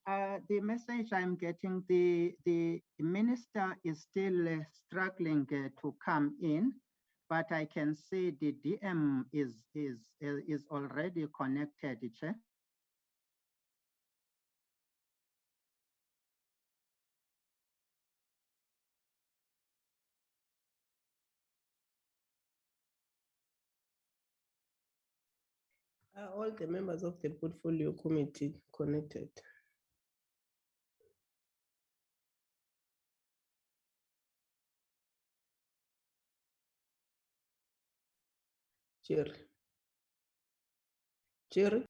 The message I'm getting, the minister is still struggling to come in, but I can see the DM is already connected, Chair. Are all the members of the portfolio committee connected? Jerry. Jerry?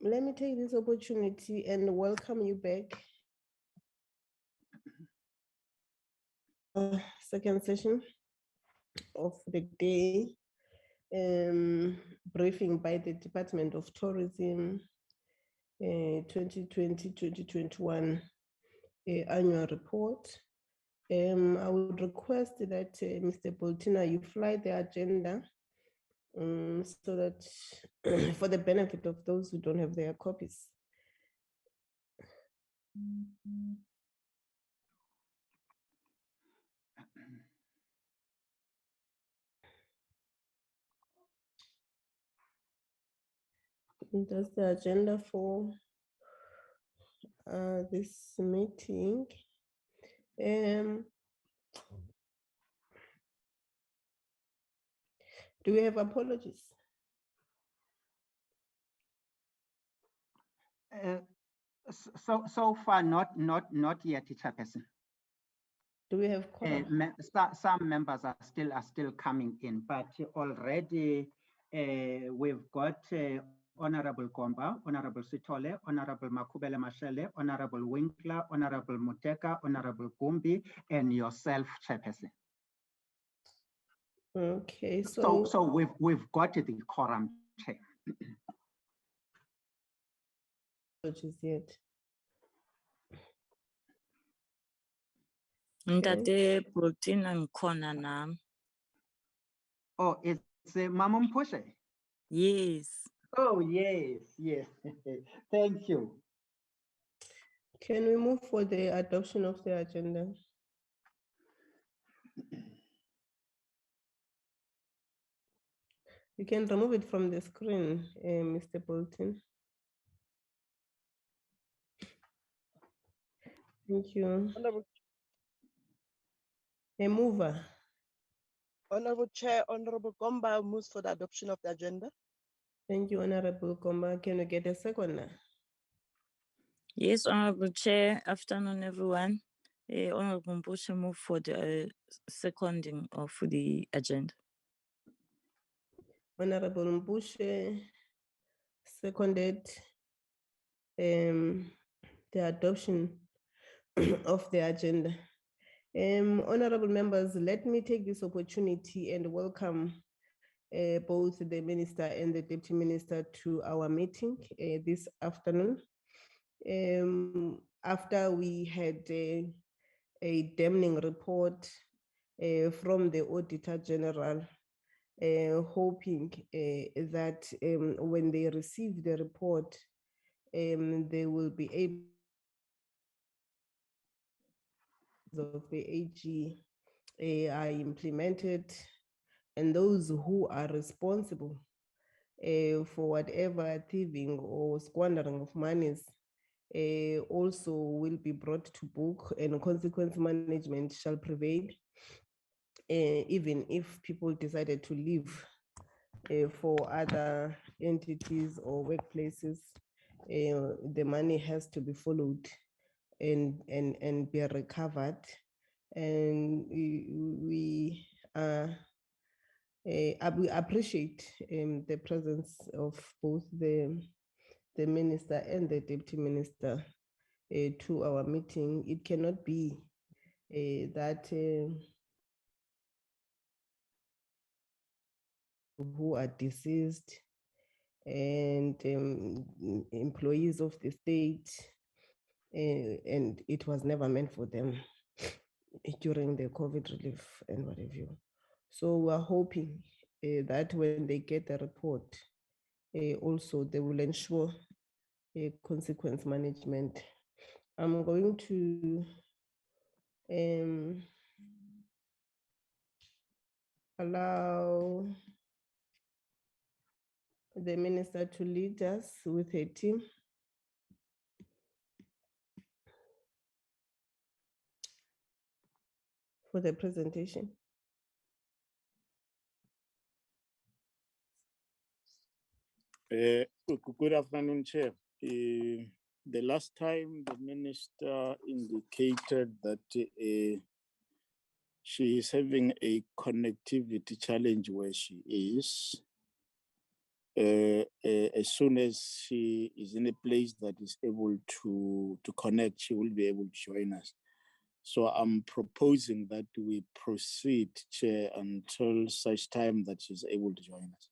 Let me take this opportunity and welcome you back. Second session of the day, briefing by the Department of Tourism, 2020-2021 annual report. I would request that Mr. Boltina, you fly the agenda so that for the benefit of those who don't have their copies. That's the agenda for this meeting. Do we have apologies? So far, not yet, Chairperson. Do we have some members are still coming in, but already we've got Honorable Gomba, Honorable Sitole, Honorable Makubele Mashele, Honorable Winkler, Honorable Muteka, Honorable Gumbi, and yourself, Chairperson. Okay, so we've got the quorum, Chair. Which is yet. Ntate Bultina ngikhona nami. Oh, it's Mama Mpushe. Yes. Oh, yes, yes. Thank you. Can we move for the adoption of the agenda? You can remove it from the screen, Mr. Bolton. Thank you. A mover. Honorable Chair, Honorable Gomba moves for the adoption of the agenda. Thank you, Honorable Gomba. Can we get a second now? Yes, Honorable Chair. Afternoon, everyone. Honorable Mpushe move for the seconding of the agenda. Honorable Mpushe seconded the adoption of the agenda. Honorable members, let me take this opportunity and welcome both the Minister and the Deputy Minister to our meeting this afternoon. After we had a damning report from the Auditor General, hoping that when they receive the report, they will be able of the AG are implemented, and those who are responsible for whatever thieving or squandering of monies also will be brought to book, and consequence management shall prevail, even if people decided to leave for other entities or workplaces. The money has to be followed and be recovered. And we appreciate the presence of both the minister and the deputy minister to our meeting. It cannot be that who are deceased and employees of the state, and it was never meant for them during the COVID relief and what have you. So we're hoping that when they get the report, also they will ensure consequence management. I'm going to allow the minister to lead us with a team. For the presentation. Good afternoon, Chair. The last time the minister indicated that she is having a connectivity challenge where she is. As soon as she is in a place that is able to connect, she will be able to join us. So I'm proposing that we proceed, Chair, until such time that she's able to join us.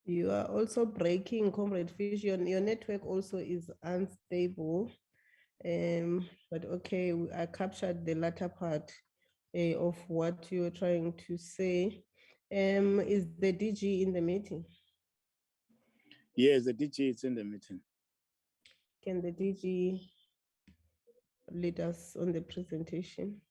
You are also breaking, Comrade Fish. Your network also is unstable. But okay, I captured the latter part of what you're trying to say. Is the DG in the meeting? Yes, the DG is in the meeting. Can the DG lead us on the presentation?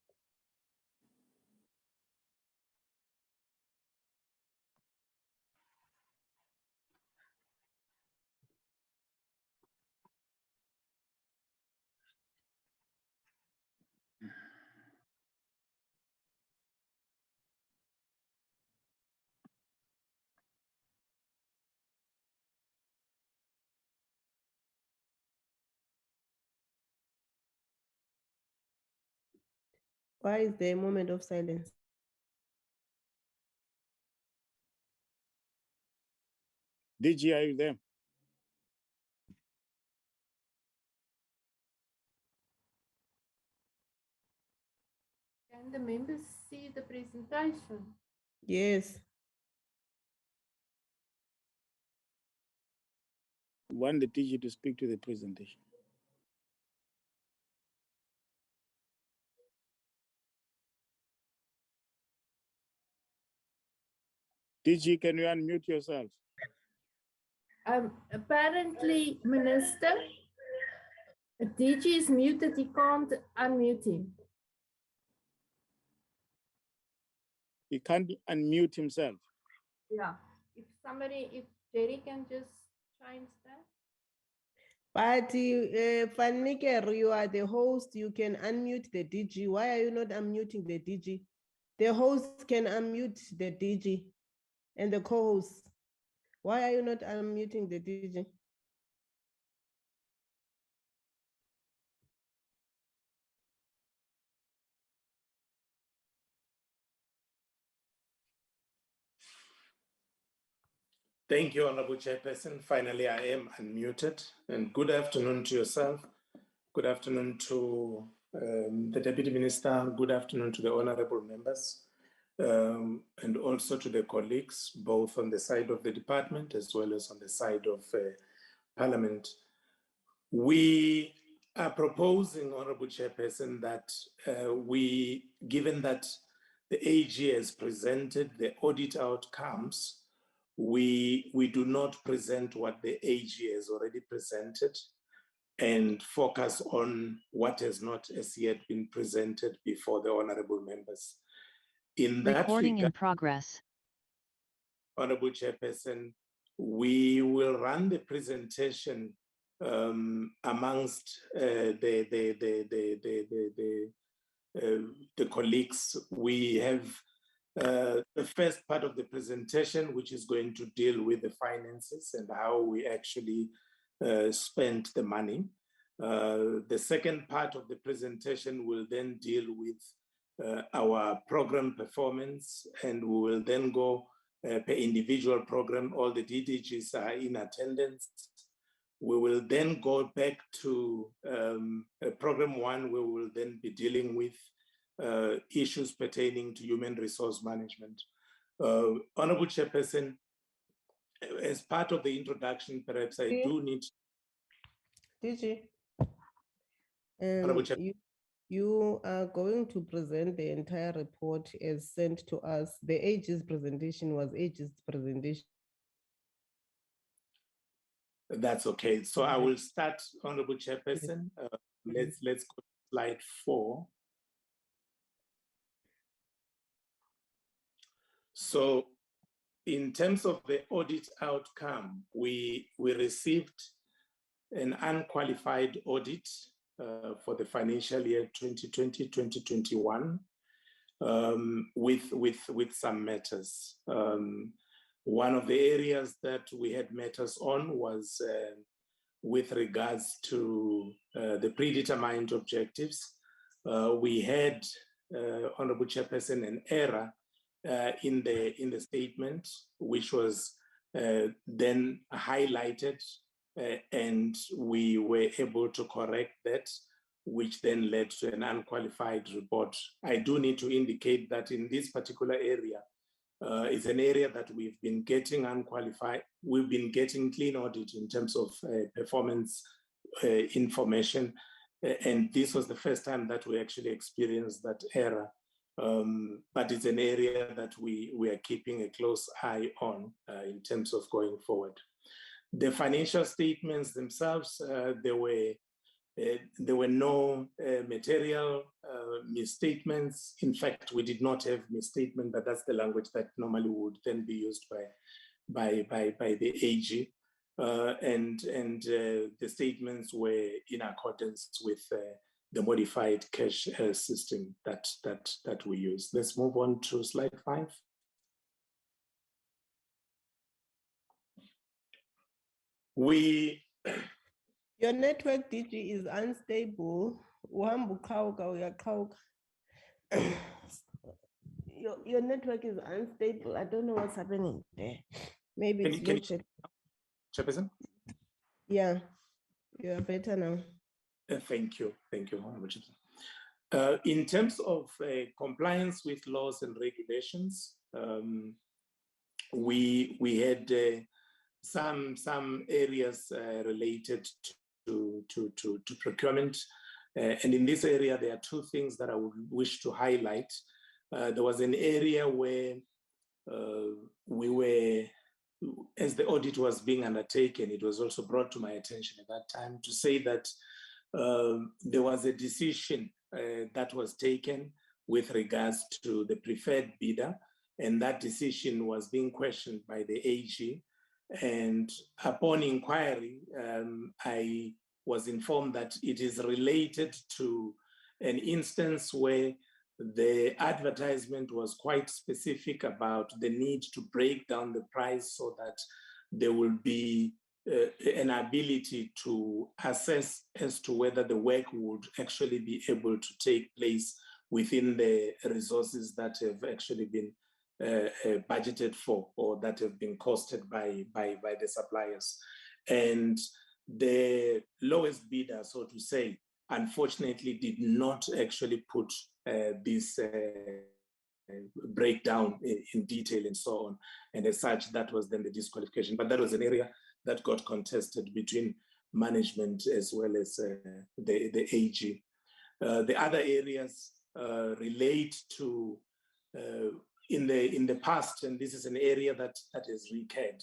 Why is there a moment of silence? DG, are you there? Can the members see the presentation? Yes. Want the DG to speak to the presentation. DG, can you unmute yourself? Apparently, Minister, DG is muted. He can't unmute him. He can't unmute himself. Yeah. If Jerry can just change that. But Van Nicker, you are the host. You can unmute the DG. Why are you not unmuting the DG? The host can unmute the DG and the co-host. Why are you not unmuting the DG? Thank you, Honorable Chairperson. Finally, I am unmuted. And good afternoon to yourself. Good afternoon to the Deputy Minister. Good afternoon to the honorable members, and also to the colleagues, both on the side of the department as well as on the side of Parliament. We are proposing, Honorable Chairperson, that given that the AG has presented the audit outcomes, we do not present what the AG has already presented and focus on what has not as yet been presented before the honorable members. In that Recording regard, in progress. Honorable Chairperson, we will run the presentation amongst the colleagues. We have the first part of the presentation, which is going to deal with the finances and how we actually spent the money. The second part of the presentation will then deal with our program performance, and we will then go per individual program. All the DDGs are in attendance. We will then go back to program one, where we will then be dealing with issues pertaining to human resource management. Honorable Chairperson, as part of the introduction, perhaps I do need... DG, Honorable Chairperson, you are going to present the entire report as sent to us. The AG's presentation was AG's presentation. That's okay. So I will start, Honorable Chairperson. Let's go to slide 4. So in terms of the audit outcome, we received an unqualified audit for the financial year 2020-2021 with some matters. One of the areas that we had matters on was with regards to the predetermined objectives. We had, Honorable Chairperson, an error in the statement, which was then highlighted, and we were able to correct that, which then led to an unqualified report. I do need to indicate that in this particular area, it's an area that we've been getting unqualified. We've been getting clean audit in terms of performance information, and this was the first time that we actually experienced that error. But it's an area that we are keeping a close eye on in terms of going forward. The financial statements themselves, there were no material misstatements. In fact, we did not have misstatement, but that's the language that normally would then be used by the AG. And the statements were in accordance with the modified cash system that we use. Let's move on to slide 5. Your network, DG, is unstable. Your network is unstable. I don't know what's happening there. Maybe it's load shedding. Chairperson? Yeah, you are better now. Thank you, Honorable Chairperson. In terms of compliance with laws and regulations, we had some areas related to procurement. And in this area, there are 2 things that I would wish to highlight. There was an area where we were, as the audit was being undertaken, it was also brought to my attention at that time to say that there was a decision that was taken with regards to the preferred bidder, and that decision was being questioned by the AG. And upon inquiry, I was informed that it is related to an instance where the advertisement was quite specific about the need to break down the price so that there will be an ability to assess as to whether the work would actually be able to take place within the resources that have actually been budgeted for or that have been costed by the suppliers. And the lowest bidder, so to say, unfortunately did not actually put this breakdown in detail and so on. And as such, that was then the disqualification. But that was an area that got contested between management as well as the AG. The other areas relate to in the past, and this is an area that has recurred.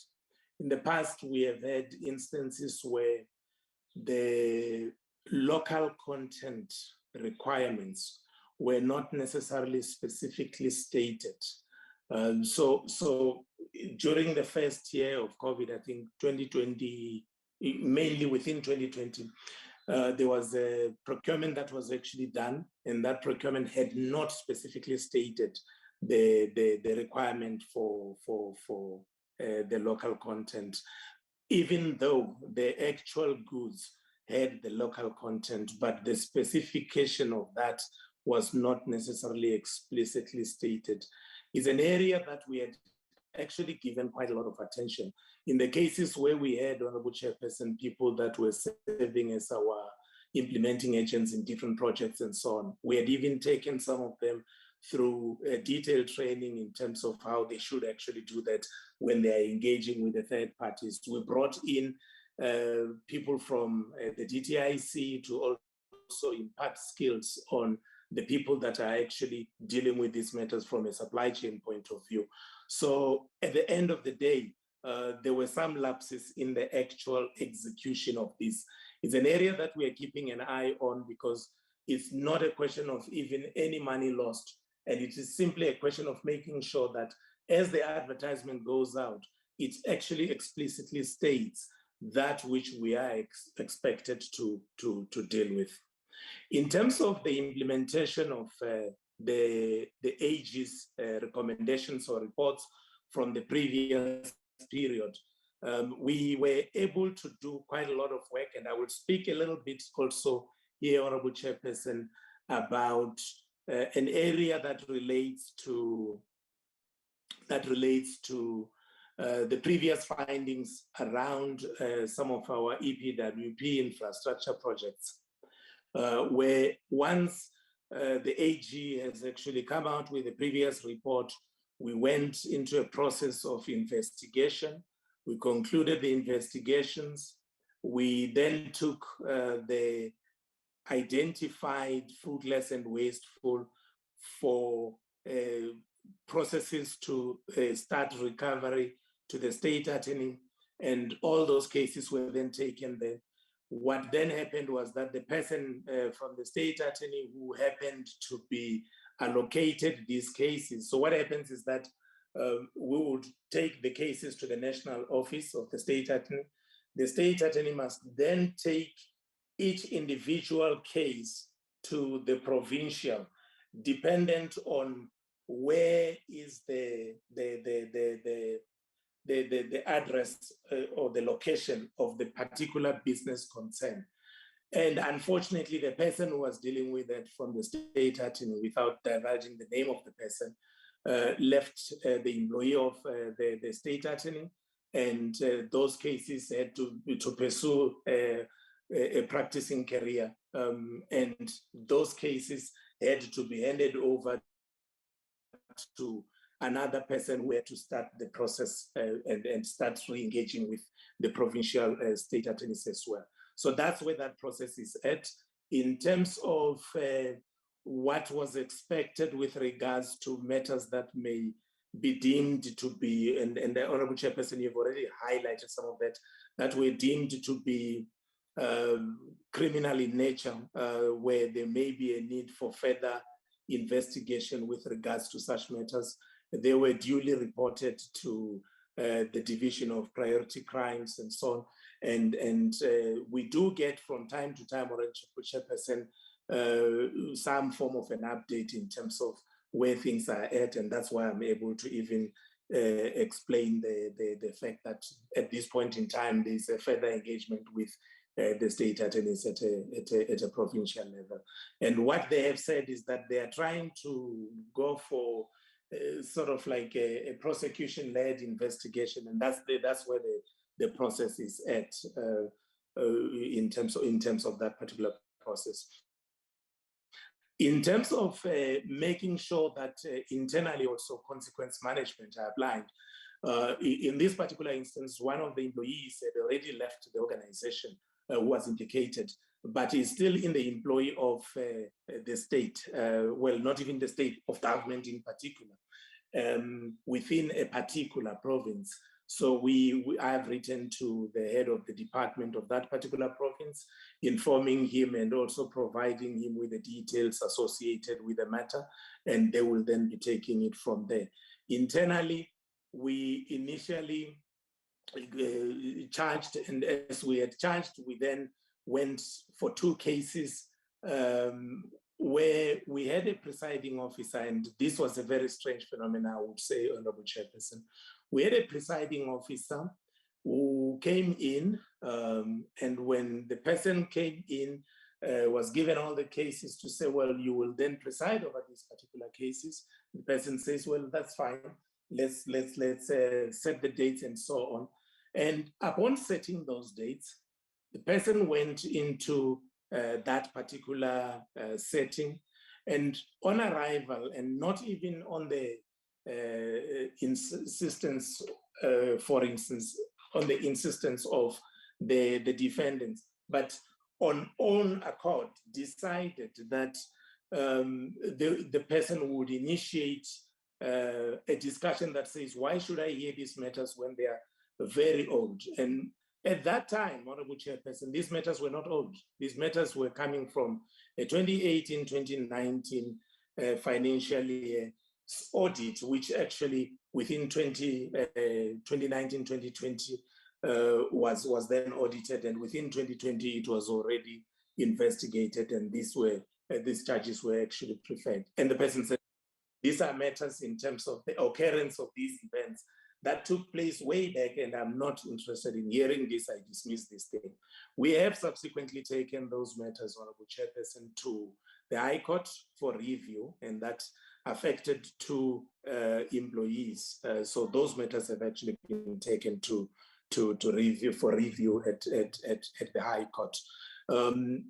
In the past, we have had instances where the local content requirements were not necessarily specifically stated. So during the first year of COVID, I think 2020, mainly within 2020, there was a procurement that was actually done, and that procurement had not specifically stated the requirement for the local content, even though the actual goods had the local content, but the specification of that was not necessarily explicitly stated. It's an area that we had actually given quite a lot of attention. In the cases where we had, Honorable Chairperson, people that were serving as our implementing agents in different projects and so on, we had even taken some of them through detailed training in terms of how they should actually do that when they are engaging with the third parties. We brought in people from the DTIC to also impart skills on the people that are actually dealing with these matters from a supply chain point of view. So at the end of the day, there were some lapses in the actual execution of this. It's an area that we are keeping an eye on because it's not a question of even any money lost. And it is simply a question of making sure that as the advertisement goes out, it actually explicitly states that which we are expected to deal with. In terms of the implementation of the AG's recommendations or reports from the previous period, we were able to do quite a lot of work, and I will speak a little bit also here, Honorable Chairperson, about an area that relates to the previous findings around some of our EPWP infrastructure projects, where once the AG has actually come out with the previous report, we went into a process of investigation. We concluded the investigations. We then took the identified fruitless and wasteful for processes to start recovery to the state attorney, and all those cases were then taken there. What then happened was that the person from the state attorney who happened to be allocated these cases, so what happens is that we would take the cases to the national office of the state attorney. The state attorney must then take each individual case to the provincial, dependent on where is the address or the location of the particular business concern. And unfortunately, the person who was dealing with it from the state attorney, without divulging the name of the person, left the employee of the state attorney, and those cases had to pursue a practicing career. And those cases had to be handed over to another person who had to start the process and start re-engaging with the provincial state attorneys as well. So that's where that process is at. In terms of what was expected with regards to matters that may be deemed to be, and the Honorable Chairperson, you've already highlighted some of that were deemed to be criminal in nature, where there may be a need for further investigation with regards to such matters. They were duly reported to the Division of Priority Crimes and so on. And we do get from time to time, Honorable Chairperson, some form of an update in terms of where things are at, and that's why I'm able to even explain the fact that at this point in time there's a further engagement with the state attorneys at a provincial level. And what they have said is that they are trying to go for sort of like a prosecution-led investigation, and that's where the process is at in terms of that particular process. In terms of making sure that internally also consequence management are applied, in this particular instance, one of the employees had already left the organization who was implicated, but is still in the employ of the state, well, not even the state, of government in particular, within a particular province. So I have written to the head of the department of that particular province, informing him and also providing him with the details associated with the matter, and they will then be taking it from there. Internally, we initially charged, and as we had charged, we then went for 2 cases where we had a presiding officer, and this was a very strange phenomenon, I would say, Honorable Chairperson. We had a presiding officer who came in, and when the person came in, was given all the cases to say, well, you will then preside over these particular cases. The person says, well, that's fine. Let's set the dates and so on. And upon setting those dates, the person went into that particular setting, and on arrival, and not even on the insistence, for instance, on the insistence of the defendants, but on own accord decided that the person would initiate a discussion that says, why should I hear these matters when they are very old? And at that time, Honorable Chairperson, these matters were not old. These matters were coming from a 2018-2019 financial year audit, which actually within 2019-2020 was then audited, and within 2020 it was already investigated, and these charges were actually preferred. And the person said, these are matters in terms of the occurrence of these events that took place way back, and I'm not interested in hearing this, I dismiss this thing. We have subsequently taken those matters, Honorable Chairperson, to the High Court for review, and that affected 2 employees. So those matters have actually been taken to review at the High Court. And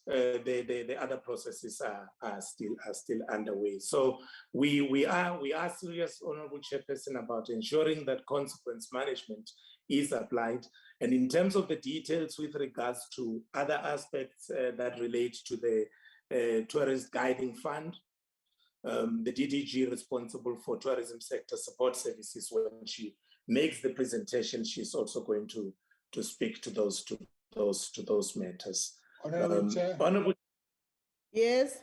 the other processes are still underway. So we are serious, Honorable Chairperson, about ensuring that consequence management is applied. And in terms of the details with regards to other aspects that relate to the Tourist Guiding Fund, the DDG responsible for tourism sector support services, when she makes the presentation, she's also going to speak to those matters. Honorable Chair. Honorable. Yes.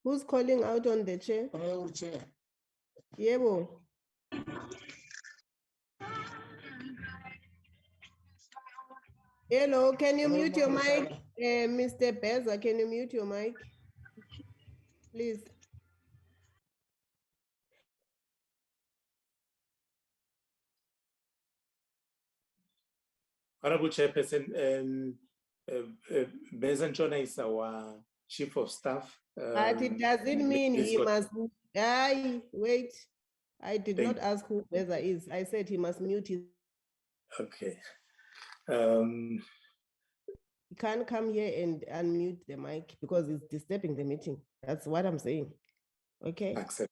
Who's calling out on the chair? Honorable Chair. Yebo. Hello, can you mute your mic? Mr. Beza, can you mute your mic? Please. Honorable Chairperson, Beza Njona is our Chief of Staff. But it doesn't mean he must. Wait. I did not ask who Beza is. I said he must mute his. Okay. He can't come here and unmute the mic because it's disturbing the meeting. That's what I'm saying. Okay. Accepted.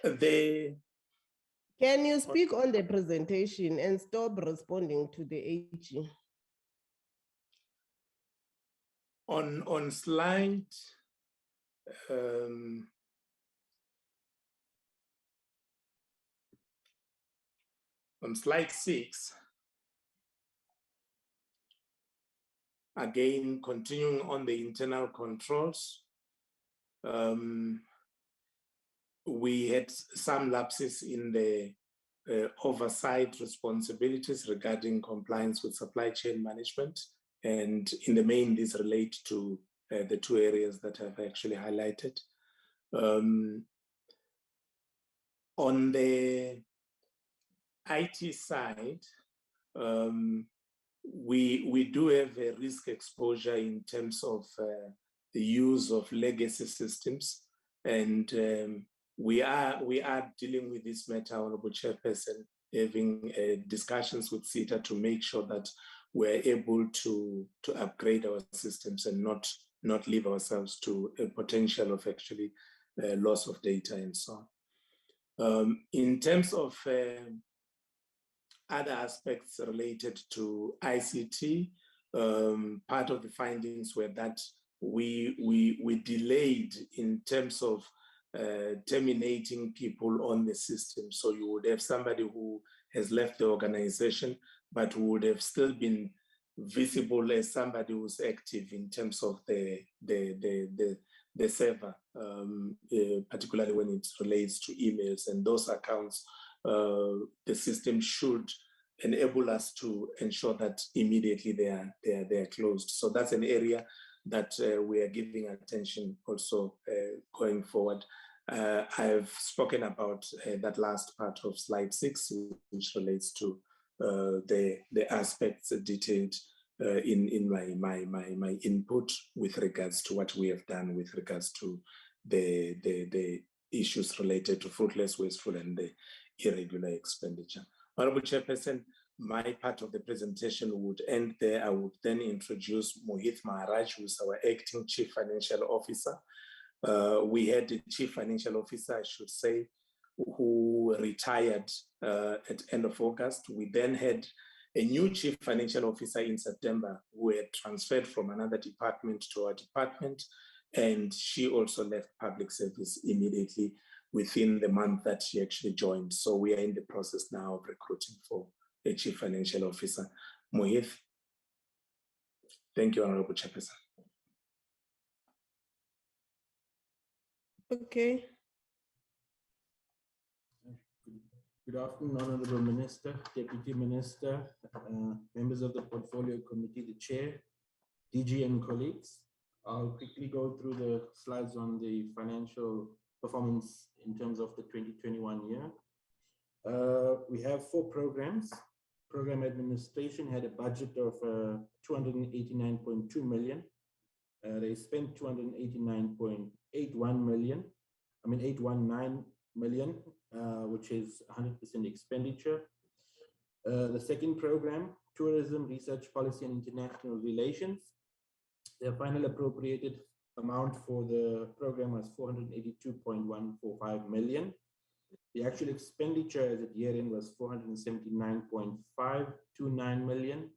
Yes. Can you speak on the presentation and stop responding to the AG? On slide on slide 6, again, continuing on the internal controls, we had some lapses in the oversight responsibilities regarding compliance with supply chain management. And in the main, these relate to the two areas that I've actually highlighted. On the IT side, we do have a risk exposure in terms of the use of legacy systems, and we are dealing with this matter, Honorable Chairperson, having discussions with CETA to make sure that we're able to upgrade our systems and not leave ourselves to a potential of actually loss of data and so on. In terms of other aspects related to ICT, part of the findings were that we delayed in terms of terminating people on the system. So you would have somebody who has left the organization, but who would have still been visible as somebody who's active in terms of the server, particularly when it relates to emails and those accounts. The system should enable us to ensure that immediately they are closed. So that's an area that we are giving attention also going forward. I've spoken about that last part of slide 6, which relates to the aspects detailed in my input with regards to what we have done with regards to the issues related to fruitless, wasteful, and the irregular expenditure. Honorable Chairperson, my part of the presentation would end there. I would then introduce Mohit Maharaj, who is our acting Chief Financial Officer. We had a Chief Financial Officer, I should say, who retired at end of August. We then had a new Chief Financial Officer in September who had transferred from another department to our department, and she also left public service immediately within the month that she actually joined. So we are in the process now of recruiting for a Chief Financial Officer. Mohit. Thank you, Honorable Chairperson. Okay. Good afternoon, Honorable Minister, Deputy Minister, members of the Portfolio Committee, the Chair, DG and colleagues. I'll quickly go through the slides on the financial performance in terms of the 2021 year. We have 4 programs. Program administration had a budget of 289.2 million. They spent 289.81 million. 819 million, which is 100% expenditure. The second program, tourism, research, policy, and international relations. The final appropriated amount for the program was 482.145 million. The actual expenditure as at year end was 479.529 million,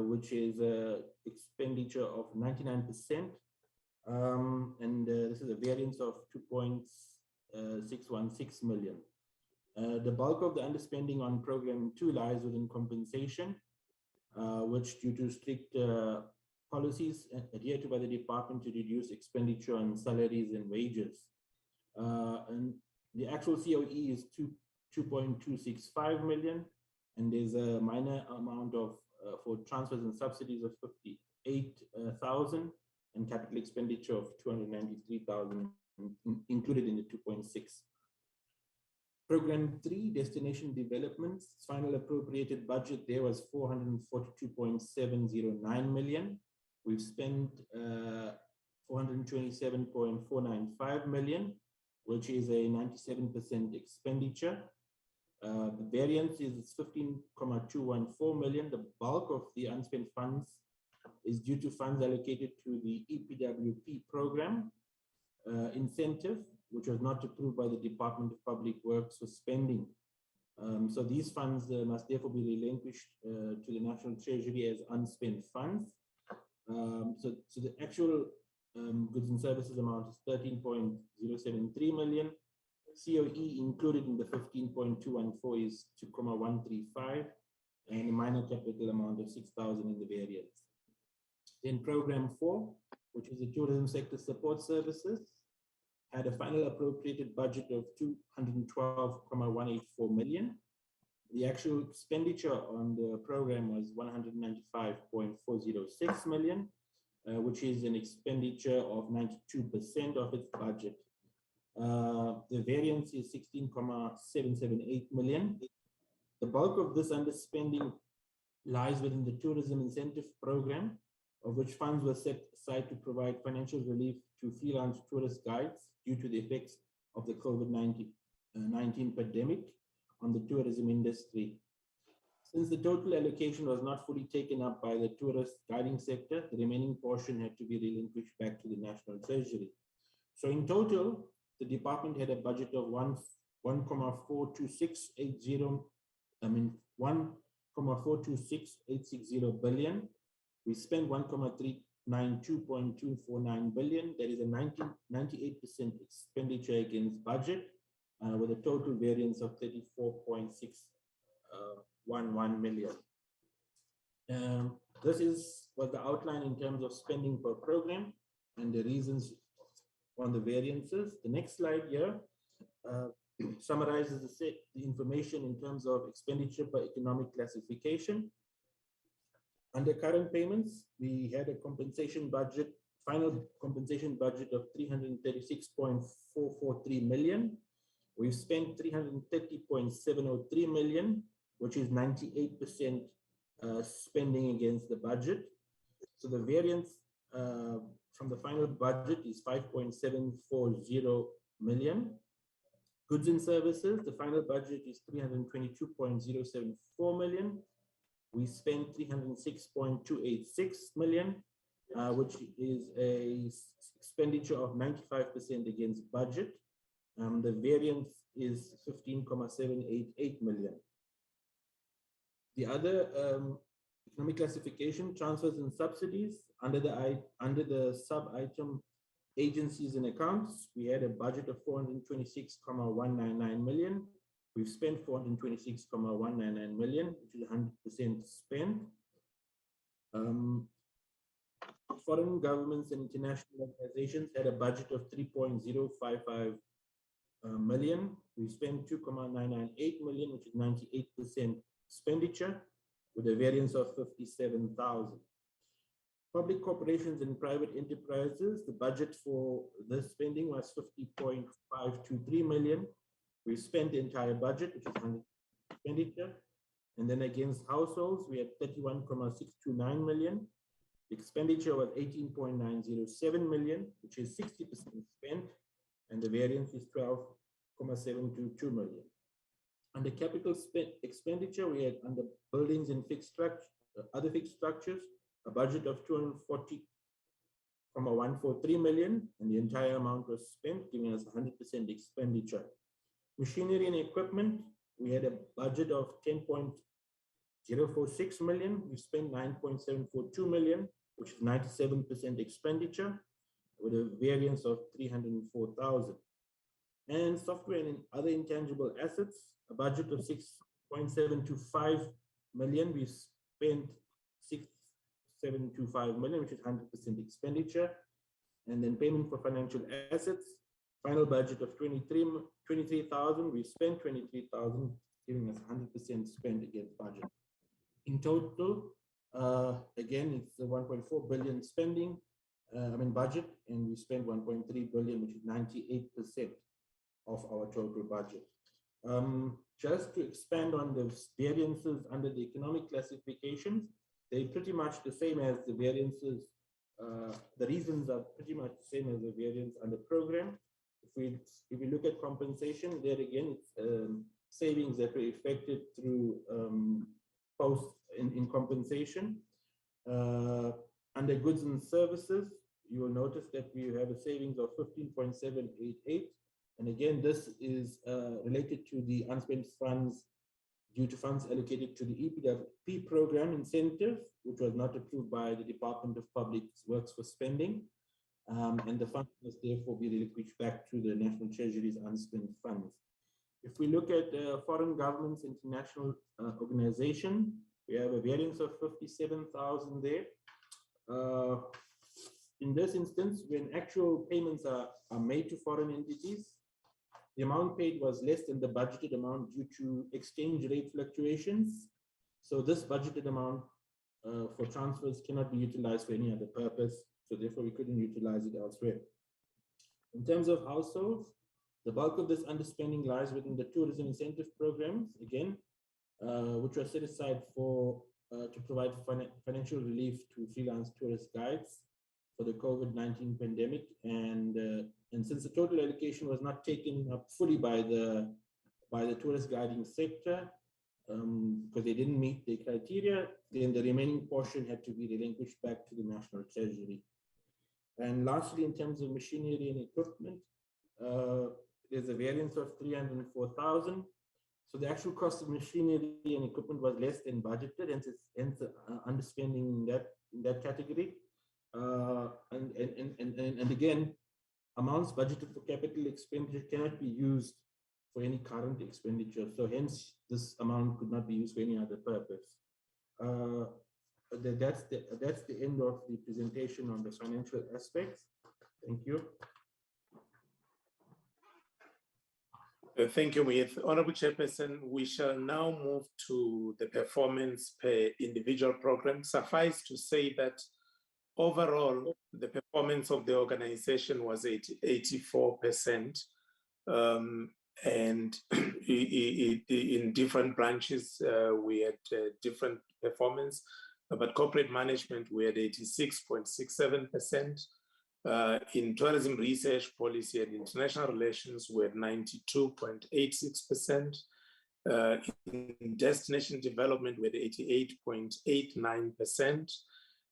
which is an expenditure of 99%. This is a variance of 2.616 million. The bulk of the underspending on program 2 lies within compensation, which due to strict policies adhered to by the department to reduce expenditure on salaries and wages. And the actual COE is 2.265 million, and there's a minor amount of for transfers and subsidies of 58,000 and capital expenditure of 293,000 included in the 2.6. Program 3, destination developments, final appropriated budget there was 442.709 million. We've spent 427.495 million, which is a 97% expenditure. The variance is 15.214 million. The bulk of the unspent funds is due to funds allocated to the EPWP program incentive, which was not approved by the Department of Public Works for spending. So these funds must therefore be relinquished to the National Treasury as unspent funds. So the actual goods and services amount is 13.073 million. COE included in the 15.214 is 2.135, and a minor capital amount of 6,000 in the variance. Then program 4, which is the tourism sector support services, had a final appropriated budget of 212.184 million. The actual expenditure on the program was 195.406 million, which is an expenditure of 92% of its budget. The variance is 16.778 million. The bulk of this underspending lies within the tourism incentive program, of which funds were set aside to provide financial relief to freelance tourist guides due to the effects of the COVID-19 pandemic on the tourism industry. Since the total allocation was not fully taken up by the tourist guiding sector, the remaining portion had to be relinquished back to the National Treasury. So in total, the department had a budget of 1.426860 billion. We spent 1.392.249 billion. That is a 98% expenditure against budget, with a total variance of 34.611 million. This was the outline in terms of spending per program and the reasons on the variances. The next slide here summarizes the information in terms of expenditure per economic classification. Under current payments, we had a compensation budget, final compensation budget of 336.443 million. We've spent 330.703 million, which is 98% spending against the budget. So the variance from the final budget is 5.740 million. Goods and services, the final budget is 322.074 million. We spent 306.286 million, which is a expenditure of 95% against budget. The variance is 15.788 million. The other economic classification, transfers and subsidies, under the sub-item agencies and accounts, we had a budget of 426.199 million. We've spent 426.199 million, which is 100% spent. Foreign governments and international organizations had a budget of 3.055 million. We spent 2.998 million, which is 98% expenditure, with a variance of 57,000. Public corporations and private enterprises, the budget for this spending was 50.523 million. We spent the entire budget, which is 100% expenditure. And then against households, we had 31.629 million. The expenditure was 18.907 million, which is 60% spent, and the variance is 12.722 million. Under capital expenditure, we had under buildings and fixed structure, other fixed structures, a budget of 240.143 million, and the entire amount was spent, giving us 100% expenditure. Machinery and equipment, we had a budget of 10.046 million. We spent 9.742 million, which is 97% expenditure, with a variance of 304,000. And software and other intangible assets, a budget of 6.725 million. We spent 6.725 million, which is 100% expenditure. And then payment for financial assets, final budget of 23,000. We spent 23,000, giving us 100% spent against budget. In total, again, it's a 1.4 billion spending, budget, and we spent 1.3 billion, which is 98% of our total budget. Just to expand on the variances under the economic classifications, they're pretty much the same as the variances. The reasons are pretty much the same as the variance under program. If we look at compensation, there again, it's savings that were effected through in compensation. Under goods and services, you will notice that we have a savings of 15.788. And again, this is related to the unspent funds due to funds allocated to the EPWP program incentive, which was not approved by the Department of Public Works for spending. And the funds must therefore be relinquished back to the National Treasury's unspent funds. If we look at foreign governments, international organization, we have a variance of 57,000 there. In this instance, when actual payments are made to foreign entities, the amount paid was less than the budgeted amount due to exchange rate fluctuations. So this budgeted amount for transfers cannot be utilized for any other purpose. So therefore, we couldn't utilize it elsewhere. In terms of households, the bulk of this underspending lies within the tourism incentive programs, again, which were set aside for to provide financial relief to freelance tourist guides for the COVID-19 pandemic. And since the total allocation was not taken up fully by the tourist guiding sector, because they didn't meet the criteria, then the remaining portion had to be relinquished back to the National Treasury. And lastly, in terms of machinery and equipment, there's a variance of 304,000. So the actual cost of machinery and equipment was less than budgeted, and hence underspending in that category. And again, amounts budgeted for capital expenditure cannot be used for any current expenditure. So hence, this amount could not be used for any other purpose. That's the end of the presentation on the financial aspects. Thank you. Thank you, With Honorable Chairperson. We shall now move to the performance per individual program. Suffice to say that overall, the performance of the organization was 84%. And in different branches, we had different performance. But corporate management, we had 86.67%. In tourism research, policy and international relations, we had 92.86%. In destination development, we had 88.89%.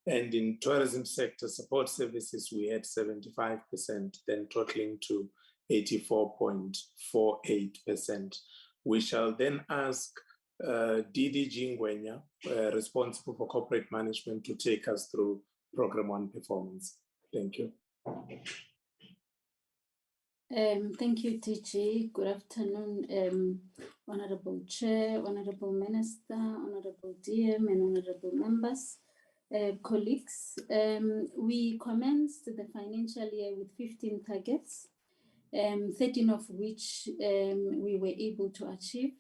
And in tourism sector support services, we had 75%, then totaling to 84.48%. We shall then ask DDG Ngwenya, responsible for corporate management, to take us through Program 1 performance. Thank you. Thank you, TG. Good afternoon, Honorable Chair, Honorable Minister, Honorable DM, and Honorable members, colleagues. We commenced the financial year with 15 targets, 13 of which we were able to achieve.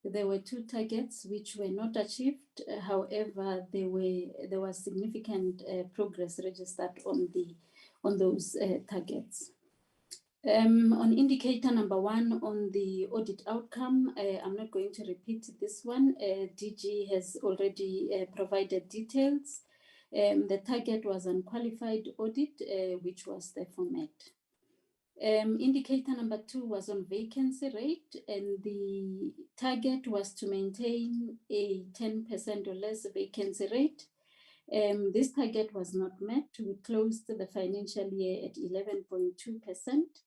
There were 2 targets which were not achieved. However, there was significant progress registered on those targets. On indicator number 1 on the audit outcome, I'm not going to repeat this one. DG has already provided details. The target was unqualified audit, which was therefore met. Indicator number 2 was on vacancy rate, and the target was to maintain a 10% or less vacancy rate. This target was not met. We closed the financial year at 11.2%.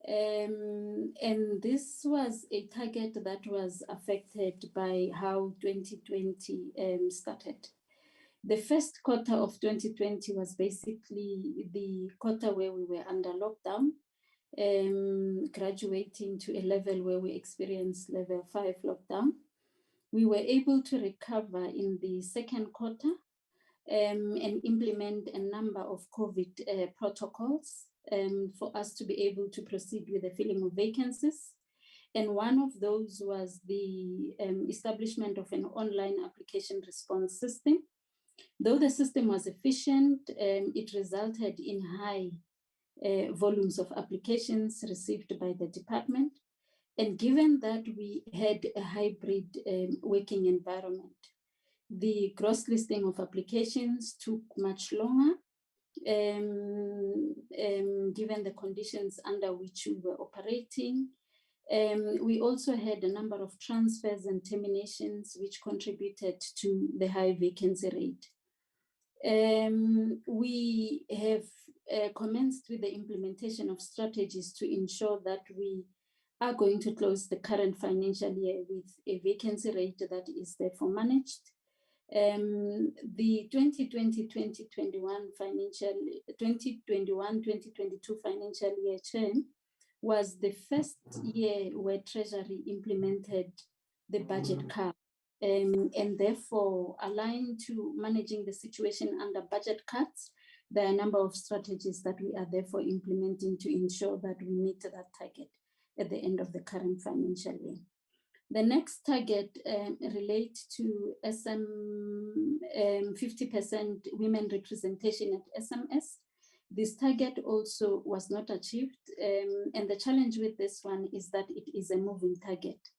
And this was a target that was affected by how 2020 started. The first quarter of 2020 was basically the quarter where we were under lockdown, graduating to a level where we experienced level 5 lockdown. We were able to recover in the second quarter and implement a number of COVID protocols for us to be able to proceed with the filling of vacancies. And one of those was the establishment of an online application response system. Though the system was efficient, it resulted in high volumes of applications received by the department. And given that we had a hybrid working environment, the gross listing of applications took much longer, given the conditions under which we were operating. We also had a number of transfers and terminations, which contributed to the high vacancy rate. We have commenced with the implementation of strategies to ensure that we are going to close the current financial year with a vacancy rate that is therefore managed. The 2020-2021 financial 2021-2022 financial year term was the first year where Treasury implemented the budget cap, and therefore aligned to managing the situation under budget cuts. There are a number of strategies that we are therefore implementing to ensure that we meet that target at the end of the current financial year. The next target relates to 50% women representation at SMS. This target also was not achieved, and the challenge with this one is that it is a moving target.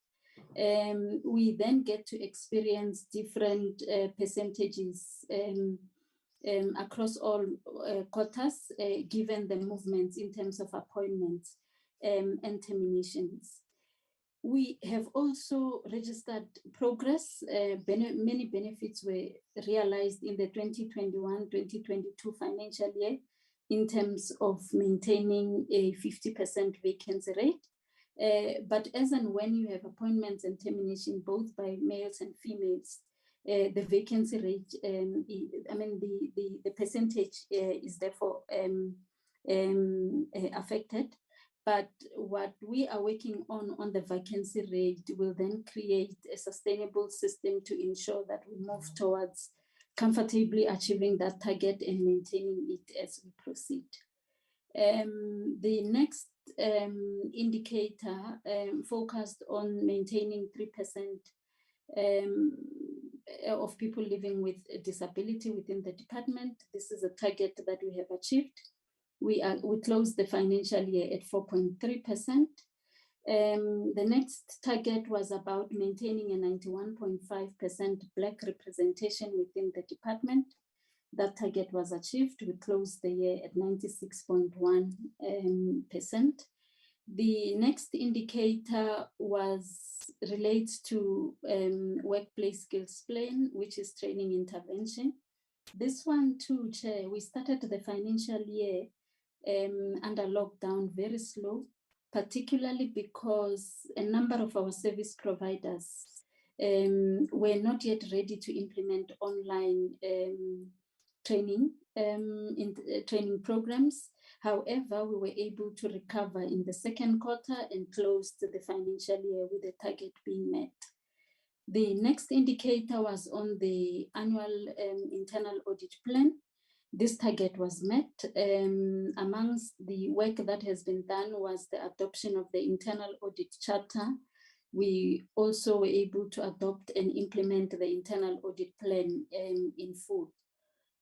We then get to experience different percentages across all quarters, given the movements in terms of appointments and terminations. We have also registered progress. Many benefits were realized in the 2021-2022 financial year in terms of maintaining a 50% vacancy rate. But as and when you have appointments and termination, both by males and females, the vacancy rate, the percentage is therefore affected. But what we are working on the vacancy rate will then create a sustainable system to ensure that we move towards comfortably achieving that target and maintaining it as we proceed. The next indicator focused on maintaining 3% of people living with a disability within the department. This is a target that we have achieved. We closed the financial year at 4.3%. The next target was about maintaining a 91.5% Black representation within the department. That target was achieved. We closed the year at 96.1%. The next indicator relates to workplace skills plan, which is training intervention. This one too, Chair, we started the financial year under lockdown very slow, particularly because a number of our service providers were not yet ready to implement online training programs. However, we were able to recover in the second quarter and closed the financial year with the target being met. The next indicator was on the annual internal audit plan. This target was met. Amongst the work that has been done was the adoption of the Internal Audit Chapter. We also were able to adopt and implement the internal audit plan in full.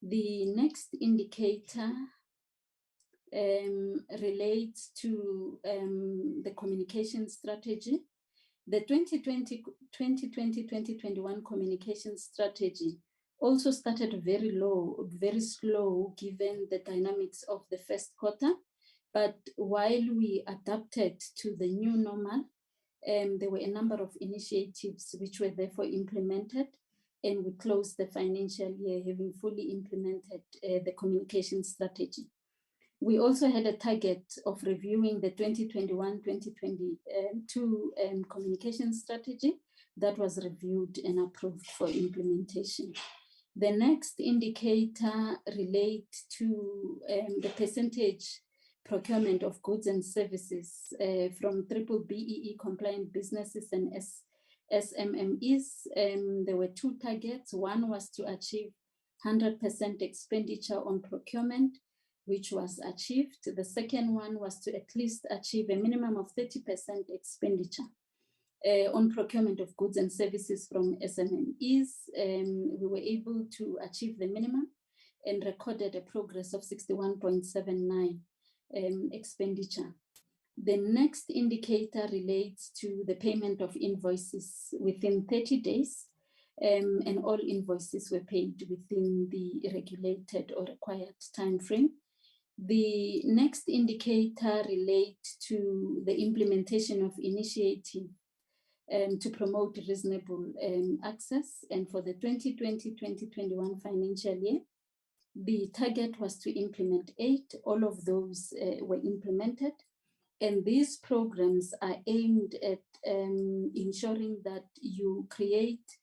The next indicator relates to the communication strategy. The 2020-2021 communication strategy also started very slow, given the dynamics of the first quarter. But while we adapted to the new normal, there were a number of initiatives which were therefore implemented, and we closed the financial year having fully implemented the communication strategy. We also had a target of reviewing the 2021-2022 communication strategy that was reviewed and approved for implementation. The next indicator relates to the percentage procurement of goods and services from BBBEE compliant businesses and SMMEs. There were two targets. One was to achieve 100% expenditure on procurement, which was achieved. The second one was to at least achieve a minimum of 30% expenditure on procurement of goods and services from SMMEs. We were able to achieve the minimum and recorded a progress of 61.79 expenditure. The next indicator relates to the payment of invoices within 30 days, and all invoices were paid within the regulated or required time frame. The next indicator relates to the implementation of initiative to promote reasonable access. And for the 2020-2021 financial year, the target was to implement 8. All of those were implemented. And these programs are aimed at ensuring that you create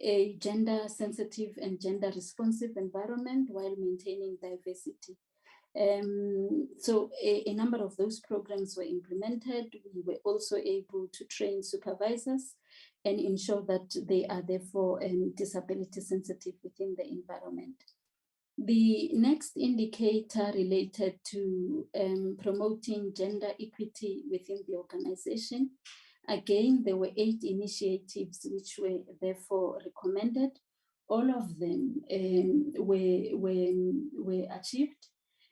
a gender sensitive and gender responsive environment while maintaining diversity. So a number of those programs were implemented. We were also able to train supervisors and ensure that they are therefore disability sensitive within the environment. The next indicator related to promoting gender equity within the organization. Again, there were 8 initiatives which were therefore recommended. All of them were achieved.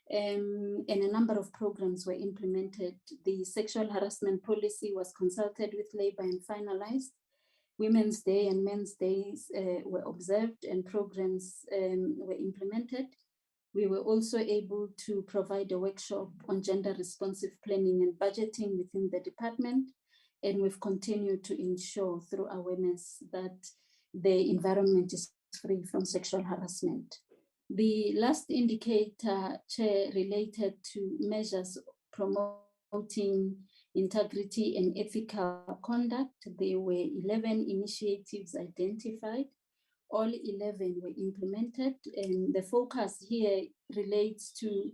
And a number of programs were implemented. The sexual harassment policy was consulted with labor and finalized. Women's Day and Men's Days were observed and programs were implemented. We were also able to provide a workshop on gender responsive planning and budgeting within the department. And we've continued to ensure through awareness that the environment is free from sexual harassment. The last indicator, Chair, related to measures promoting integrity and ethical conduct. There were 11 initiatives identified. All 11 were implemented, and the focus here relates to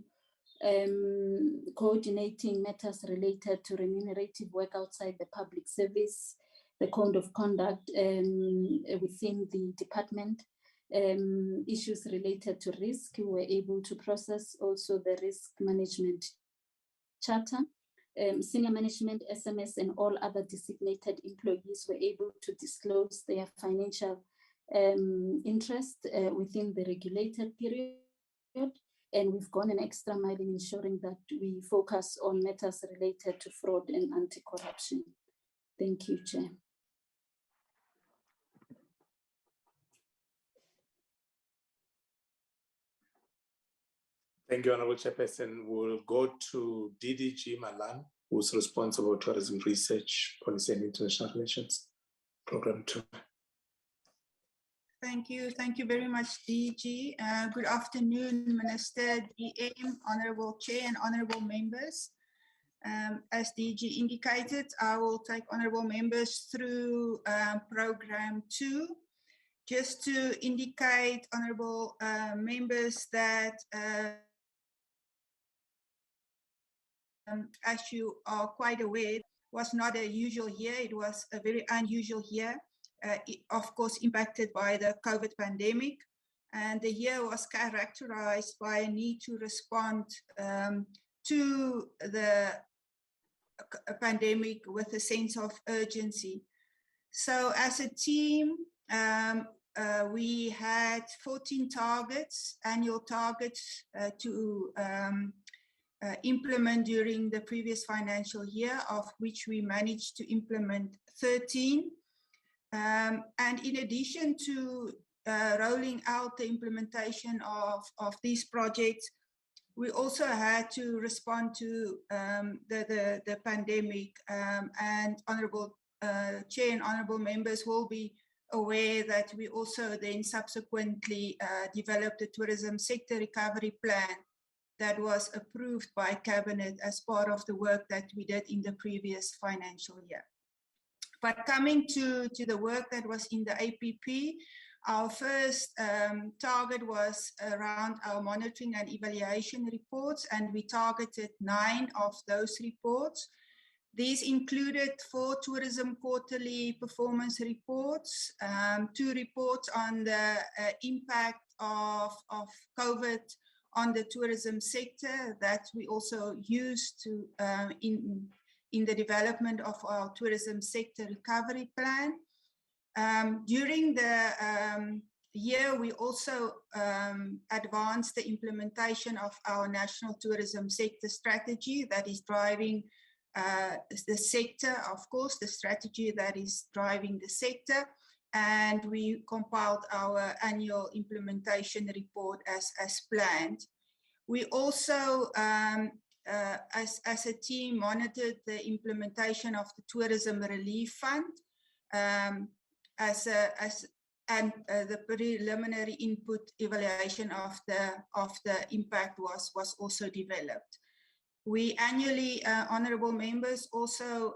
coordinating matters related to remunerative work outside the public service, the code of conduct within the department, issues related to risk. We were able to process also the risk management charter. Senior management, SMS, and all other designated employees were able to disclose their financial interest within the regulated period. And we've gone an extra mile in ensuring that we focus on matters related to fraud and anti-corruption. Thank you, Chair. Thank you, Honorable Chairperson. We'll go to DDG Malan, who's responsible for tourism research, policy and international relations, Program 2. Thank you. Thank you very much, DG. Good afternoon, Minister, DM, Honorable Chair, and Honorable members. As DG indicated, I will take Honorable members through Program 2. Just to indicate, Honorable members, that as you are quite aware, was not a usual year. It was a very unusual year. Of course, impacted by the COVID pandemic. And the year was characterized by a need to respond to the pandemic with a sense of urgency. So as a team, we had 14 targets, annual targets to implement during the previous financial year, of which we managed to implement 13. And in addition to rolling out the implementation of these projects, we also had to respond to the pandemic. And Honorable Chair and Honorable members will be aware that we also then subsequently developed a tourism sector recovery plan that was approved by Cabinet as part of the work that we did in the previous financial year. But coming to the work that was in the APP, our first target was around our monitoring and evaluation reports, and we targeted 9 of those reports. These included 4 tourism quarterly performance reports, 2 reports on the impact of COVID on the tourism sector that we also used to in the development of our tourism sector recovery plan. During the year, we also advanced the implementation of our national tourism sector strategy that is driving the sector, of course, the strategy that is driving the sector. And we compiled our annual implementation report as planned. We also, as a team, monitored the implementation of the Tourism Relief Fund, and the preliminary input evaluation of the impact was also developed. We annually, honorable members, also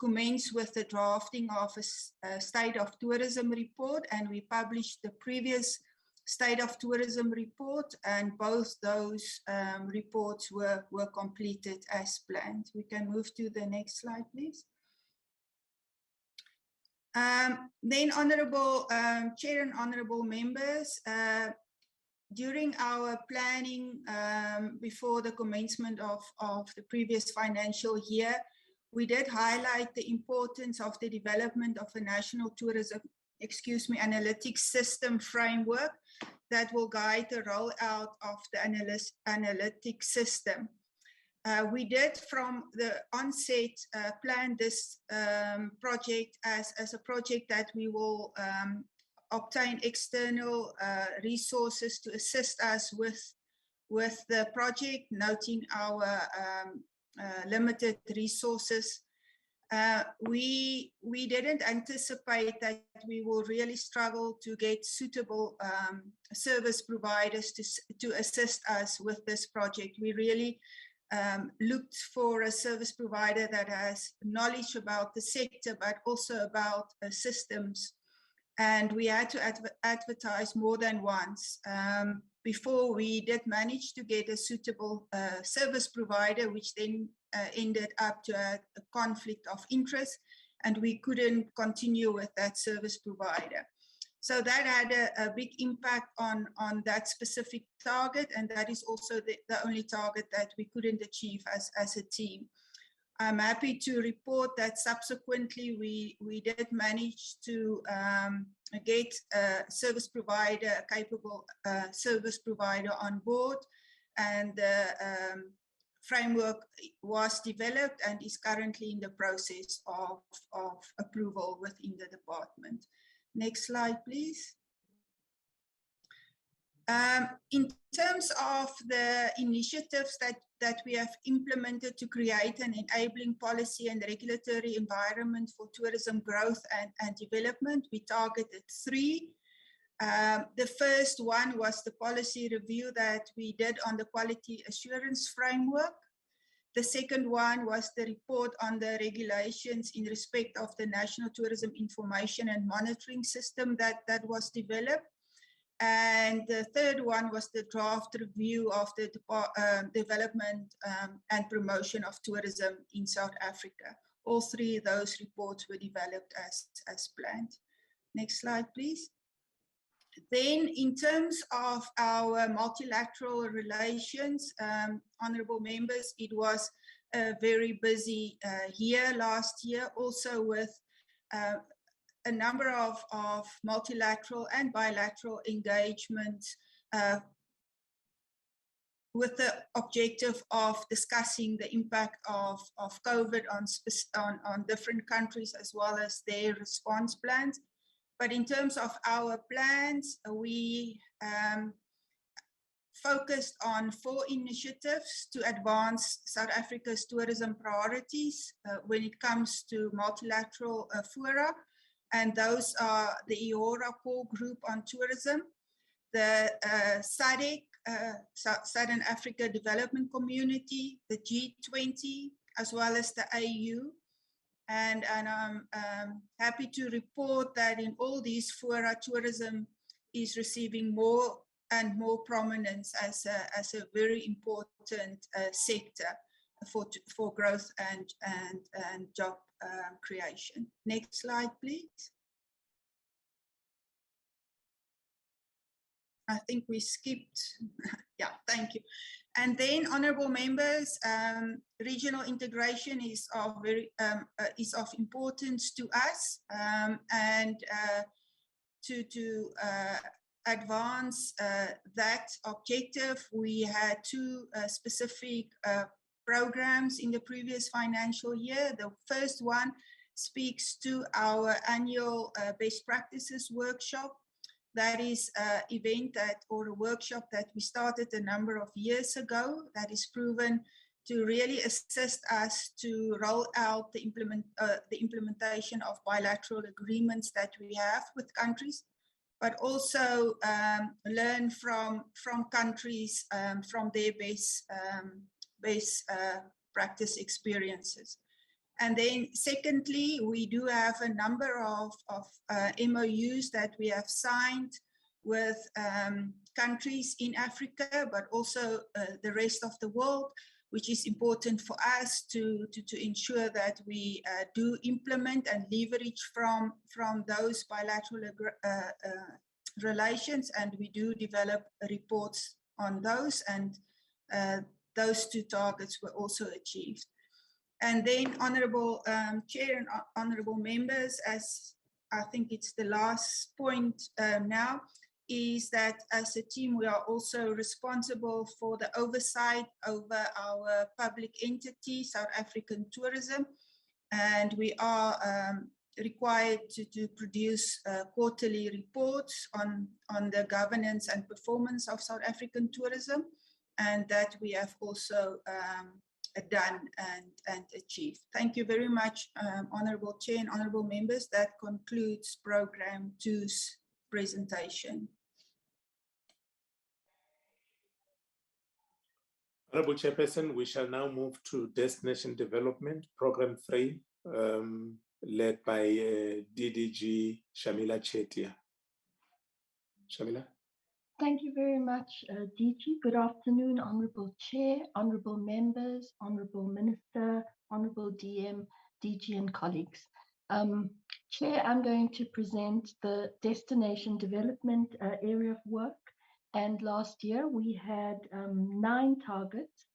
commence with the drafting of a State of Tourism report, and we published the previous State of Tourism report, and both those reports were completed as planned. We can move to the next slide, please. Then, Honorable Chair and Honorable members, during our planning before the commencement of the previous financial year, we did highlight the importance of the development of a national tourism, analytics system framework that will guide the rollout of the analytics system. We did from the onset plan this project as a project that we will obtain external resources to assist us with the project, noting our limited resources. We didn't anticipate that we will really struggle to get suitable service providers to assist us with this project. We really looked for a service provider that has knowledge about the sector, but also about systems. And we had to advertise more than once before we did manage to get a suitable service provider, which then ended up to a conflict of interest, and we couldn't continue with that service provider. So that had a big impact on that specific target, and that is also the only target that we couldn't achieve as a team. I'm happy to report that subsequently we did manage to get a service provider, a capable service provider on board, and the framework was developed and is currently in the process of approval within the department. Next slide, please. In terms of the initiatives that we have implemented to create an enabling policy and regulatory environment for tourism growth and development, we targeted 3. The first one was the policy review that we did on the quality assurance framework. The second one was the report on the regulations in respect of the National Tourism Information and Monitoring System that was developed. And the third one was the draft review of the development and promotion of tourism in South Africa. All 3 of those reports were developed as planned. Next slide, please. Then in terms of our multilateral relations, honorable members, it was a very busy year last year, also with a number of multilateral and bilateral engagements with the objective of discussing the impact of COVID on different countries as well as their response plans. But in terms of our plans, we focused on 4 initiatives to advance South Africa's tourism priorities when it comes to multilateral fora. And those are the IORA core group on tourism, the SADC, Southern Africa Development Community, the G20, as well as the AU. And I'm happy to report that in all these fora, tourism is receiving more and more prominence as a very important sector for growth and job creation. Next slide, please. I think we skipped. Yeah, thank you. And then, honorable members, regional integration is of importance to us, and to advance that objective, we had 2 specific programs in the previous financial year. The first one speaks to our annual best practices workshop. That is an event or a workshop that we started a number of years ago that is proven to really assist us to roll out the implementation of bilateral agreements that we have with countries. but also learn from countries from their best practice experiences. And then secondly, we do have a number of MOUs that we have signed with countries in Africa, but also the rest of the world, which is important for us to ensure that we do implement and leverage from those bilateral relations, and we do develop reports on those, and those two targets were also achieved. And then, Honourable Chair and Honourable Members, as I think it's the last point now, is that as a team, we are also responsible for the oversight over our public entity, South African Tourism, and we are required to produce quarterly reports on the governance and performance of South African tourism, and that we have also done and achieved. Thank you very much, Honourable Chair and Honourable Members. That concludes Programme 2's presentation. Honourable Chairperson, we shall now move to Destination Development, Programme 3, led by DDG Shamila Chetia. Shamila? Thank you very much, DG. Good afternoon, Honourable Chair, Honourable Members, Honourable Minister, Honourable DM, DG and colleagues. Chair, I'm going to present the Destination Development area of work. And last year we had 9 targets,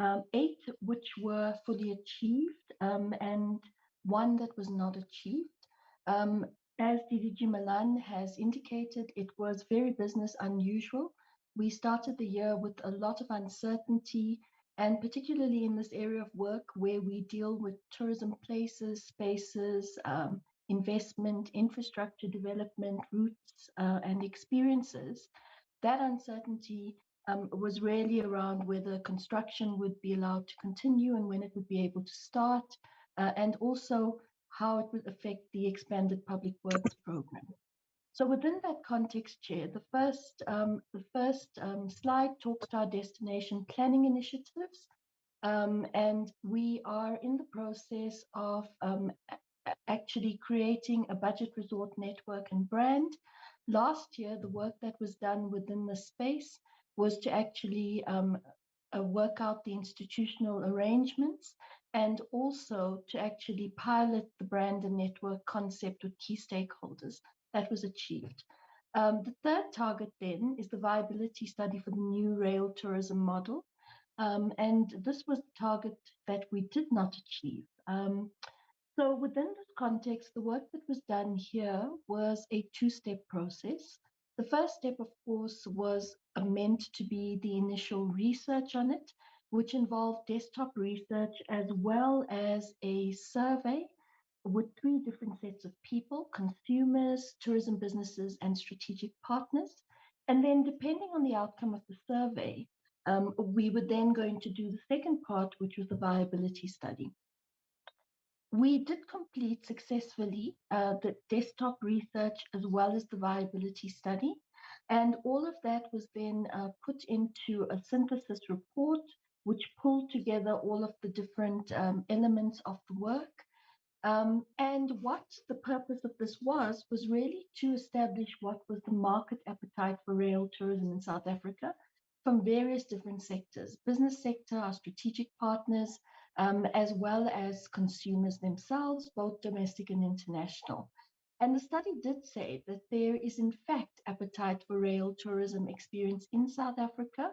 8 which were fully achieved and 1 that was not achieved. As DDG Milan has indicated, it was very business unusual. We started the year with a lot of uncertainty, and particularly in this area of work where we deal with tourism places, spaces, investment, infrastructure development, routes, and experiences. That uncertainty was really around whether construction would be allowed to continue and when it would be able to start, and also how it would affect the expanded public works program. So within that context, Chair, the first slide talks to our destination planning initiatives, and we are in the process of actually creating a budget resort network and brand. Last year, the work that was done within the space was to actually work out the institutional arrangements and also to actually pilot the brand and network concept with key stakeholders. That was achieved. The third target then is the viability study for the new rail tourism model. And this was the target that we did not achieve. So within this context, the work that was done here was a 2-step process. The first step, of course, was meant to be the initial research on it, which involved desktop research as well as a survey with 3 different sets of people: consumers, tourism businesses, and strategic partners. And then depending on the outcome of the survey, we were then going to do the second part, which was the viability study. We did complete successfully the desktop research as well as the viability study. And all of that was then put into a synthesis report, which pulled together all of the different elements of the work. And what the purpose of this was really to establish what was the market appetite for rail tourism in South Africa from various different sectors: business sector, our strategic partners, as well as consumers themselves, both domestic and international. And the study did say that there is in fact appetite for rail tourism experience in South Africa,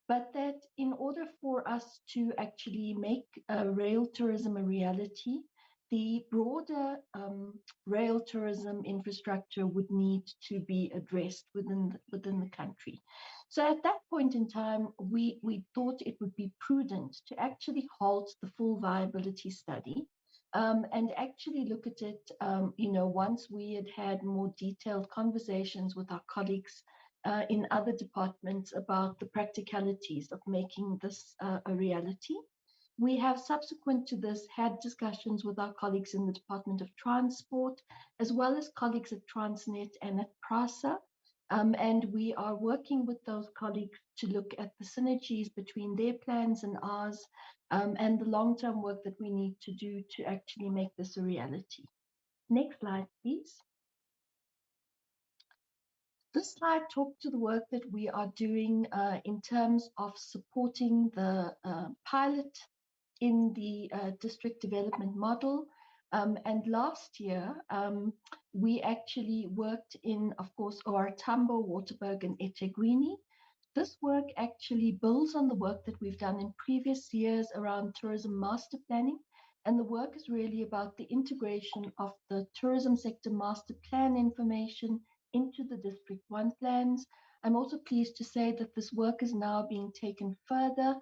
but that in order for us to actually make rail tourism a reality, the broader rail tourism infrastructure would need to be addressed within the country. So at that point in time, we thought it would be prudent to actually halt the full viability study and actually look at it, once we had had more detailed conversations with our colleagues in other departments about the practicalities of making this a reality. We have subsequent to this had discussions with our colleagues in the Department of Transport, as well as colleagues at Transnet and at PRASA. And we are working with those colleagues to look at the synergies between their plans and ours, and the long-term work that we need to do to actually make this a reality. Next slide, please. This slide talks to the work that we are doing in terms of supporting the pilot in the district development model. And last year, we actually worked in, of course, OR Tambo, Waterberg, and eThekwini. This work actually builds on the work that we've done in previous years around tourism master planning. And the work is really about the integration of the tourism sector master plan information into the District 1 plans. I'm also pleased to say that this work is now being taken further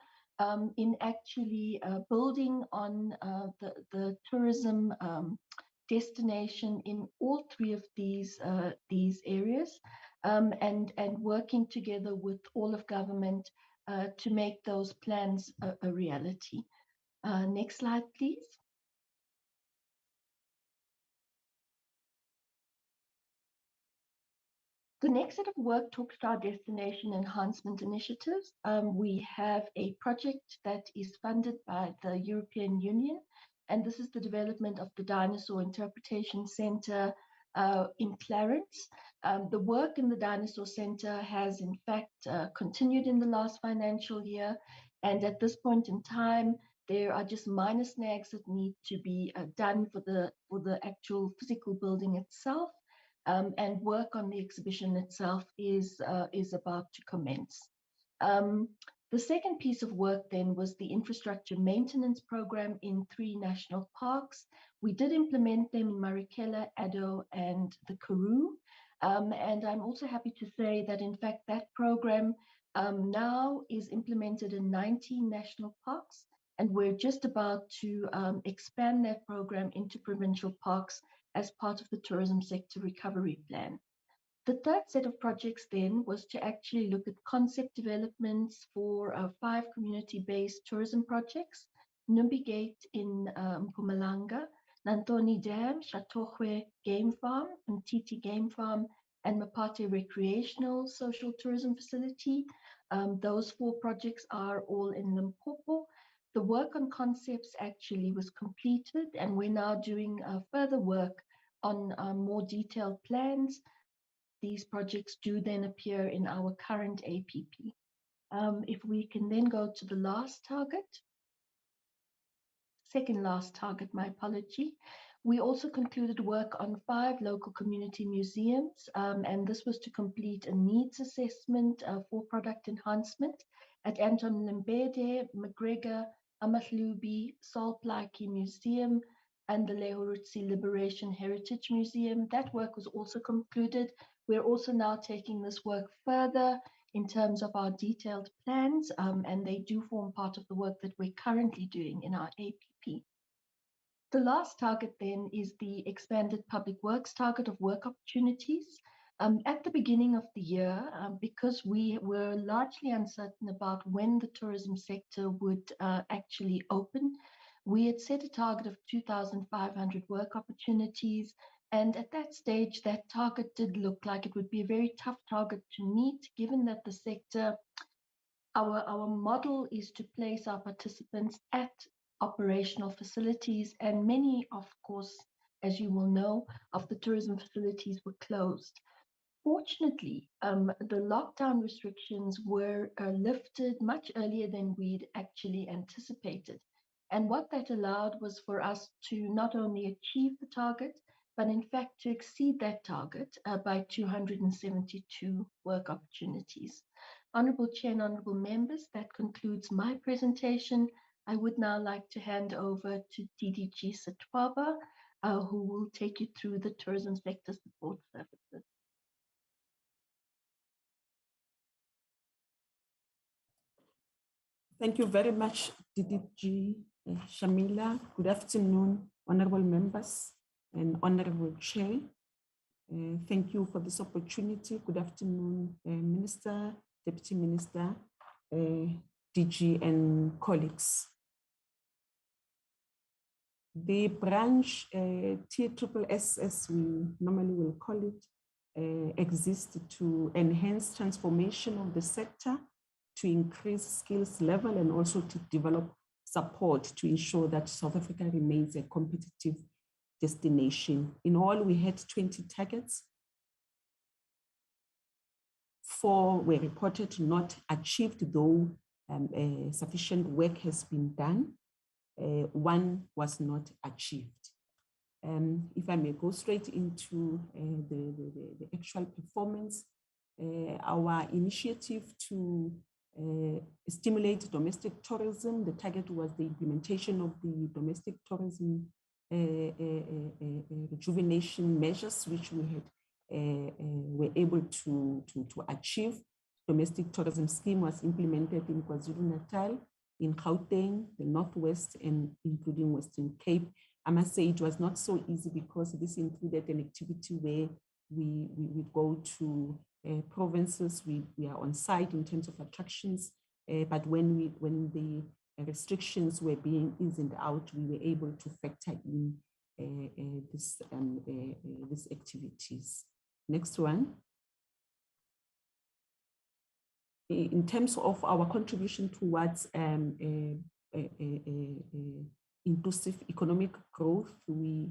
in actually building on the tourism destination in all three of these areas, and working together with all of government to make those plans a reality. Next slide, please. The next set of work talks to our destination enhancement initiatives. We have a project that is funded by the European Union, and this is the development of the Dinosaur Interpretation Center in Clarence. The work in the Dinosaur Center has in fact continued in the last financial year, and at this point in time, there are just minor snags that need to be done for the actual physical building itself. And work on the exhibition itself is about to commence. The second piece of work then was the infrastructure maintenance program in 3 national parks. We did implement them in Marikela, Addo, and the Karoo. And I'm also happy to say that in fact that program now is implemented in 19 national parks, and we're just about to expand that program into provincial parks as part of the tourism sector recovery plan. The third set of projects then was to actually look at concept developments for 5 community-based tourism projects: Numbi Gate in Mpumalanga, Nantoni Dam, Shatohwe Game Farm, Mtiti Game Farm, and Mapate Recreational Social Tourism Facility. Those 4 projects are all in Limpopo. The work on concepts actually was completed, and we're now doing further work on more detailed plans. These projects do then appear in our current APP. If we can then go to the last target, second last target, my apology. We also concluded work on 5 local community museums, and this was to complete a needs assessment for product enhancement at Anton Lembede, McGregor, Amatlubi, Sol Plaatje Museum, and the Lehorutsi Liberation Heritage Museum. That work was also concluded. We're also now taking this work further in terms of our detailed plans, and they do form part of the work that we're currently doing in our APP. The last target then is the expanded public works target of work opportunities. At the beginning of the year, because we were largely uncertain about when the tourism sector would actually open, we had set a target of 2,500 work opportunities. And at that stage, that target did look like it would be a very tough target to meet, given that the sector, our model is to place our participants at operational facilities, and many, of course, as you will know, of the tourism facilities were closed. Fortunately, the lockdown restrictions were lifted much earlier than we'd actually anticipated. And what that allowed was for us to not only achieve the target, but in fact to exceed that target by 272 work opportunities. Honourable Chair and Honourable Members, that concludes my presentation. I would now like to hand over to DDG Satwaba, who will take you through the tourism sector support services. Thank you very much, DDG Shamila. Good afternoon, honorable members and honorable chair. Thank you for this opportunity. Good afternoon, Minister, Deputy Minister, DG and colleagues. The branch TSSS, as we normally will call it, exists to enhance transformation of the sector, to increase skills level, and also to develop support to ensure that South Africa remains a competitive destination. In all, we had 20 targets. 4 were reported not achieved, though sufficient work has been done. 1 was not achieved. If I may go straight into the actual performance, our initiative to stimulate domestic tourism, the target was the implementation of the domestic tourism rejuvenation measures, which we had were able to achieve. Domestic tourism scheme was implemented in KwaZulu-Natal, in Gauteng, the Northwest, and including Western Cape. I must say it was not so easy because this included an activity where we go to provinces, we are on site in terms of attractions, but when the restrictions were being eased out, we were able to factor in these activities. Next one. In terms of our contribution towards inclusive economic growth, we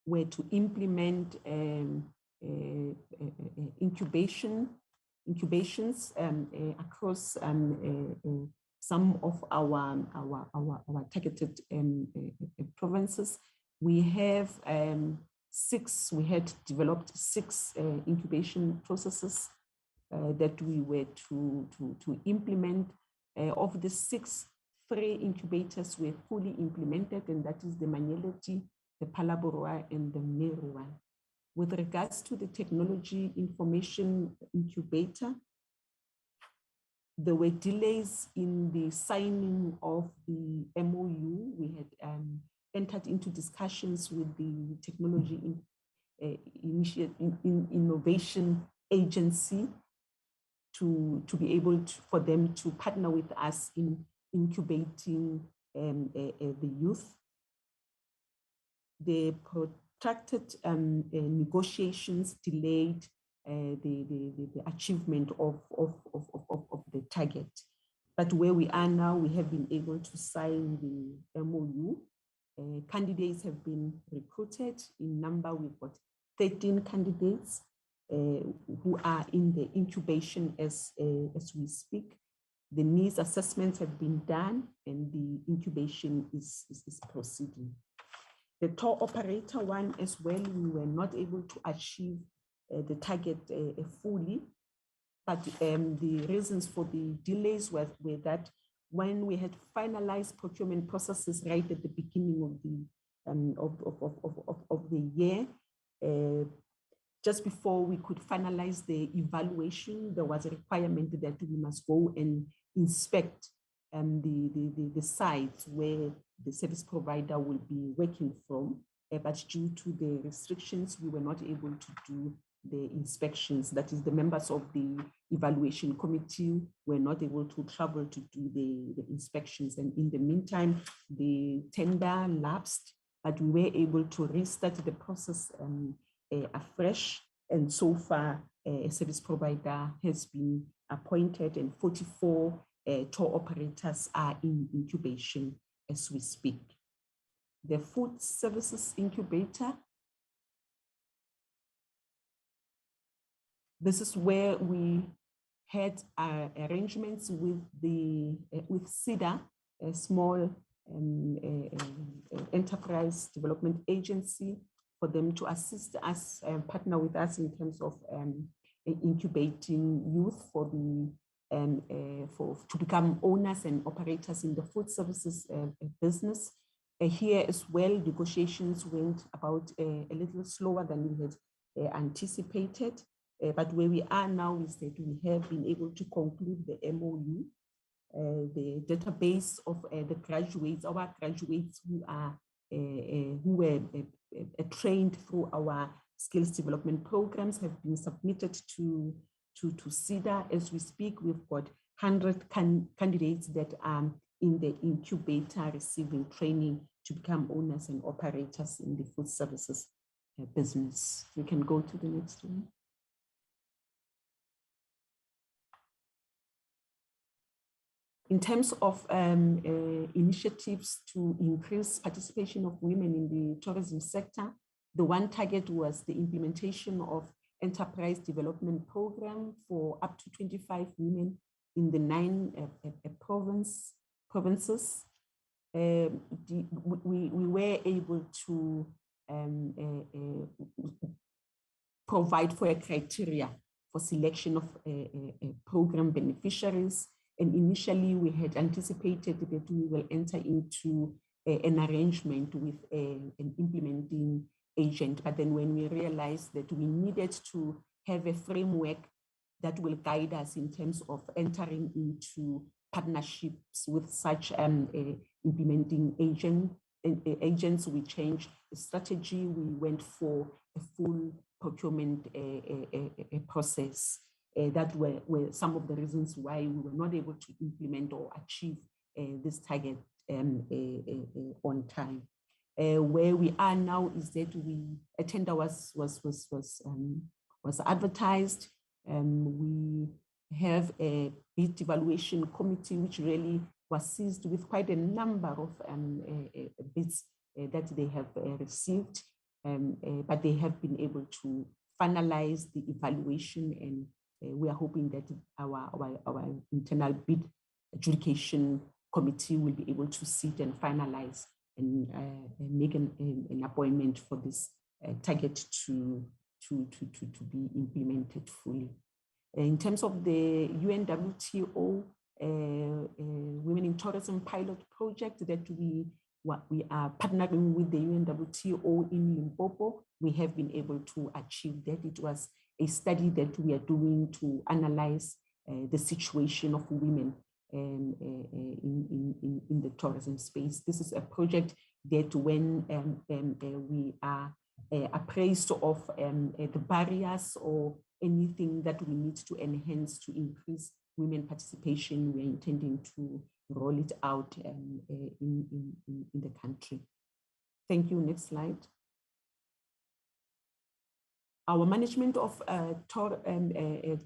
were to implement incubations across some of our targeted provinces. We have 6. We had developed 6 incubation processes that we were to implement. Of the 6, 3 incubators were fully implemented, and that is the Manyeleti, the Phalaborwa, and the Meru. With regards to the technology information incubator, there were delays in the signing of the MOU. We had entered into discussions with the Technology Innovation Agency to be able for them to partner with us in incubating the youth. The protracted negotiations delayed the achievement of the target. But where we are now, we have been able to sign the MOU. Candidates have been recruited. In number, we've got 13 candidates who are in the incubation as we speak. The needs assessments have been done and the incubation is proceeding. The tour operator one as well, we were not able to achieve the target fully, but the reasons for the delays were that when we had finalized procurement processes right at the beginning of the year, just before we could finalize the evaluation, there was a requirement that we must go and inspect the sites where the service provider will be working from. But due to the restrictions, we were not able to do the inspections. That is, the members of the evaluation committee were not able to travel to do the inspections. And in the meantime, the tender lapsed, but we were able to restart the process afresh. And so far, a service provider has been appointed and 44 tour operators are in incubation as we speak. The food services incubator, this is where we had arrangements with SIDA, a small enterprise development agency, for them to assist us and partner with us in terms of incubating youth for the to become owners and operators in the food services business. Here as well, negotiations went about a little slower than we had anticipated. But where we are now is that we have been able to conclude the MOU, the database of the graduates, our graduates who were trained through our skills development programs have been submitted to SIDA. As we speak, we've got 100 candidates that are in the incubator receiving training to become owners and operators in the food services business. We can go to the next one. In terms of initiatives to increase participation of women in the tourism sector, the one target was the implementation of enterprise development program for up to 25 women in the 9 provinces. We were able to provide for a criteria for selection of program beneficiaries. And initially we had anticipated that we will enter into an arrangement with an implementing agent. But then when we realized that we needed to have a framework that will guide us in terms of entering into partnerships with such implementing agents, we changed the strategy. We went for a full procurement process. That were some of the reasons why we were not able to implement or achieve this target on time. Where we are now is that a tender was advertised. We have a bid evaluation committee which really was seized with quite a number of bids that they have received, but they have been able to finalize the evaluation, and we are hoping that our internal bid adjudication committee will be able to sit and finalize and make an appointment for this target to be implemented fully. In terms of the UNWTO Women in Tourism pilot project that we are partnering with the UNWTO in Limpopo, we have been able to achieve that. It was a study that we are doing to analyze the situation of women in the tourism space. This is a project that when we are appraised of the barriers or anything that we need to enhance to increase women participation, we are intending to roll it out in the country. Thank you. Next slide. Our management of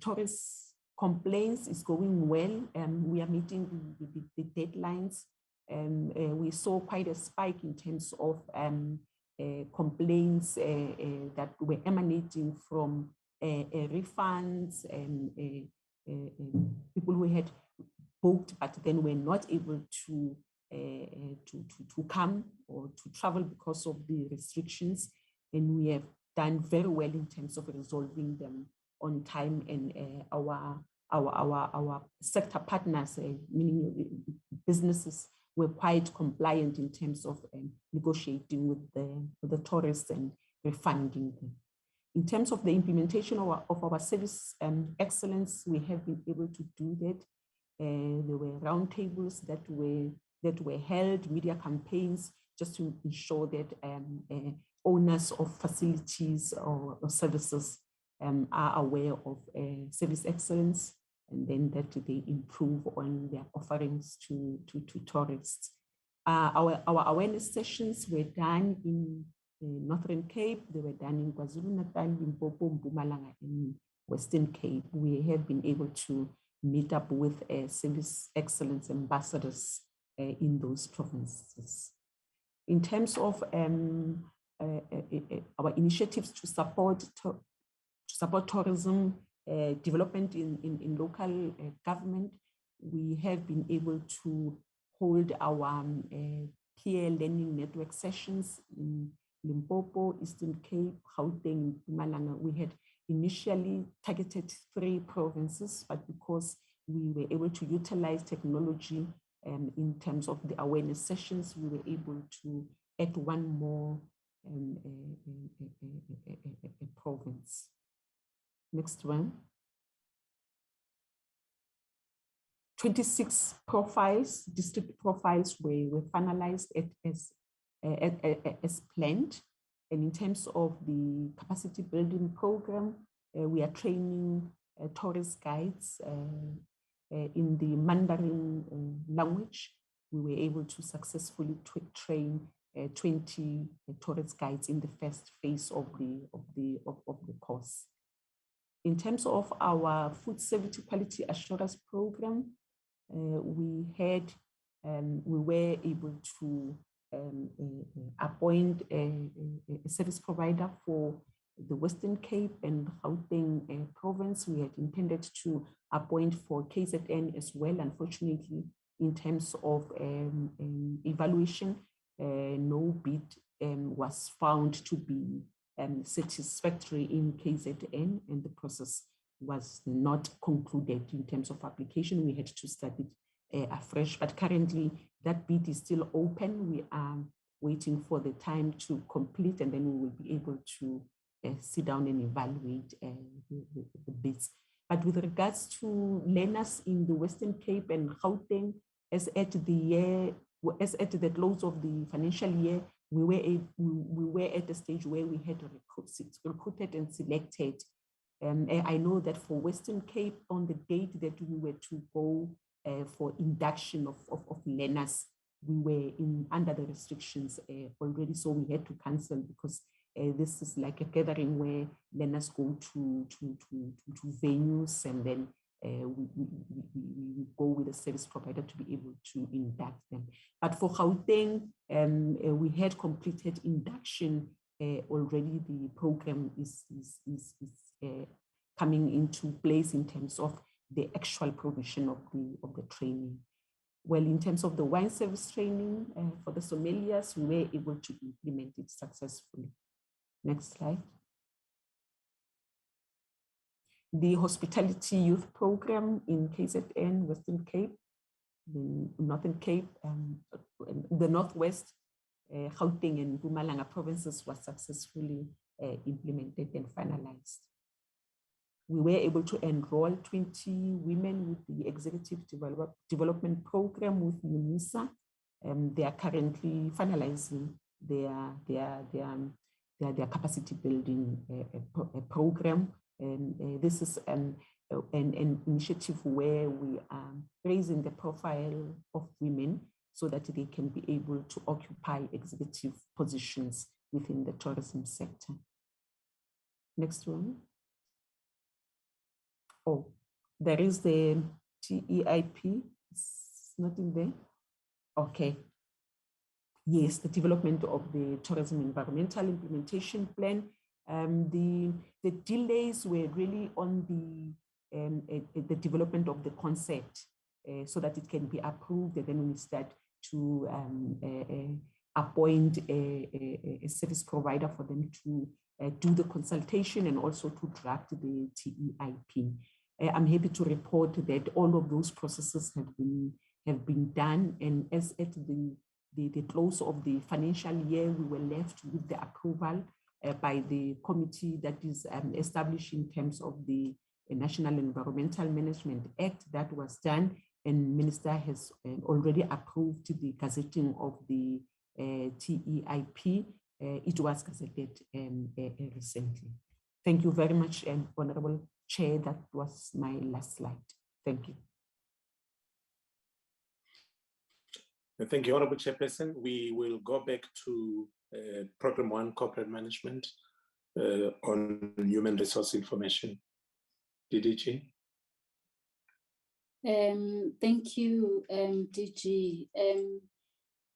tourist complaints is going well. We are meeting the deadlines. We saw quite a spike in terms of complaints that were emanating from refunds and people who had booked but then were not able to come or to travel because of the restrictions. And we have done very well in terms of resolving them on time, and our sector partners, meaning businesses, were quite compliant in terms of negotiating with the tourists and refunding them. In terms of the implementation of our service excellence, we have been able to do that. There were roundtables that were held, media campaigns, just to ensure that owners of facilities or services are aware of service excellence, and then that they improve on their offerings to tourists. Our awareness sessions were done in Northern Cape, they were done in KwaZulu-Natal, Limpopo, Mpumalanga, and Western Cape. We have been able to meet up with service excellence ambassadors in those provinces. In terms of our initiatives to support tourism development in local government, we have been able to hold our peer learning network sessions in Limpopo, Eastern Cape, Gauteng, Mpumalanga. We had initially targeted 3 provinces, but because we were able to utilize technology in terms of the awareness sessions, we were able to add 1 more province. Next one. 26 profiles, district profiles were finalized as planned. And in terms of the capacity building program, we are training tourist guides in the Mandarin language. we were able to successfully train 20 tourist guides in the first phase of the course. In terms of our food safety quality assurance program, we were able to appoint a service provider for the Western Cape and Gauteng province. We had intended to appoint for KZN as well. Unfortunately, in terms of evaluation, no bid was found to be satisfactory in KZN, and the process was not concluded in terms of application. We had to start it afresh, but currently that bid is still open. We are waiting for the time to complete, and then we will be able to sit down and evaluate the bids. But with regards to learners in the Western Cape and Gauteng, as at the close of the financial year, we were at a stage where we had recruited and selected. I know that for Western Cape, on the date that we were to go for induction of learners, we were under the restrictions already, so we had to cancel because this is like a gathering where learners go to venues, and then we go with a service provider to be able to induct them. But for Gauteng, we had completed induction already. The program is coming into place in terms of the actual provision of the training. Well, in terms of the wine service training for the sommeliers, we were able to implement it successfully. Next slide. The hospitality youth program in KZN, Western Cape, the Northern Cape, the Northwest, Gauteng and Mpumalanga provinces was successfully implemented and finalized. We were able to enroll 20 women with the Executive Development Program with UNISA. They are currently finalizing their capacity building program. And this is an initiative where we are raising the profile of women so that they can be able to occupy executive positions within the tourism sector. Next one. Oh, there is the TEIP. It's not in there. Okay. Yes, the development of the Tourism Environmental Implementation Plan. The delays were really on the development of the concept so that it can be approved, and then we start to appoint a service provider for them to do the consultation and also to draft the TEIP. I'm happy to report that all of those processes have been done, and as at the close of the financial year, we were left with the approval by the committee that is established in terms of the National Environmental Management Act. That was done, and Minister has already approved the gazetting of the TEIP. It was gazetted recently. Thank you very much, Honorable Chair. That was my last slide. Thank you. Thank you, Honorable Chairperson. We will go back to Program 1, Corporate Management on Human Resource Information. DDG. Thank you, DG.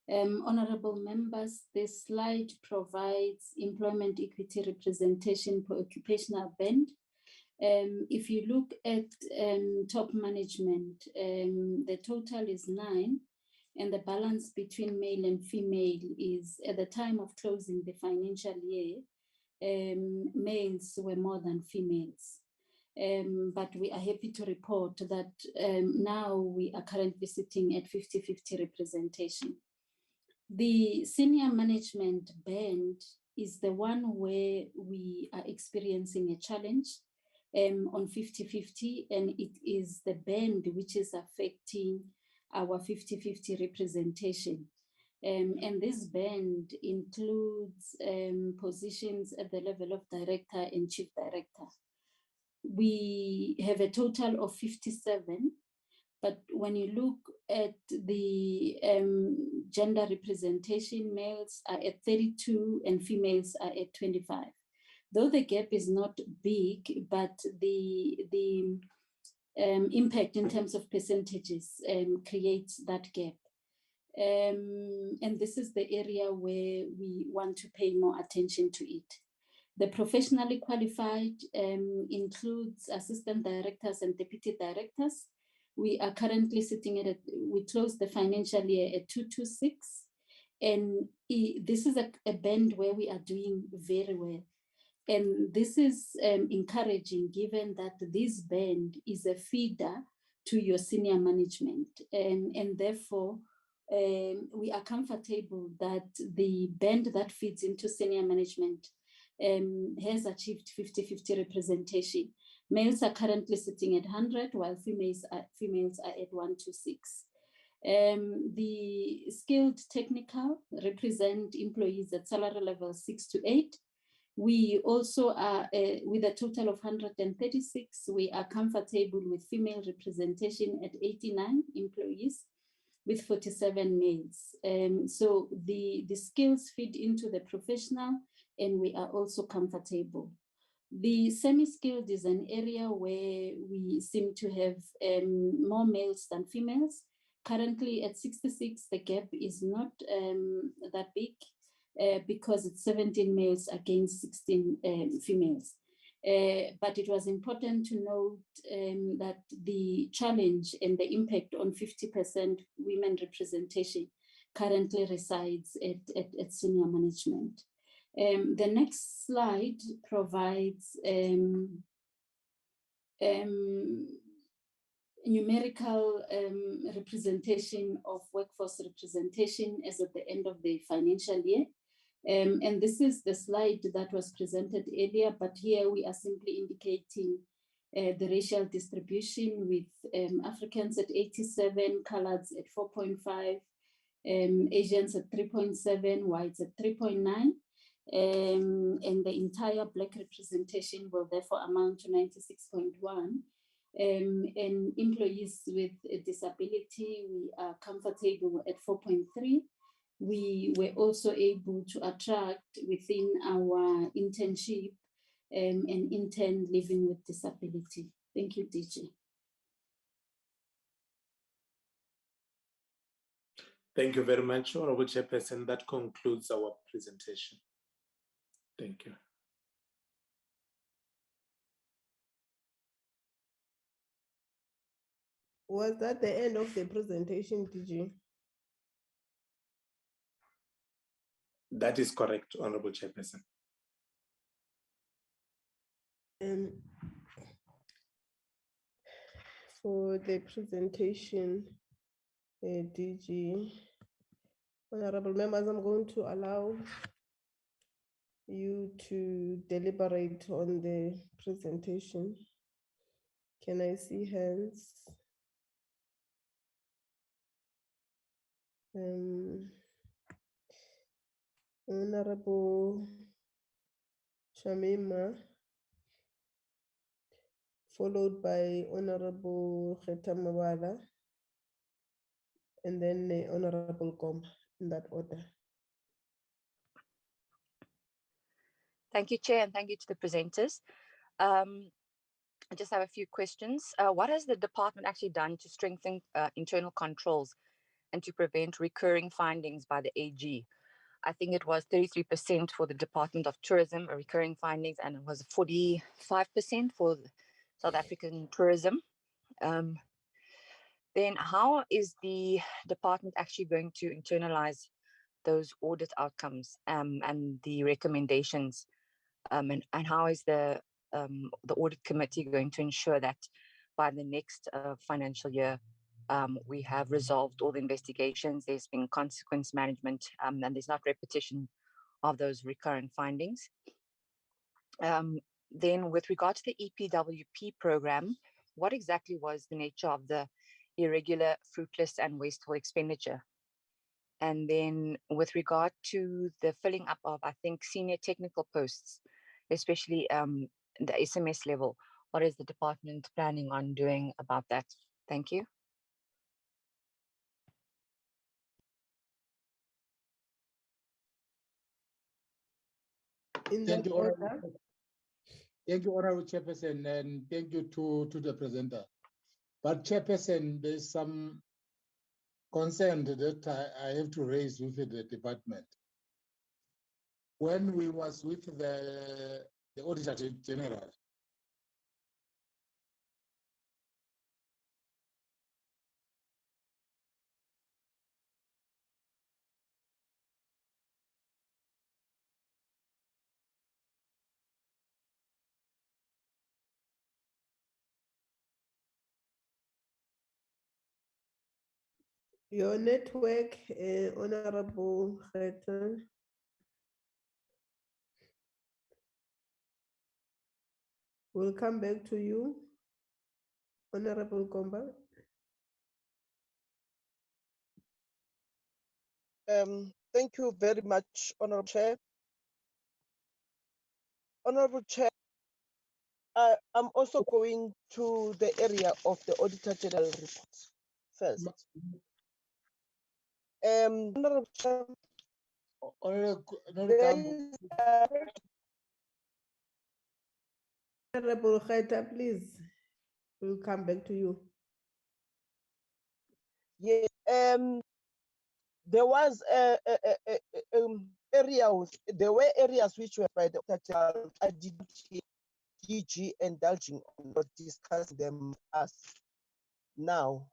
Honorable members, this slide provides employment equity representation per occupational band. If you look at top management, the total is 9, and the balance between male and female is, at the time of closing the financial year, males were more than females. But we are happy to report that now we are currently sitting at 50-50 representation. The senior management band is the one where we are experiencing a challenge on 50-50, and it is the band which is affecting our 50-50 representation. And this band includes positions at the level of director and chief director. We have a total of 57, But when you look at the gender representation, males are at 32 and females are at 25. Though the gap is not big, but the impact in terms of percentages creates that gap. And this is the area where we want to pay more attention to it. The professionally qualified includes assistant directors and deputy directors. We are currently sitting at, we closed the financial year at 226. And this is a band where we are doing very well. And this is encouraging given that this band is a feeder to your senior management. And therefore, we are comfortable that the band that feeds into senior management has achieved 50-50 representation. Males are currently sitting at 100, while females are at 126. The skilled technical represent employees at salary level 6 to 8. We also are, with a total of 136, we are comfortable with female representation at 89 employees with 47 males. So the skills feed into the professional, and we are also comfortable. The semi-skilled is an area where we seem to have more males than females. Currently at 66, the gap is not that big because it's 17 males against 16 females. But it was important to note that the challenge and the impact on 50% women representation currently resides at senior management. The next slide provides numerical representation of workforce representation as at the end of the financial year. And this is the slide that was presented earlier, but here we are simply indicating the racial distribution with Africans at 87, coloreds at 4.5, Asians at 3.7, whites at 3.9. And the entire Black representation will therefore amount to 96.1. And employees with a disability, we are comfortable at 4.3. We were also able to attract within our internship an intern living with disability. Thank you, DG. Thank you very much, Honorable Chairperson. That concludes our presentation. Thank you. Was that the end of the presentation, DG? That is correct, Honorable Chairperson. For the presentation, DG, honorable members, I'm going to allow you to deliberate on the presentation. Can I see hands? Honorable Shamima, followed by Honorable Khetamawala, and then Honorable Goma, in that order. Thank you, Chair, and thank you to the presenters. I just have a few questions. What has the department actually done to strengthen internal controls and to prevent recurring findings by the AG? I think it was 33% for the Department of Tourism, recurring findings, and it was 45% for South African tourism. Then how is the department actually going to internalize those audit outcomes and the recommendations? And how is the audit committee going to ensure that by the next financial year, we have resolved all the investigations, there's been consequence management, and there's not repetition of those recurrent findings. Then with regard to the EPWP program, what exactly was the nature of the irregular, fruitless, and wasteful expenditure? And then with regard to the filling up of, I think, senior technical posts, especially the SMS level, what is the department planning on doing about that? Thank you. In Thank that you, order. Thank you, Honorable Chairperson, and thank you to the presenter. But Chairperson, there's some concern that I have to raise with the department. When we was with the Auditor General, Your network, Honorable Khetan. We'll come back to you, Honorable Gomba. Thank you very much, Honorable Chair. Honorable Chair, I'm also going to the area of the Auditor General report first. Honorable Chair, Honorable Khetan, please. We'll come back to you. yeah, there was there were areas which were by the Auditor General. I didn't hear DG indulging on or discussing them with us now.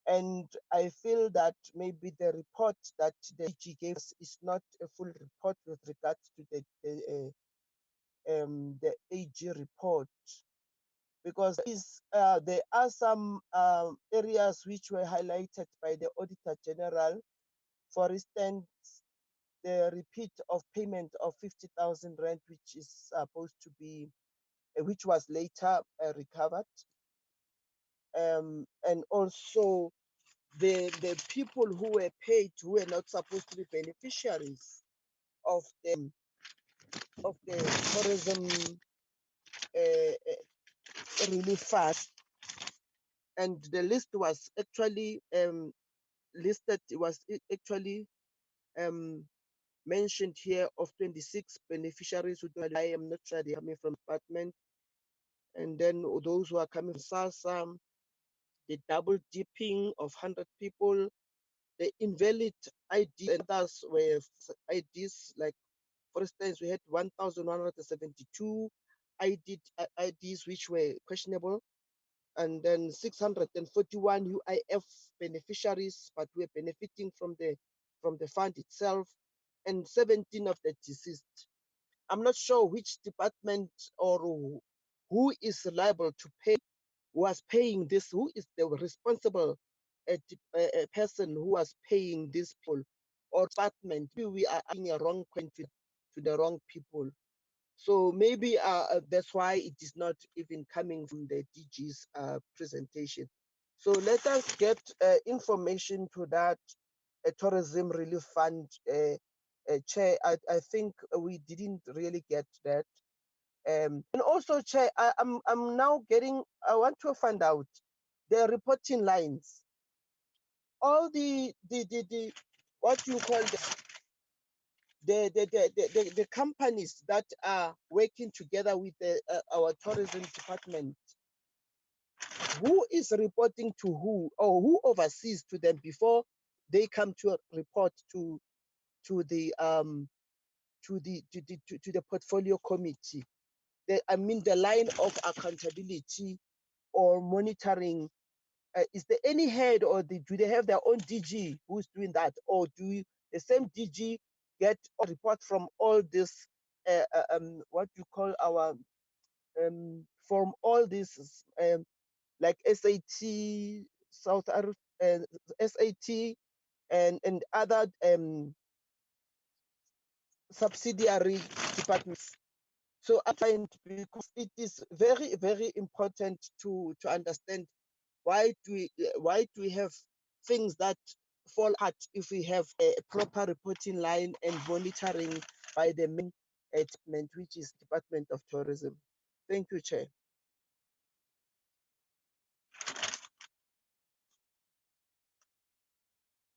And I feel that maybe the report that the DG gave us is not a full report with regards to the AG report, because there are some areas which were highlighted by the Auditor General. For instance, the repeat of payment of 50,000 rand, which is supposed to be, which was later recovered, and also the people who were paid who were not supposed to be beneficiaries of the tourism relief fund, and the list was actually listed. It was actually mentioned here of 26 beneficiaries who don't, I am not sure they're coming from department, and then those who are coming from SASA, the double dipping of 100 people, the invalid ID, and others were IDs, like for instance, we had 1,172 IDs which were questionable, and then 641 UIF beneficiaries, but were benefiting from the fund itself, and 17 of the deceased. I'm not sure which department or who is liable to pay, who was paying this, who is the responsible a person who was paying this pool or department. Maybe we are asking a wrong question to the wrong people. So maybe that's why it is not even coming from the DG's presentation. So let us get information to that tourism relief fund. Chair, I think we didn't really get that. And also, Chair, I'm now getting, I want to find out the reporting lines. All the what you call the companies that are working together with our tourism department, who is reporting to who, or who oversees to them before they come to report to the portfolio committee? I mean, the line of accountability or monitoring. Is there any head, or do they have their own DG who's doing that, or do the same DG get a report from all this? What you call our from all this like SAT, SAT, and other subsidiary departments. So I find, because it is very, very important to understand why do we have things that fall apart if we have a proper reporting line and monitoring by the main department, which is Department of Tourism. Thank you, Chair.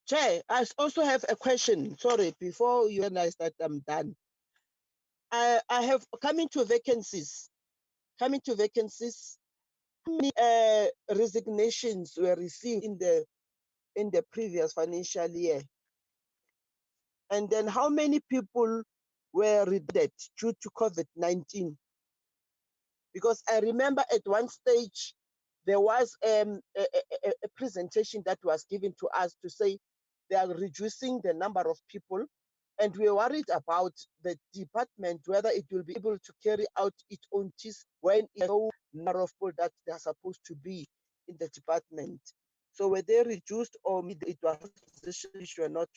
Chair, I also have a question. Sorry, before you realize that I'm done. I have coming to vacancies. How many resignations were received in the previous financial year? And then how many people were redundant due to COVID-19? Because I remember at one stage, there was a presentation that was given to us to say they are reducing the number of people, and we are worried about the department, whether it will be able to carry out its own tasks when it's no number of people that they are supposed to be in the department. So were they reduced, or it was positions which were not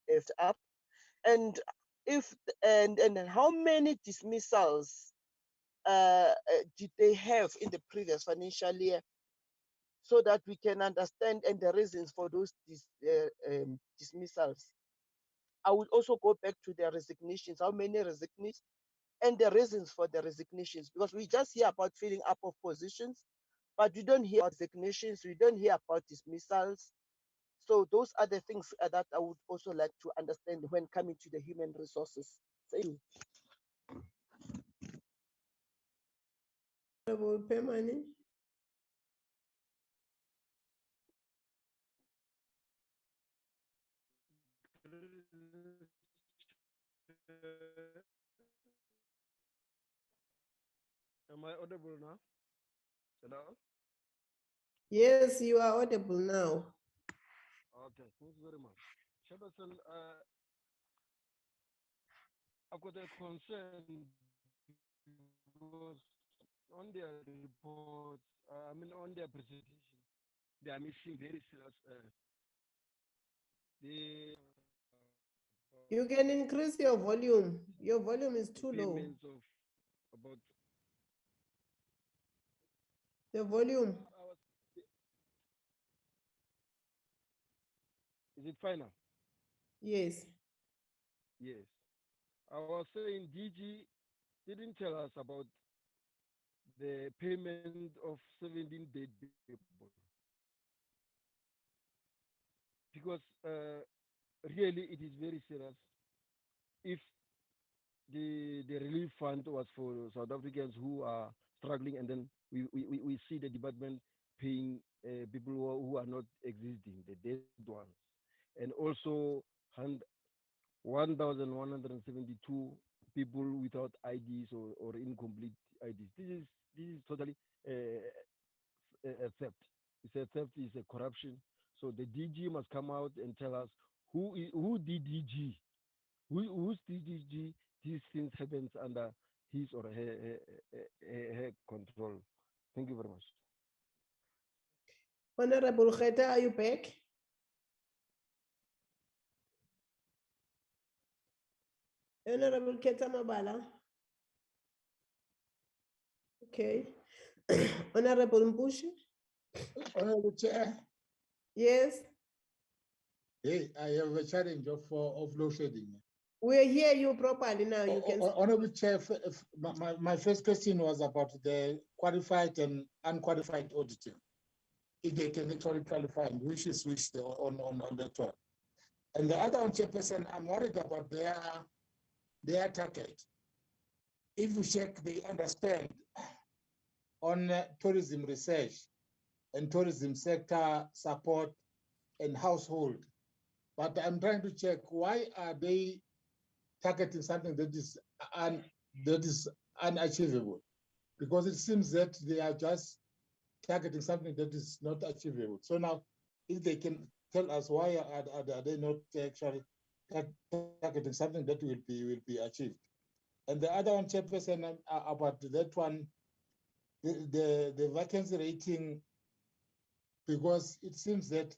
left up? And how many dismissals did they have in the previous financial year, so that we can understand and the reasons for those dismissals? I would also go back to the resignations. How many resignations and the reasons for the resignations? Because we just hear about filling up of positions, but we don't hear about resignations. We don't hear about dismissals. So those are the things that I would also like to understand when coming to the human resources. Thank you. Permanent. Am I audible now? Hello? Yes, you are audible now. Okay, thank you very much. Chairperson, I've got a concern because on their reports, on their presentation, they are missing very serious. You can increase your volume. Your volume is too low. Payments of about the volume. Is it fine now? Yes. Yes. I was saying DG didn't tell us about the payment of 17 dead people. Because really it is very serious. If the relief fund was for South Africans who are struggling, and then we see the department paying people who are not existing, the dead ones, and also 1,172 people without IDs or incomplete IDs. This is totally a theft. It's a theft. It's a corruption. So the DG must come out and tell us who did DG, who's DG. These things happens under his or her control. Thank you very much. Honorable Kheta, are you back? Honorable Kheta Mabala. Okay. Honorable Mbushi. Honorable Chair. Yes. Hey, I have a challenge of load shedding. We hear you properly now. You can. Honorable Chair, my first question was about the qualified and unqualified auditing. If they can actually qualify, which is which on that one. And the other one, Chairperson, I'm worried about their target. If you check, they understand on tourism research and tourism sector support and household. But I'm trying to check, why are they targeting something that is unachievable? Because it seems that they are just targeting something that is not achievable. So now, if they can tell us why are they not actually targeting something that will be achieved? And the other one, Chairperson, about that one, the vacancy rating, because it seems that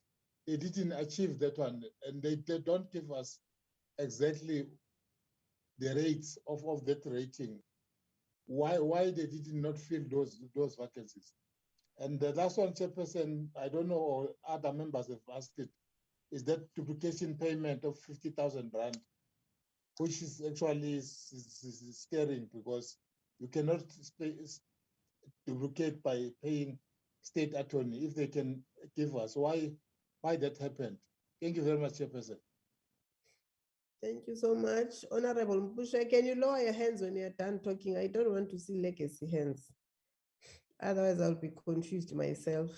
they didn't achieve that one, and they don't give us exactly the rates of that rating. Why they did not fill those vacancies? And the last one, Chairperson, I don't know, or other members have asked it, is that duplication payment of 50,000 rand, which is actually scaring, because you cannot duplicate by paying state attorney. If they can give us why that happened. Thank you very much, Chairperson. Thank you so much. Honorable Mpushe, can you lower your hands when you're done talking? I don't want to see legacy hands. Otherwise, I'll be confused myself.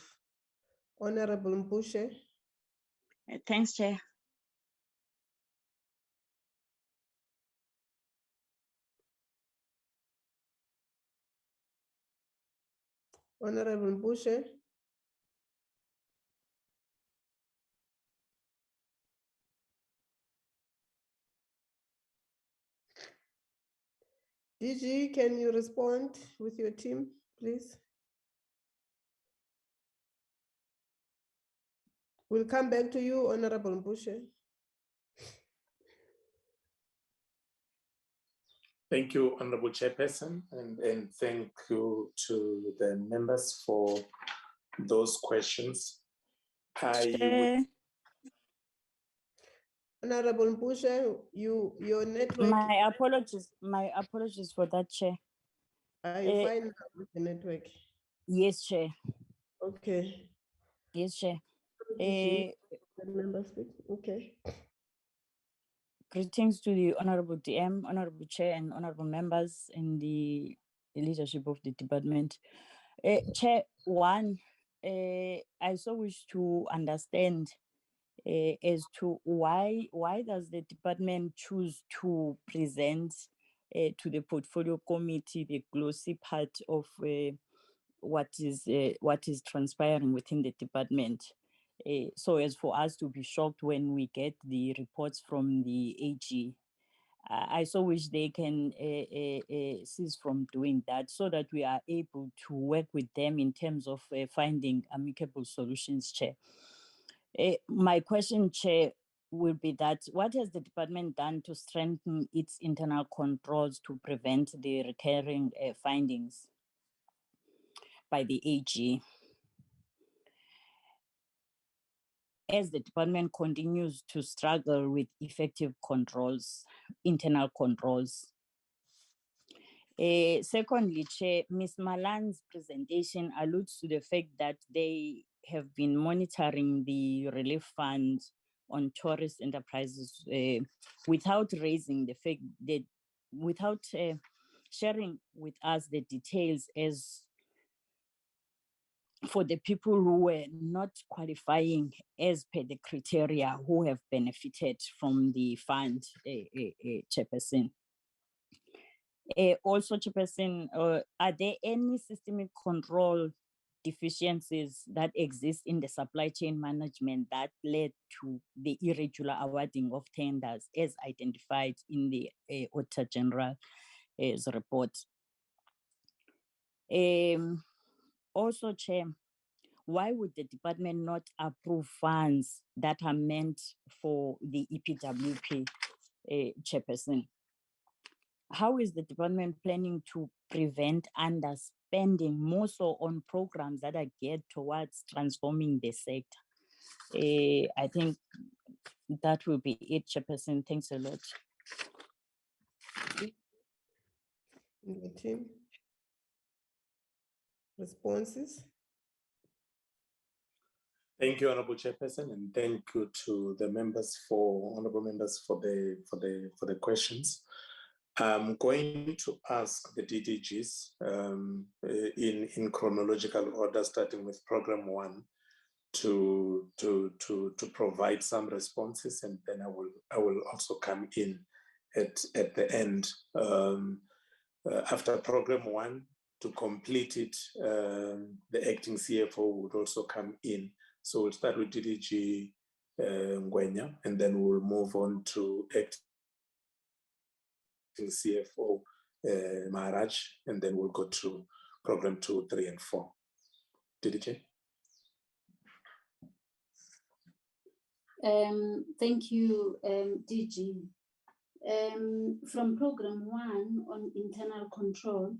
Honorable Mpushe. Thanks, Chair. Honorable Mpushe. DG, can you respond with your team, please? We'll come back to you, Honorable Mpushe. Thank you, Honorable Chairperson, and thank you to the members for those questions. Honorable Mpushe, your network. My apologies for that, Chair. Are you fine now with the network? Yes, Chair. Okay. Yes, Chair. Member speak. Okay. Greetings to the Honorable DM, Honorable Chair, and Honorable members in the leadership of the department. Chair, one, I so wish to understand as to why does the department choose to present to the portfolio committee the glossy part of what is transpiring within the department, so as for us to be shocked when we get the reports from the AG. I so wish they can cease from doing that so that we are able to work with them in terms of finding amicable solutions, Chair. My question, Chair, will be that what has the department done to strengthen its internal controls to prevent the recurring findings by the AG? As the department continues to struggle with effective controls, internal controls. Secondly, Chair, Ms. Malan's presentation alludes to the fact that they have been monitoring the relief fund on tourist enterprises without raising the fact that, without sharing with us the details as for the people who were not qualifying as per the criteria who have benefited from the fund, Chairperson. Also, Chairperson, are there any systemic control deficiencies that exist in the supply chain management that led to the irregular awarding of tenders as identified in the Auditor General's report? Also, Chair, why would the department not approve funds that are meant for the EPWP, Chairperson? How is the department planning to prevent underspending more so on programs that are geared towards transforming the sector? I think that will be it, Chairperson. Thanks a lot. Your team. Responses. Thank you, Honorable Chairperson, and thank you to the members honorable members for the questions. I'm going to ask the DDGs in chronological order, starting with Program 1, to provide some responses, and then I will also come in at the end after Program 1 to complete it. The acting CFO would also come in. So we'll start with DDG Ngwenya, and then we'll move on to acting CFO Maharaj, and then we'll go to Program 2, 3, and 4. DDG. Thank you, DG. From Program 1 on internal control,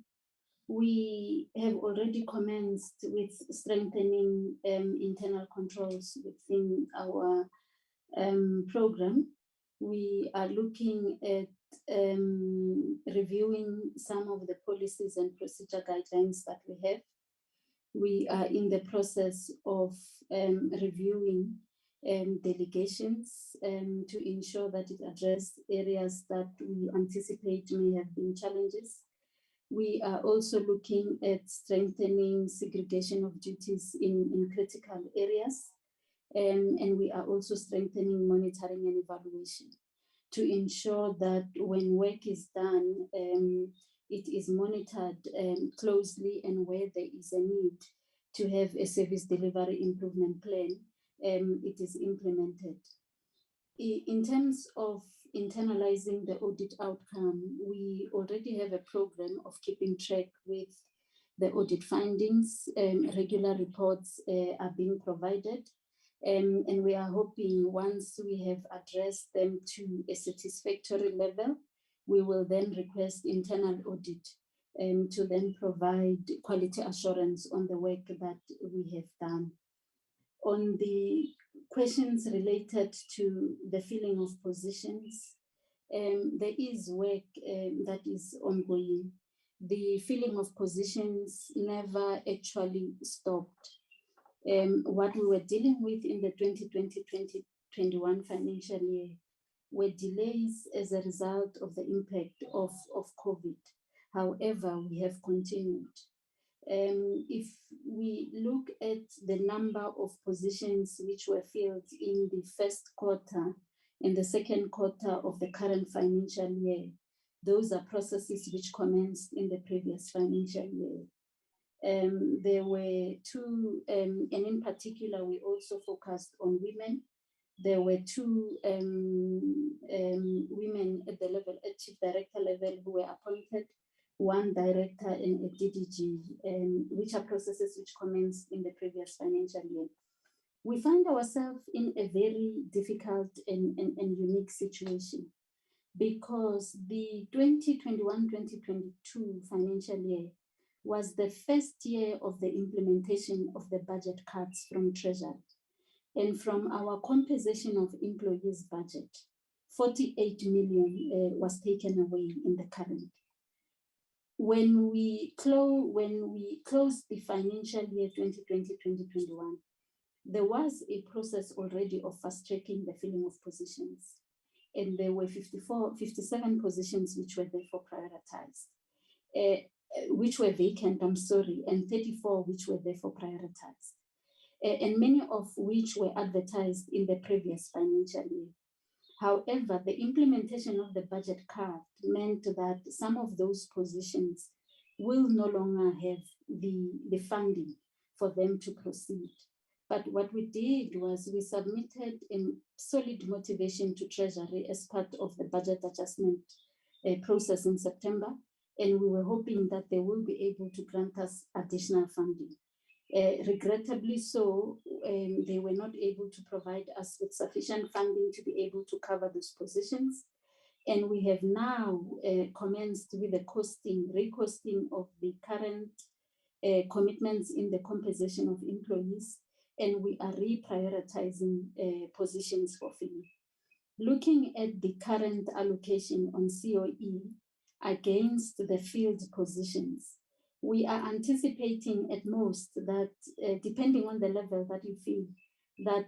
we have already commenced with strengthening internal controls within our program. We are looking at reviewing some of the policies and procedure guidelines that we have. We are in the process of reviewing delegations to ensure that it addresses areas that we anticipate may have been challenges. We are also looking at strengthening segregation of duties in critical areas. And we are also strengthening monitoring and evaluation to ensure that when work is done, it is monitored closely, and where there is a need to have a service delivery improvement plan, it is implemented. In terms of internalizing the audit outcome, we already have a program of keeping track with the audit findings. Regular reports are being provided. And we are hoping once we have addressed them to a satisfactory level, we will then request internal audit to then provide quality assurance on the work that we have done. On the questions related to the filling of positions, there is work that is ongoing. The filling of positions never actually stopped. What we were dealing with in the 2020-2021 financial year were delays as a result of the impact of COVID. However, we have continued. If we look at the number of positions which were filled in the first quarter and the second quarter of the current financial year, those are processes which commenced in the previous financial year. There were two, and in particular, we also focused on women. There were two women at the level, at chief director level, who were appointed, one director and a DDG, which are processes which commenced in the previous financial year. We find ourselves in a very difficult and unique situation, because the 2021-2022 financial year was the first year of the implementation of the budget cuts from Treasury. And from our compensation of employees' budget, 48 million was taken away in the current. When we closed the financial year 2020-2021, there was a process already of fast-tracking the filling of positions. And there were 57 positions which were therefore prioritized, which were vacant, and 34 which were therefore prioritized. And many of which were advertised in the previous financial year. However, the implementation of the budget cut meant that some of those positions will no longer have the funding for them to proceed. But what we did was we submitted a solid motivation to Treasury as part of the budget adjustment process in September, and we were hoping that they will be able to grant us additional funding. Regrettably so, they were not able to provide us with sufficient funding to be able to cover those positions. And we have now commenced with the recosting of the current commitments in the compensation of employees, and we are reprioritizing positions for filling. Looking at the current allocation on COE against the filled positions, we are anticipating at most that, depending on the level that you fill, that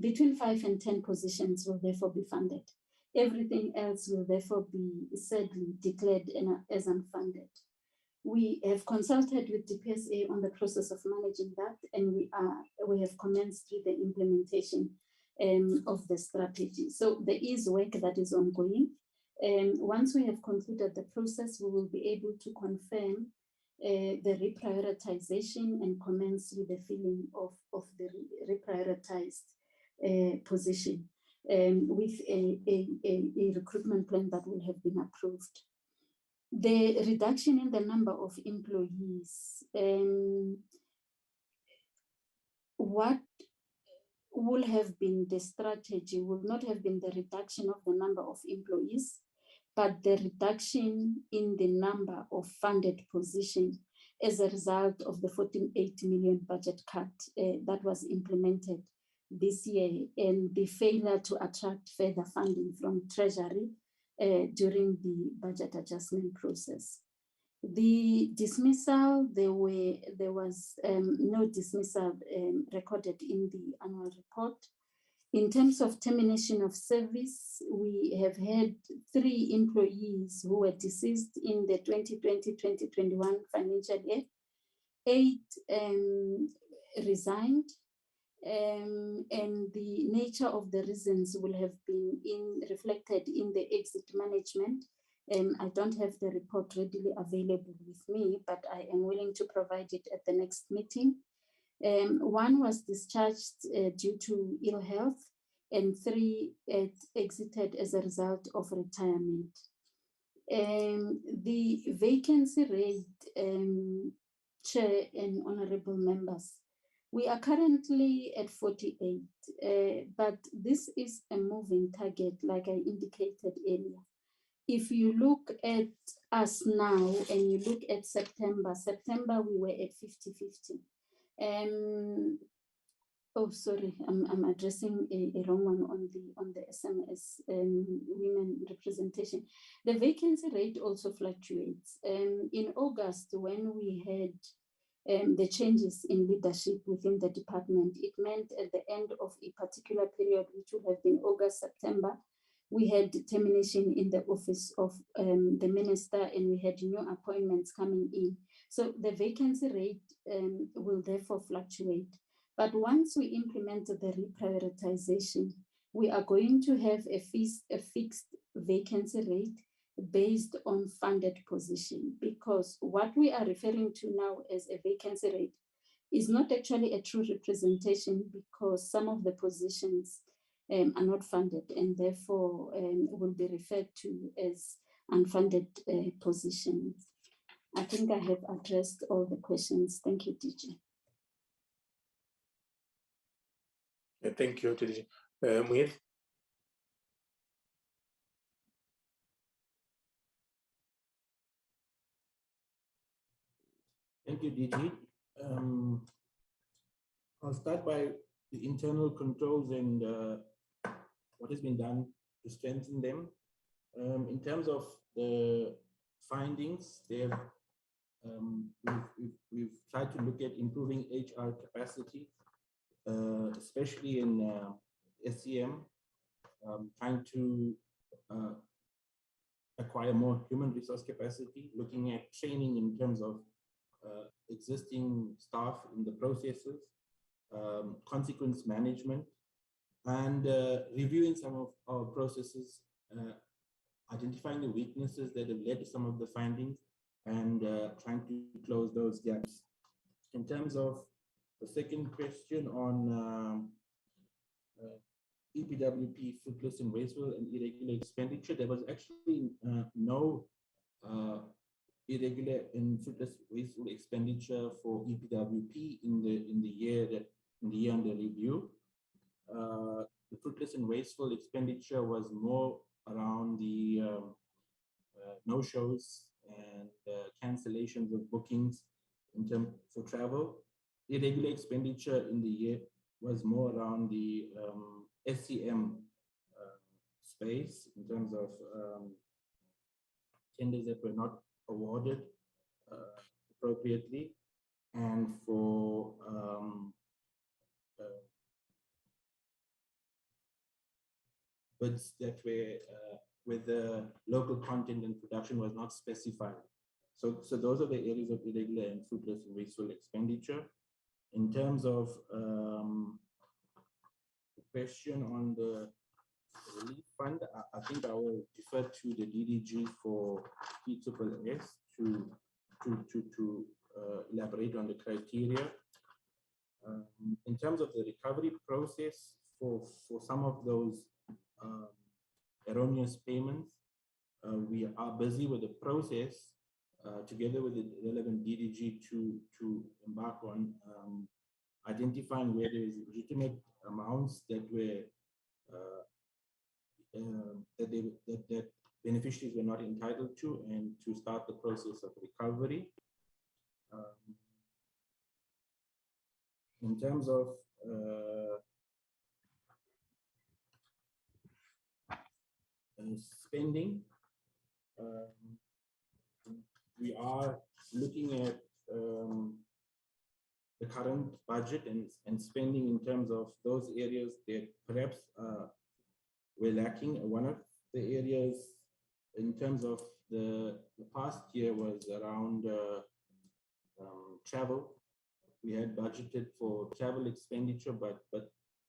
between 5 and 10 positions will therefore be funded. Everything else will therefore be sadly declared as unfunded. We have consulted with DPSA on the process of managing that, and we have commenced with the implementation of the strategy. So there is work that is ongoing. Once we have concluded the process, we will be able to confirm the reprioritization and commence with the filling of the reprioritized position with a recruitment plan that will have been approved. The reduction in the number of employees, what will have been the strategy will not have been the reduction of the number of employees, but the reduction in the number of funded positions as a result of the 48 million budget cut that was implemented this year, and the failure to attract further funding from Treasury during the budget adjustment process. The dismissal, there was no dismissal recorded in the annual report. In terms of termination of service, we have had 3 employees who were deceased in the 2020-2021 financial year. 8 resigned, and the nature of the reasons will have been reflected in the exit management. I don't have the report readily available with me, but I am willing to provide it at the next meeting. 1 was discharged due to ill health, and 3 exited as a result of retirement. The vacancy rate, Chair and honorable members, we are currently at 48, but this is a moving target, like I indicated earlier. If you look at us now and you look at September, we were at 50-50. Oh, sorry, I'm addressing a wrong one on the SMS women representation. The vacancy rate also fluctuates. In August, when we had the changes in leadership within the department, it meant at the end of a particular period, which would have been August, September, we had termination in the office of the minister, and we had new appointments coming in. So the vacancy rate will therefore fluctuate. But once we implement the reprioritization, we are going to have a fixed vacancy rate based on funded position, because what we are referring to now as a vacancy rate is not actually a true representation, because some of the positions are not funded and therefore will be referred to as unfunded positions. I think I have addressed all the questions. Thank you, DG. Thank you, DG. Muir? Thank you, DG. I'll start by the internal controls and what has been done to strengthen them. In terms of the findings, we've tried to look at improving HR capacity, especially in SCM, trying to acquire more human resource capacity, looking at training in terms of existing staff in the processes, consequence management, and reviewing some of our processes, identifying the weaknesses that have led to some of the findings, and trying to close those gaps. In terms of the second question on EPWP, fruitless and wasteful and irregular expenditure, there was actually no irregular and fruitless wasteful expenditure for EPWP in the year under review. The fruitless and wasteful expenditure was more around the no-shows and cancellations of bookings in terms for travel. Irregular expenditure in the year was more around the SCM space in terms of tenders that were not awarded appropriately, and for bids that were where the local content and production was not specified. So those are the areas of irregular and fruitless and wasteful expenditure. In terms of the question on the relief fund, I think I will defer to the DDG for PSSS to elaborate on the criteria. In terms of the recovery process for some of those erroneous payments, we are busy with the process together with the relevant DDG to embark on identifying where there is legitimate amounts that were that beneficiaries were not entitled to, and to start the process of recovery. In terms of spending, we are looking at the current budget and spending in terms of those areas that perhaps we're lacking. One of the areas in terms of the past year was around travel. We had budgeted for travel expenditure, but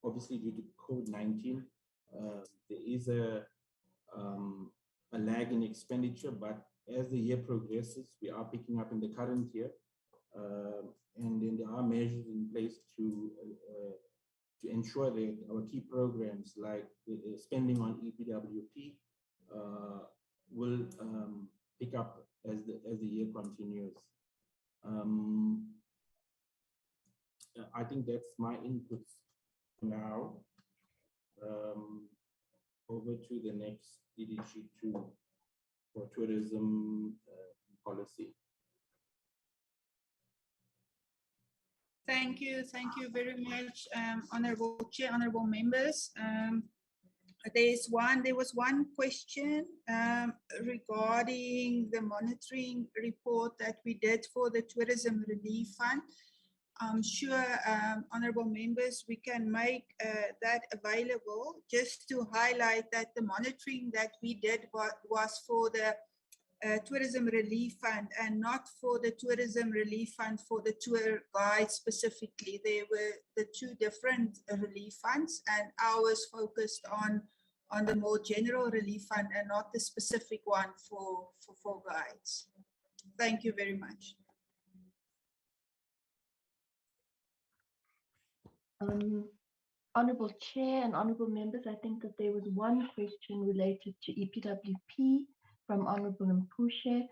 obviously due to COVID-19, there is a lag in expenditure. But as the year progresses, we are picking up in the current year, and then there are measures in place to ensure that our key programs like the spending on EPWP will pick up as the year continues. I think that's my inputs now. Over to the next DDG2 for tourism policy. Thank you very much, Honorable Chair, Honorable members. There was one question regarding the monitoring report that we did for the Tourism Relief Fund. I'm sure, honorable members, we can make that available, just to highlight that the monitoring that we did was for the Tourism Relief Fund and not for the Tourism Relief Fund for the tour guide specifically. They were the two different relief funds, and ours focused on the more general relief fund and not the specific one for guides. Thank you very much. Honorable Chair and honorable members, I think that there was one question related to EPWP from Honorable Mpushe,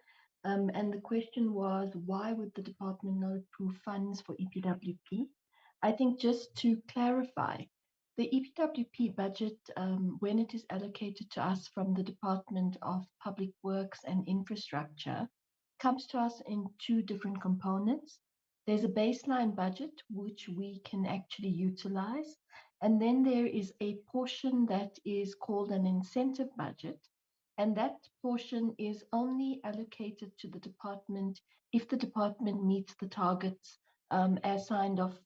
and the question was, why would the department not approve funds for EPWP? I think just to clarify, the EPWP budget, when it is allocated to us from the Department of Public Works and Infrastructure, comes to us in two different components. There's a baseline budget, which we can actually utilize. And then there is a portion that is called an incentive budget. And that portion is only allocated to the department if the department meets the targets as signed off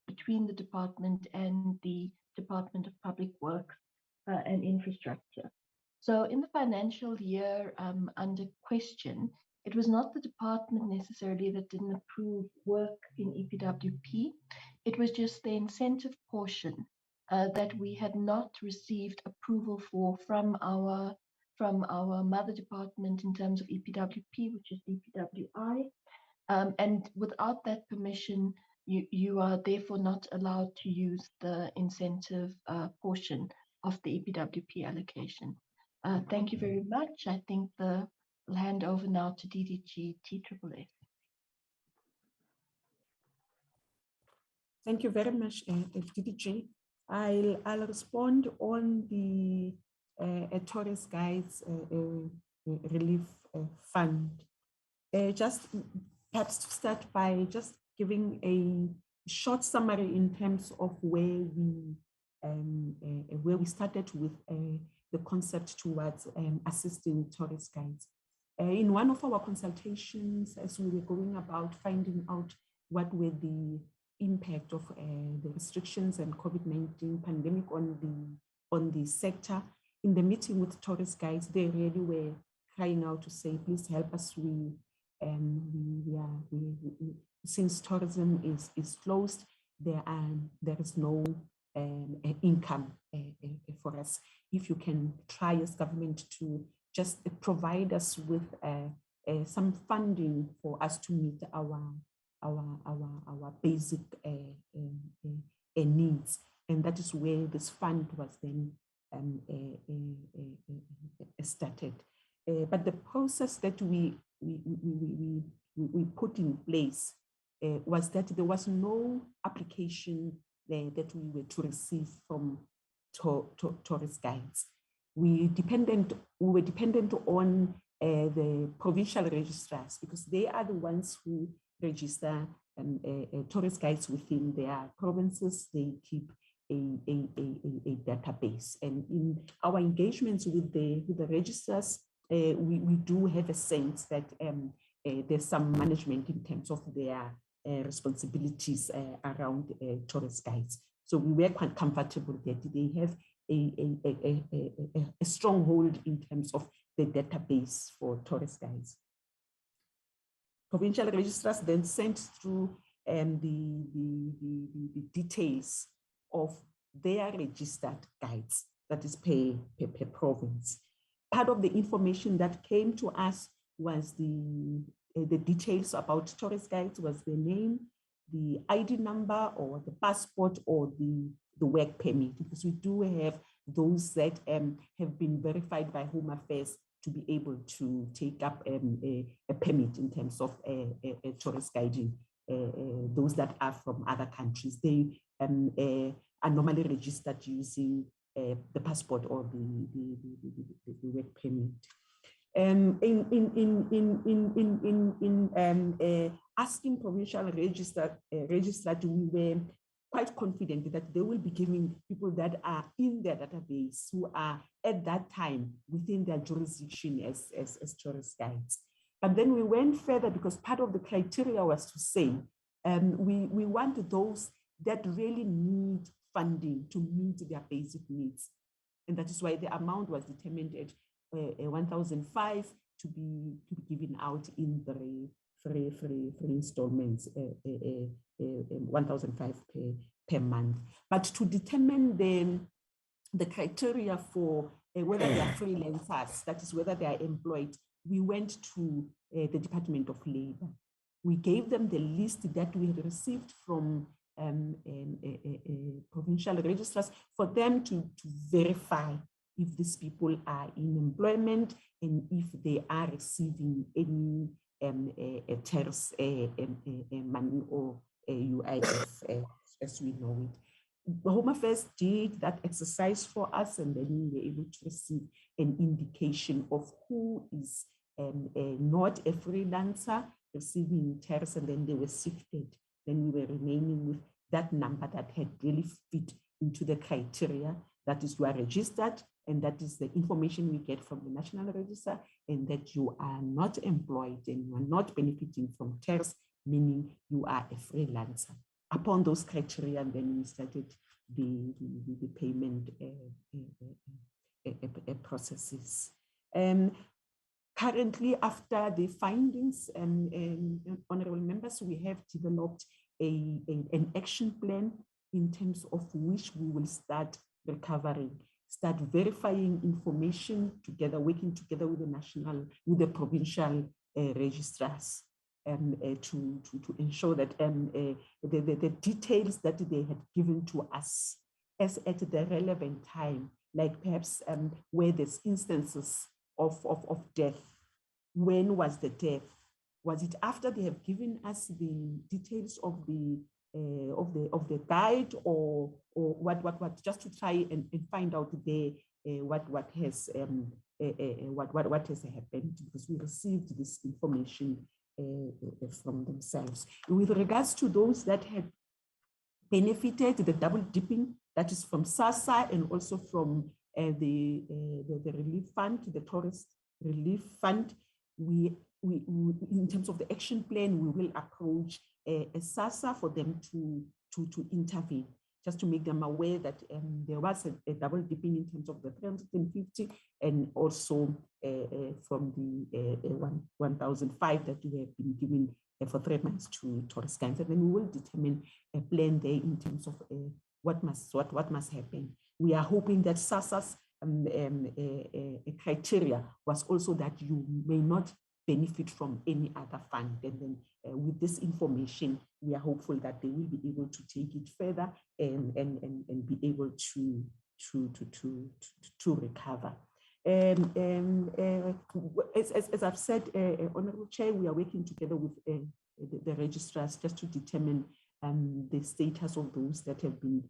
between the department and the Department of Public Works and Infrastructure. So in the financial year under question, it was not the department necessarily that didn't approve work in EPWP. It was just the incentive portion that we had not received approval for from our mother department in terms of EPWP, which is EPWI. And without that permission, you are therefore not allowed to use the incentive portion of the EPWP allocation. Thank you very much. I think I'll hand over now to DDG TAAA. Thank you very much, DDG. I'll respond on the tourist guides relief fund. Just perhaps to start by just giving a short summary in terms of where we started with the concept towards assisting tourist guides. In one of our consultations, as we were going about finding out what were the impact of the restrictions and COVID-19 pandemic on the sector, in the meeting with tourist guides, they really were crying out to say, please help us. Since tourism is closed, there is no income for us. If you can try as government to just provide us with some funding for us to meet our basic needs, and that is where this fund was then started. But the process that we put in place was that there was no application that we were to receive from tourist guides. We were dependent on the provincial registrars, because they are the ones who register tourist guides within their provinces. They keep a database, and in our engagements with the registrars, we do have a sense that there's some management in terms of their responsibilities around tourist guides. So we were quite comfortable that they have a stronghold in terms of the database for tourist guides. Provincial registrars then sent through the details of their registered guides, that is per province. Part of the information that came to us was the details about tourist guides, was the name, the ID number or the passport or the work permit, because we do have those that have been verified by Home Affairs to be able to take up a permit in terms of tourist guiding. Those that are from other countries, they are normally registered using the passport or the work permit. Asking provincial registrar, we were quite confident that they will be giving people that are in their database who are at that time within their jurisdiction as tourist guides. But then we went further because part of the criteria was to say, we want those that really need funding to meet their basic needs. And that is why the amount was determined at 1,005 to be given out in three installments, 1,005 per month. But to determine the criteria for whether they are freelancers, that is whether they are employed, we went to the Department of Labor. We gave them the list that we had received from provincial registrars for them to verify if these people are in employment and if they are receiving any TERS money or UIF as we know it. Home Affairs did that exercise for us, and then we were able to receive an indication of who is not a freelancer receiving TERS, and then they were sifted. Then we were remaining with that number that had really fit into the criteria, that is, you are registered, and that is the information we get from the National Register, and that you are not employed and you are not benefiting from TERS, meaning you are a freelancer. Upon those criteria, and then we started the payment processes. Currently, after the findings, honorable members, we have developed an action plan in terms of which we will start recovering, start verifying information together, working together with the provincial registrars to ensure that the details that they had given to us as at the relevant time, like perhaps where there's instances of death. When was the death? Was it after they have given us the details of the guide, or what? Just to try and find out what has happened, because we received this information from themselves. With regards to those that had benefited, the double dipping, that is from SASSA and also from the relief fund, the tourist relief fund, we in terms of the action plan, we will approach a SASSA for them to intervene, just to make them aware that there was a double dipping in terms of the 350 and also from the 1,005 that we have been given for 3 months to tourist guides. And then we will determine a plan there in terms of what must happen. We are hoping that SASSA's criteria was also that you may not benefit from any other fund. And then with this information, we are hopeful that they will be able to take it further and be able to recover. As I've said, Honorable Chair, we are working together with the registrars just to determine the status of those that have been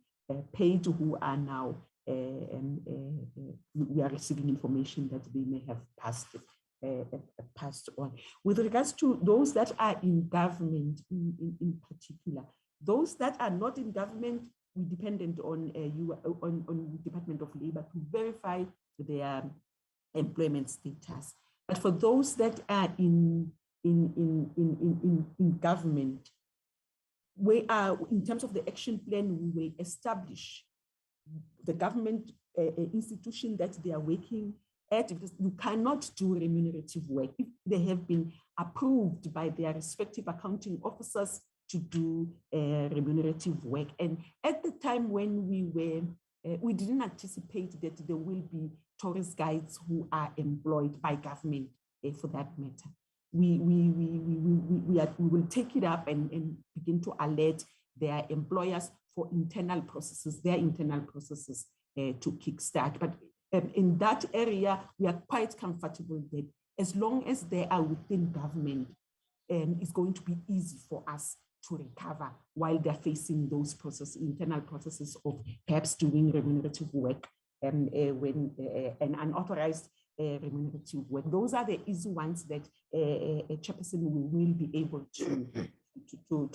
paid, who are now, we are receiving information that they may have passed on. With regards to those that are in government in particular, those that are not in government, we dependent on Department of Labor to verify their employment status. But for those that are in government, we are, in terms of the action plan, we will establish the government institution that they are working at, because you cannot do remunerative work if they have been approved by their respective accounting officers to do remunerative work. And at the time when we didn't anticipate that there will be tourist guides who are employed by government for that matter. We will take it up and begin to alert their employers for internal processes, their internal processes to kickstart. But in that area, we are quite comfortable that as long as they are within government, it's going to be easy for us to recover while they're facing those processes, internal processes of perhaps doing remunerative work and unauthorized remunerative work. Those are the easy ones that a chairperson will be able to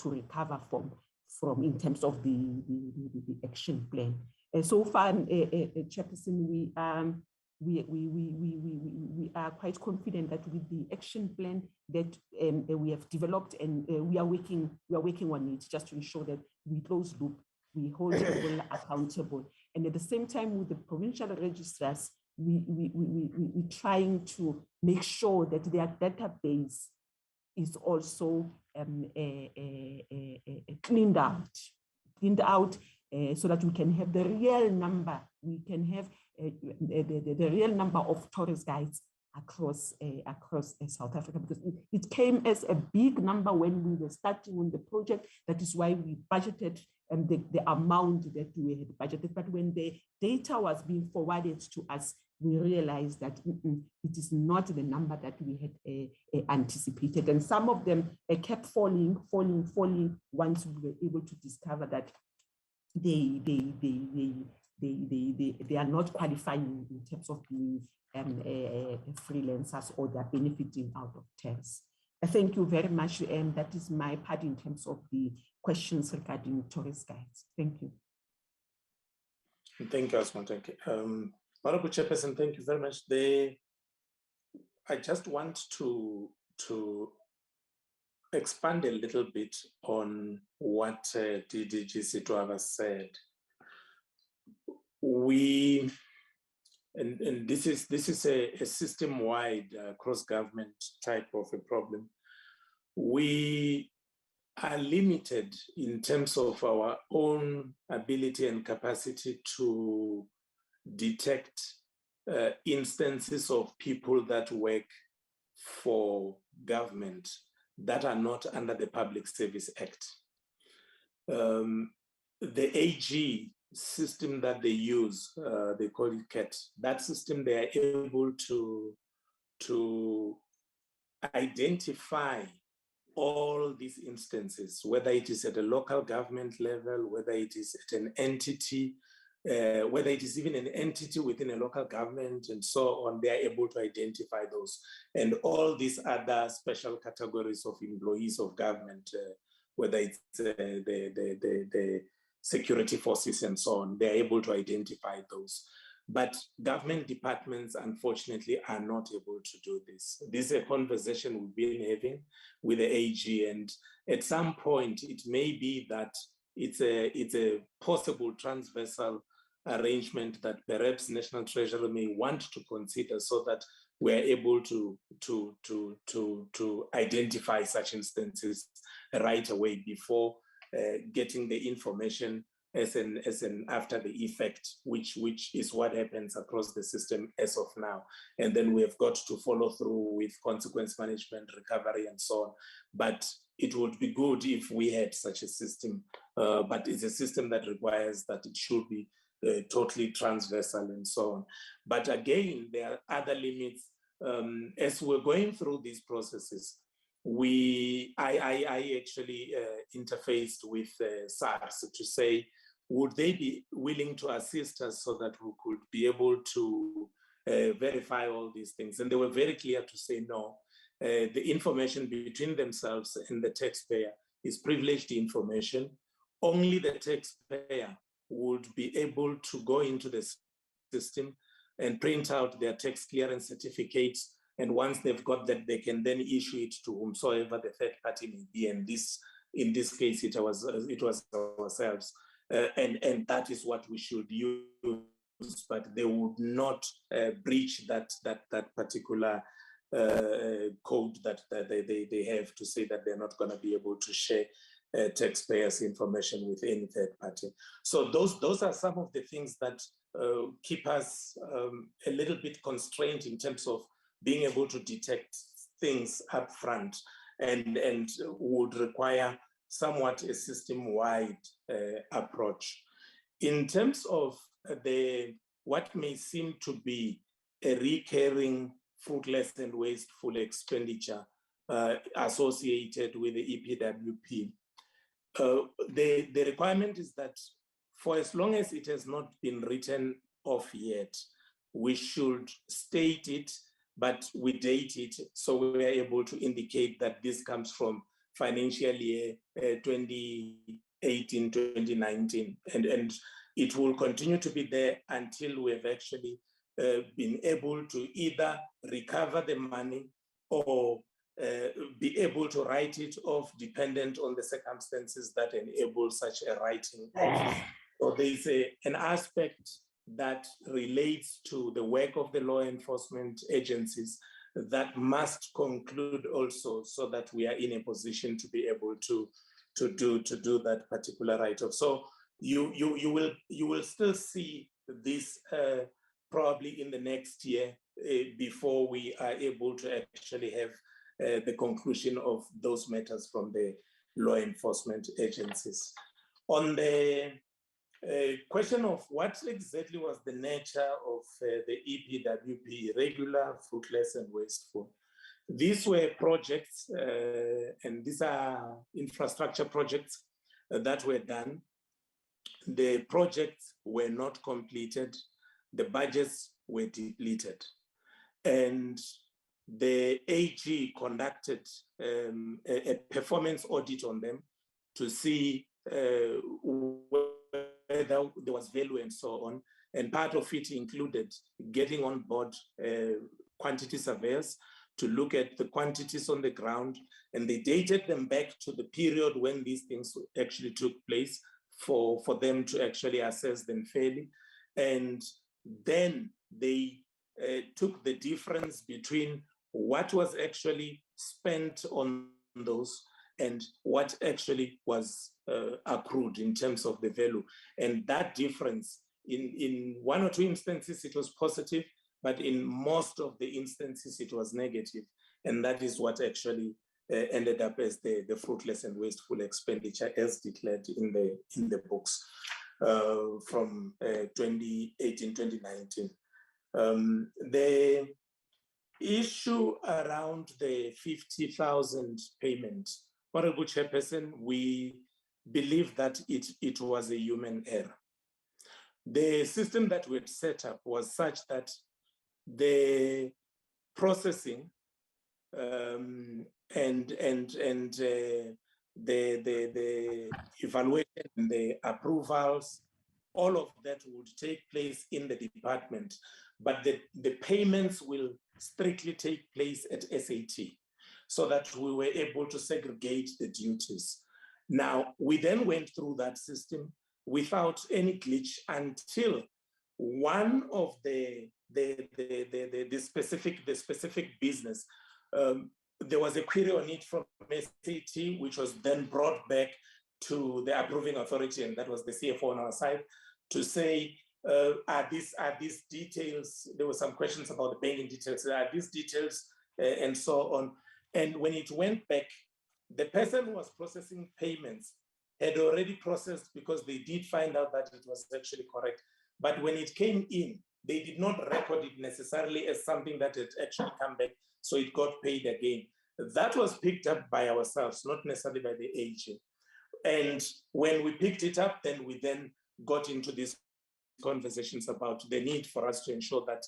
recover from in terms of the action plan. So far, chairperson, we are quite confident that with the action plan that we have developed, and we are working on it just to ensure that we close loop, we hold people accountable, and at the same time with the provincial registrars, we're trying to make sure that their database is also cleaned out so that we can have the real number. We can have the real number of tourist guides across South Africa, because it came as a big number when we were starting on the project. That is why we budgeted the amount that we had budgeted. But when the data was being forwarded to us, we realized that it is not the number that we had anticipated. And some of them kept falling once we were able to discover that they are not qualifying in terms of being freelancers, or they're benefiting out of tax. Thank you very much. That is my part in terms of the questions regarding tourist guides. Thank you. Thank you, Asma. Thank you. Honorable Chairperson, thank you very much. I just want to expand a little bit on what DDG Sitwava said. And this is a system-wide cross-government type of a problem. We are limited in terms of our own ability and capacity to detect instances of people that work for government that are not under the Public Service Act. The AG system that they use, they call it CAT. That system, they are able to identify all these instances, whether it is at a local government level, whether it is at an entity, whether it is even an entity within a local government and so on. They are able to identify those. And all these other special categories of employees of government, whether it's the security forces and so on, they're able to identify those. But government departments, unfortunately, are not able to do this. This is a conversation we've been having with the AG, and at some point, it may be that it's a possible transversal arrangement that perhaps National Treasury may want to consider, so that we're able to identify such instances right away before getting the information as an after the effect, which is what happens across the system as of now. And then we have got to follow through with consequence management, recovery, and so on. But it would be good if we had such a system, but it's a system that requires that it should be totally transversal and so on. But again, there are other limits. As we're going through these processes, I actually interfaced with SARS to say, would they be willing to assist us so that we could be able to verify all these things? And they were very clear to say no. The information between themselves and the taxpayer is privileged information. Only the taxpayer would be able to go into the system and print out their tax clearance certificates And once they've got that, they can then issue it to whomsoever the third party may be. And in this case, it was ourselves. And that is what we should use, but they would not breach that particular code that they have to say that they're not going to be able to share taxpayers' information with any third party. So those are some of the things that keep us a little bit constrained in terms of being able to detect things up front, and would require somewhat a system-wide approach. In terms of what may seem to be a recurring fruitless and wasteful expenditure associated with the EPWP, the requirement is that for as long as it has not been written off yet, we should state it, but we date it so we are able to indicate that this comes from financial year 2018, 2019, and it will continue to be there until we have actually been able to either recover the money or be able to write it off, dependent on the circumstances that enable such a writing off. So there's an aspect that relates to the work of the law enforcement agencies that must conclude also, so that we are in a position to be able to do that particular write-off. So you will still see this probably in the next year before we are able to actually have the conclusion of those matters from the law enforcement agencies. On the question of what exactly was the nature of the EPWP, regular, fruitless, and wasteful. These were projects, and these are infrastructure projects that were done. The projects were not completed. The budgets were depleted. And the AG conducted a performance audit on them to see whether there was value and so on. And part of it included getting on board quantity surveyors to look at the quantities on the ground, and they dated them back to the period when these things actually took place for them to actually assess them fairly. And then they took the difference between what was actually spent on those and what actually was accrued in terms of the value. And that difference, in one or two instances, it was positive, but in most of the instances, it was negative. And that is what actually ended up as the fruitless and wasteful expenditure as declared in the books from 2018, 2019. The issue around the 50,000 payment, Honorable Chairperson, we believe that it was a human error. The system that we had set up was such that the processing and the evaluation, the approvals, all of that would take place in the department, but the payments will strictly take place at SAT, so that we were able to segregate the duties. Now, we then went through that system without any glitch until one of the specific business, there was a query on it from SAT, which was then brought back to the approving authority, and that was the CFO on our side, to say, are these details, there were some questions about the banking details, are these details, and so on. And when it went back, the person who was processing payments had already processed, because they did find out that it was actually correct. But when it came in, they did not record it necessarily as something that had actually come back, so it got paid again. That was picked up by ourselves, not necessarily by the AG. And when we picked it up, then we then got into these conversations about the need for us to ensure that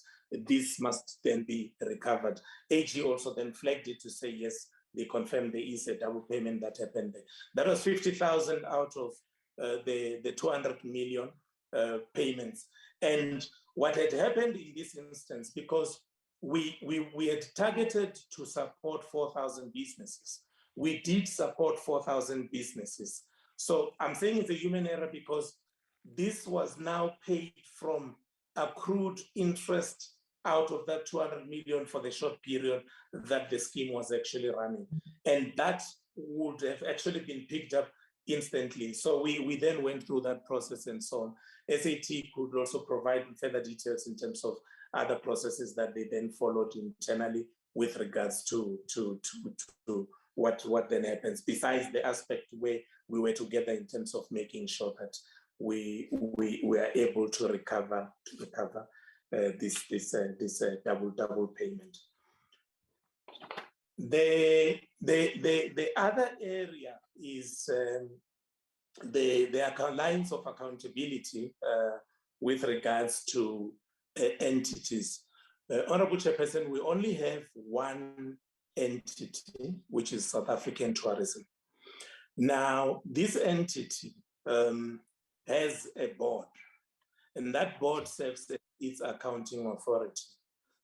this must then be recovered. AG also then flagged it to say, yes, they confirmed there is a double payment that happened there. That was 50,000 out of the 200 million payments. And what had happened in this instance, because we had targeted to support 4,000 businesses. We did support 4,000 businesses. So I'm saying it's a human error because this was now paid from accrued interest out of that 200 million for the short period that the scheme was actually running. And that would have actually been picked up instantly. So we then went through that process and so on. SAT could also provide further details in terms of other processes that they then followed internally with regards to what then happens, besides the aspect where we were together in terms of making sure that we are able to recover this double payment. The other area is the lines of accountability with regards to entities. Honorable Chairperson, we only have one entity, which is South African Tourism. Now, this entity has a board, and that board serves as its accounting authority.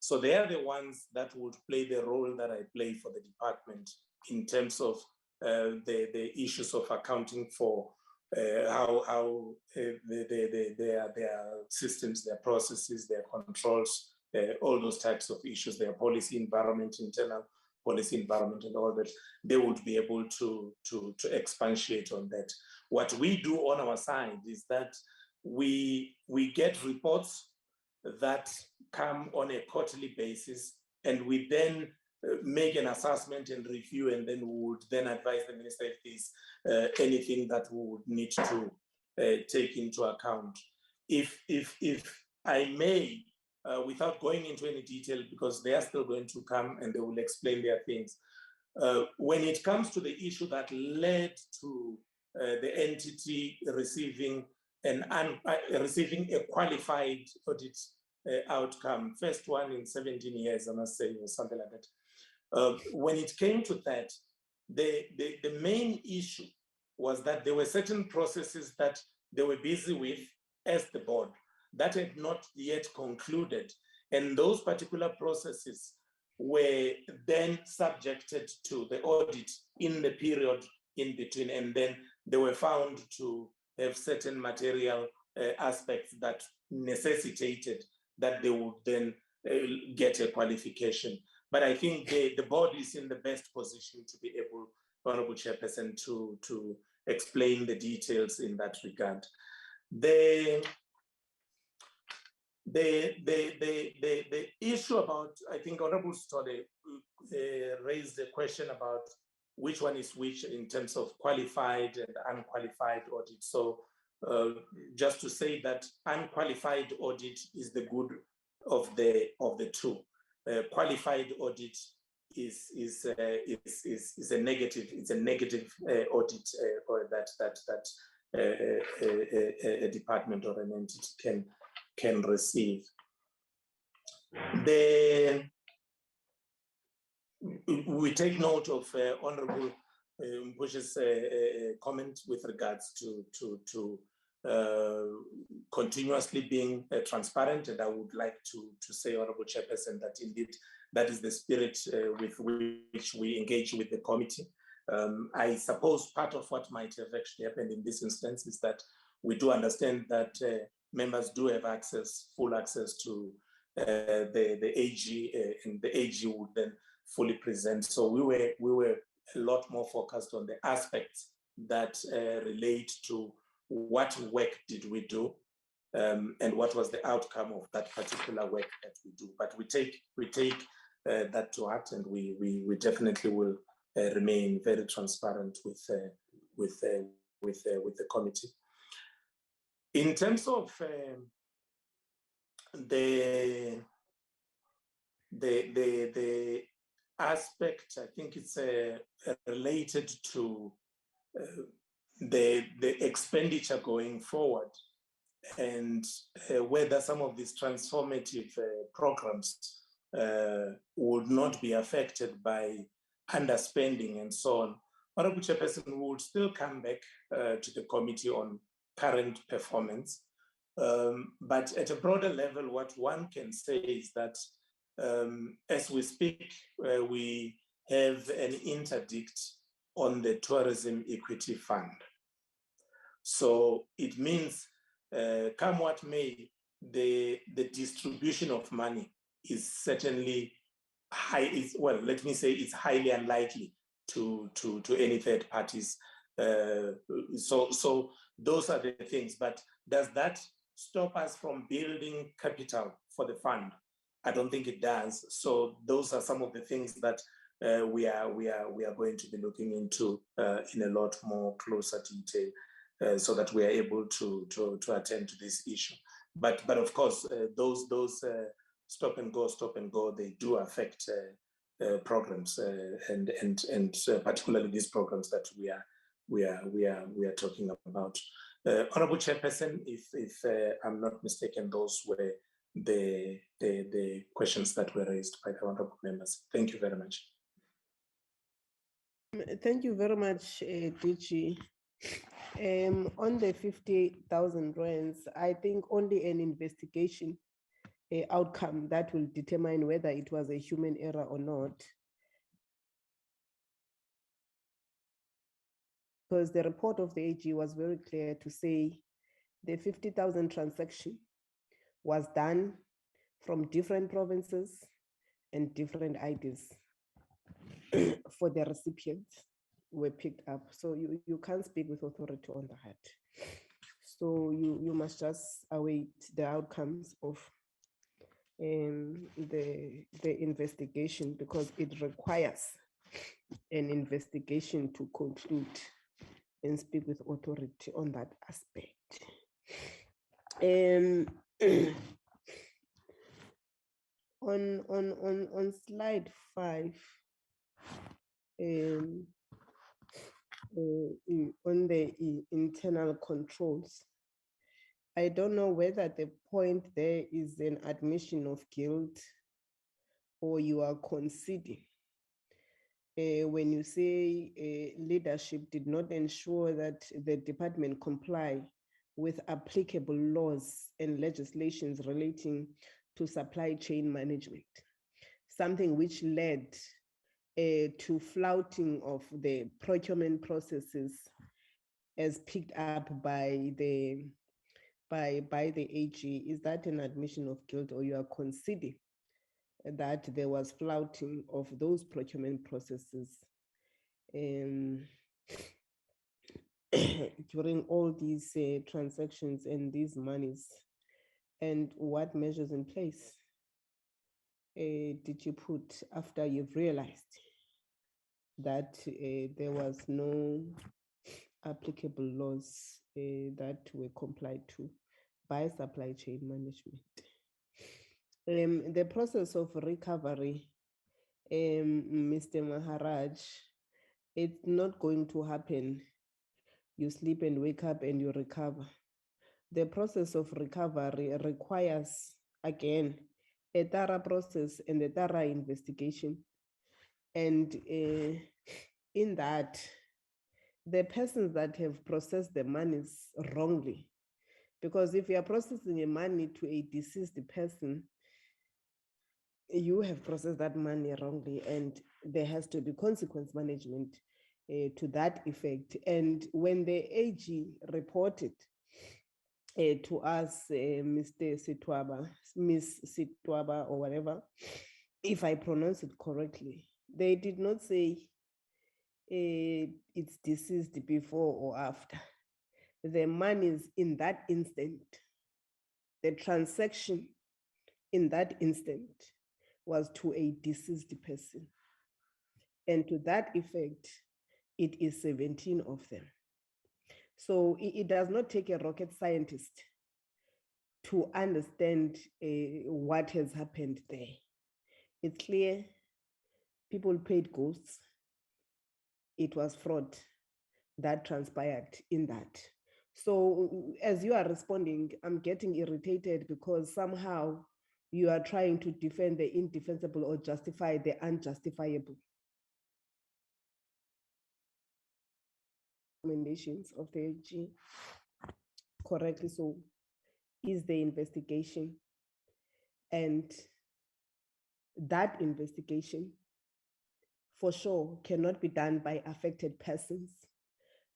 So they are the ones that would play the role that I play for the department in terms of the issues of accounting for how their systems, their processes, their controls, all those types of issues, their policy environment, internal policy environment, and all that, they would be able to expatiate on that. What we do on our side is that we get reports that come on a quarterly basis, and we then make an assessment and review, and then we would then advise the minister if there's anything that we would need to take into account. If I may, without going into any detail, because they are still going to come and they will explain their things. When it comes to the issue that led to the entity receiving a qualified audit outcome, first one in 17 years, I must say, or something like that. When it came to that, the main issue was that there were certain processes that they were busy with as the board that had not yet concluded. And those particular processes were then subjected to the audit in the period in between. And then they were found to have certain material aspects that necessitated that they would then get a qualification. But I think the board is in the best position to be able, Honorable Chairperson, to explain the details in that regard. The issue about, I think Honorable Stode raised a question about which one is which in terms of qualified and unqualified audit. So just to say that unqualified audit is the good of the two. Qualified audit is a negative. It's a negative audit or that a department or an entity can receive. We take note of Honorable Bush's comment with regards to continuously being transparent, and I would like to say, Honorable Chairperson, that indeed that is the spirit with which we engage with the committee. I suppose part of what might have actually happened in this instance is that we do understand that members do have full access to the AG, and the AG would then fully present. So we were a lot more focused on the aspects that relate to what work did we do, and what was the outcome of that particular work that we do. But we take that to heart, and we definitely will remain very transparent with the committee. In terms of the aspect, I think it's related to the expenditure going forward, and whether some of these transformative programs would not be affected by underspending and so on. Honorable Chairperson, we would still come back to the committee on current performance. But at a broader level, what one can say is that As we speak, we have an interdict on the Tourism Equity Fund. So it means, come what may, the distribution of money is certainly high. Well, let me say it's highly unlikely to any third parties. So those are the things. But does that stop us from building capital for the fund? I don't think it does. So those are some of the things that we are going to be looking into in a lot more closer detail, so that we are able to attend to this issue. But of course, those stop and go, they do affect programs, and particularly these programs that we are talking about. Honorable Chairperson, if I'm not mistaken, those were the questions that were raised by the honorable members. Thank you very much. Thank you very much, DG. On the 50,000 rands, I think only an investigation outcome that will determine whether it was a human error or not. Because the report of the AG was very clear to say the 50,000 transaction was done from different provinces and different IDs for the recipients were picked up. So you can't speak with authority on that. So you must just await the outcomes of the investigation, because it requires an investigation to conclude and speak with authority on that aspect. On slide 5, on the internal controls, I don't know whether the point there is an admission of guilt or you are conceding. When you say leadership did not ensure that the department comply with applicable laws and legislations relating to supply chain management, something which led to flouting of the procurement processes as picked up by the AG. Is that an admission of guilt, or you are conceding that there was flouting of those procurement processes during all these transactions and these monies? And what measures in place did you put after you've realized that there was no applicable laws that were complied to by supply chain management? The process of recovery, Mr. Maharaj, it's not going to happen. You sleep and wake up and you recover. The process of recovery requires, again, a thorough process and a thorough investigation. And in that, the persons that have processed the monies wrongly, because if you are processing a money to a deceased person, you have processed that money wrongly, and there has to be consequence management to that effect. And when the AG reported to us, Mr. Sitwaba, Miss Sitwaba, or whatever, if I pronounce it correctly, they did not say it's deceased before or after. The monies in that instant, the transaction in that instant was to a deceased person. And to that effect, it is 17 of them. So it does not take a rocket scientist to understand what has happened there. It's clear people paid ghosts. It was fraud that transpired in that. So as you are responding, I'm getting irritated because somehow you are trying to defend the indefensible or justify the unjustifiable. Recommendations of the AG correctly so is the investigation and that investigation for sure cannot be done by affected persons,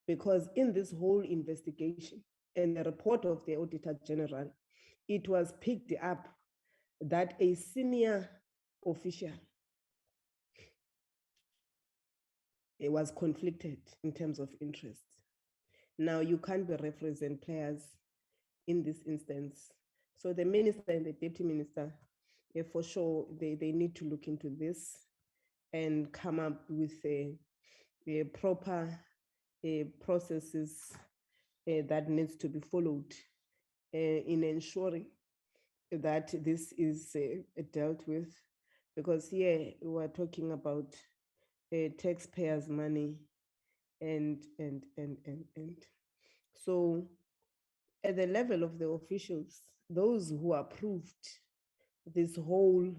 because in this whole investigation and the report of the Auditor General, it was picked up that a senior official was conflicted in terms of interest. Now, you can't be represent players in this instance. So the minister and the deputy minister, for sure, they need to look into this and come up with a proper processes that needs to be followed in ensuring that this is dealt with, because here we're talking about taxpayers' money and so at the level of the officials, those who approved this whole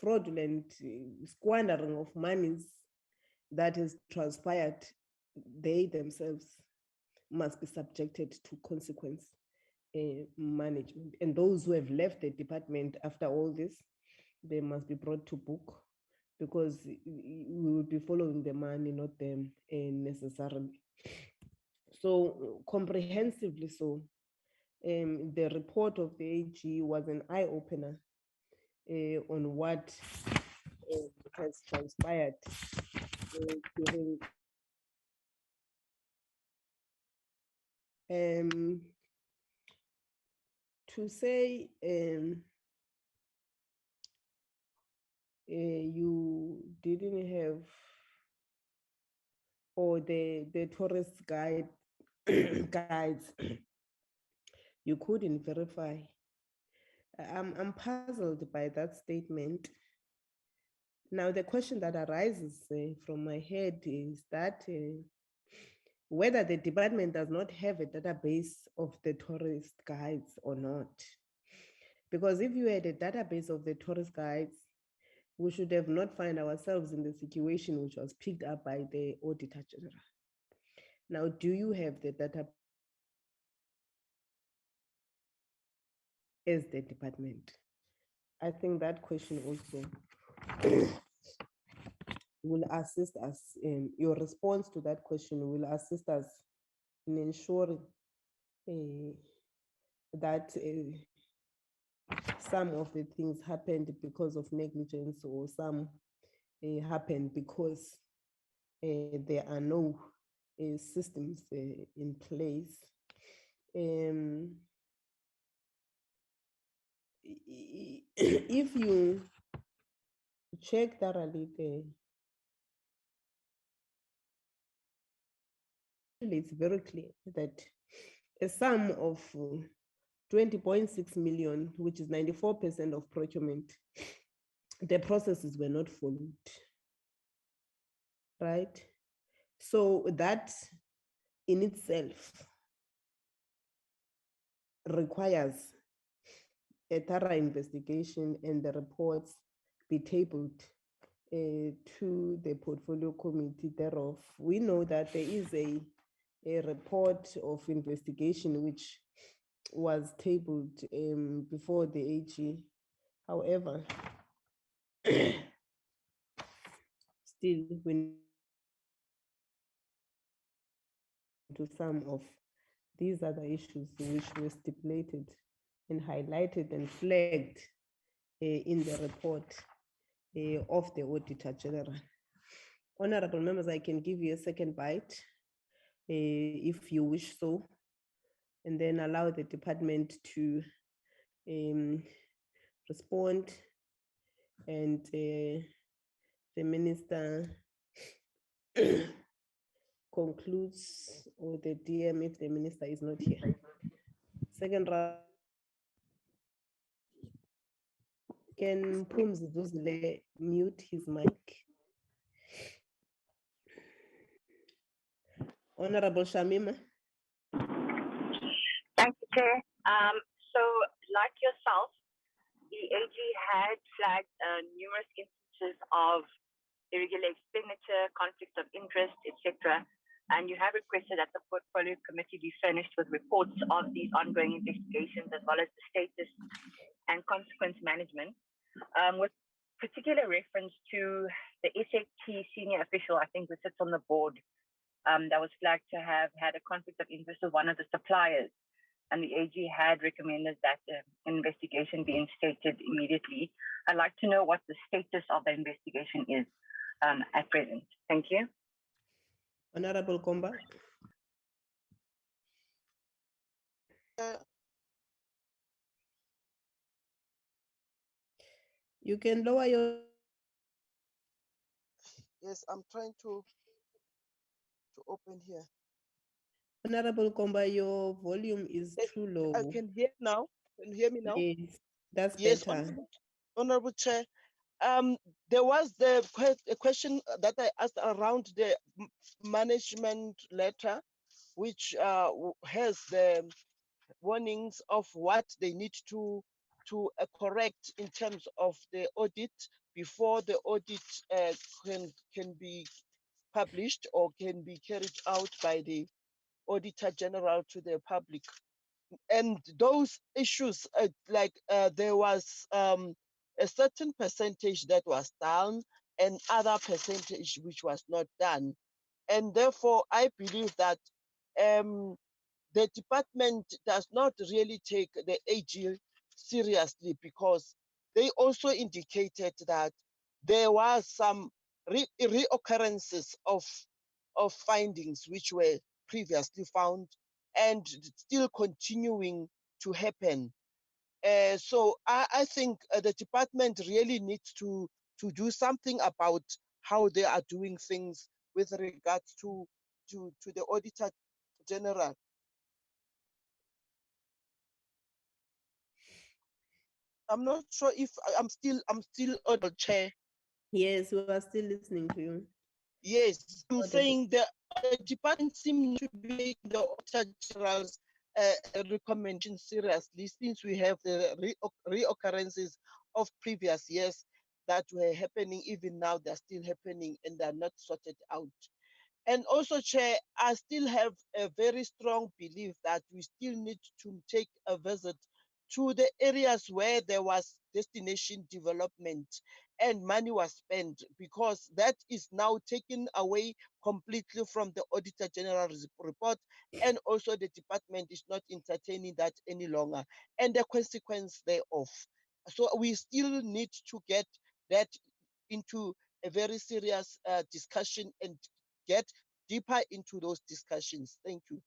fraudulent squandering of monies that has transpired, they themselves must be subjected to consequence management. And those who have left the department after all this, they must be brought to book, because we will be following the money, not them necessarily. So comprehensively so, the report of the AG was an eye-opener on what has transpired during to say you didn't have, or the tourist guide guides you couldn't verify. I'm puzzled by that statement. Now, the question that arises from my head is that whether the department does not have a database of the tourist guides or not. Because if you had a database of the tourist guides, we should have not find ourselves in the situation which was picked up by the Auditor General. Now, do you have the data as the department? I think that question also will assist us in your response to that question, will assist us in ensuring that some of the things happened because of negligence, or some happened because there are no systems in place. If you check thoroughly it's very clear that a sum of 20.6 million, which is 94% of procurement, the processes were not followed, right? So that in itself requires a thorough investigation, and the reports be tabled to the portfolio committee thereof. We know that there is a report of investigation which was tabled before the AG. However, still when to some of these other issues which were stipulated and highlighted and flagged in the report of the Auditor General. Honorable members, I can give you a second bite if you wish so, and then allow the department to respond, and the minister concludes, or the DM if the minister is not here. Second round. Can Pums Zuzile mute his mic? Honorable Shamima. Thank you, Chair. So, like yourself, the AG had flagged numerous instances of irregular expenditure, conflict of interest, etc. And you have requested that the portfolio committee be furnished with reports of these ongoing investigations, as well as the status and consequence management, with particular reference to the SAT senior official, I think, who sits on the board, that was flagged to have had a conflict of interest with one of the suppliers. And the AG had recommended that an investigation be instated immediately. I'd like to know what the status of the investigation is at present. Thank you. Honorable Komba. You can lower your. Yes, I'm trying to open here. Honorable Komba, your volume is too low. I can hear now. Can you hear me now? Yes, that's Yes, better. Honorable Chair. There was a question that I asked around the management letter, which has the warnings of what they need to correct in terms of the audit before the audit can be published or can be carried out by the Auditor General to the public. And those issues, there was a certain percentage that was done and other percentage which was not done. And therefore, I believe that the department does not really take the AG seriously, because they also indicated that there was some reoccurrences of findings which were previously found and still continuing to happen. So I think the department really needs to do something about how they are doing things with regards to the Auditor General. I'm not sure if I'm still audible, Chair. Yes, we are still listening to you. Yes, I'm saying the department seems to be taking the Auditor General's recommendation seriously, since we have the reoccurrences of previous years that were happening. Even now, they're still happening and they're not sorted out. And also, Chair, I still have a very strong belief that we still need to take a visit to the areas where there was destination development and money was spent, because that is now taken away completely from the Auditor General's report, and also the department is not entertaining that any longer, and the consequence thereof. So we still need to get that into a very serious discussion and get deeper into those discussions. Thank you.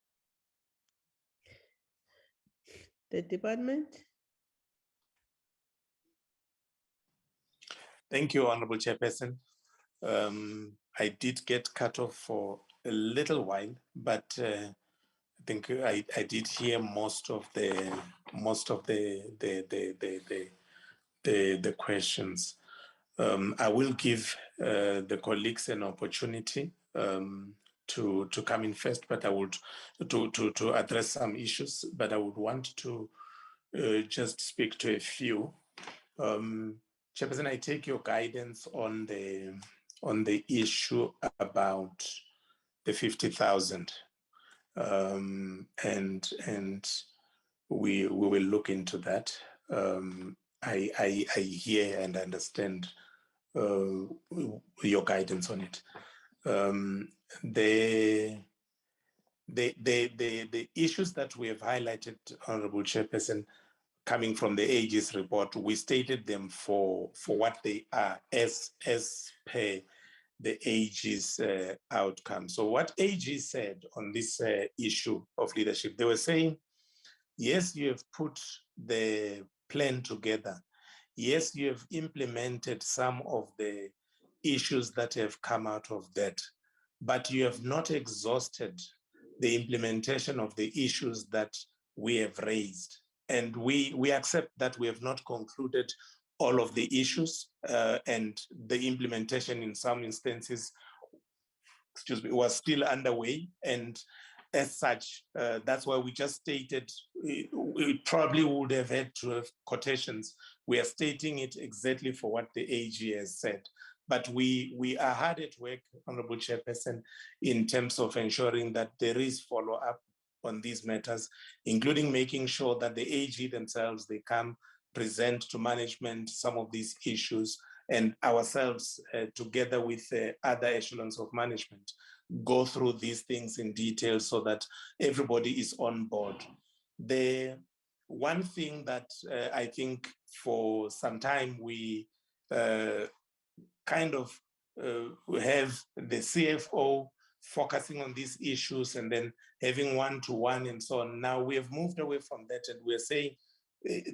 The department. Thank you, Honorable Chairperson. I did get cut off for a little while, but I think I did hear most of the questions. I will give the colleagues an opportunity to come in first, but I would to address some issues, but I would want to just speak to a few. Chairperson, I take your guidance on the issue about the 50,000, and we will look into that. I hear and understand your guidance on it. The issues that we have highlighted, Honorable Chairperson, coming from the AG's report, we stated them for what they are as per the AG's outcome. So what AG said on this issue of leadership, they were saying, yes, you have put the plan together. Yes, you have implemented some of the issues that have come out of that, but you have not exhausted the implementation of the issues that we have raised. And we accept that we have not concluded all of the issues, and the implementation in some instances, was still underway. And as such, that's why we just stated, we probably would have had to have quotations. We are stating it exactly for what the AG has said. But we are hard at work, Honorable Chairperson, in terms of ensuring that there is follow-up on these matters, including making sure that the AG themselves, they come present to management some of these issues, and ourselves, together with other echelons of management, go through these things in detail so that everybody is on board. The one thing that I think for some time we kind of have the CFO focusing on these issues and then having one-to-one and so on. Now we have moved away from that, and we're saying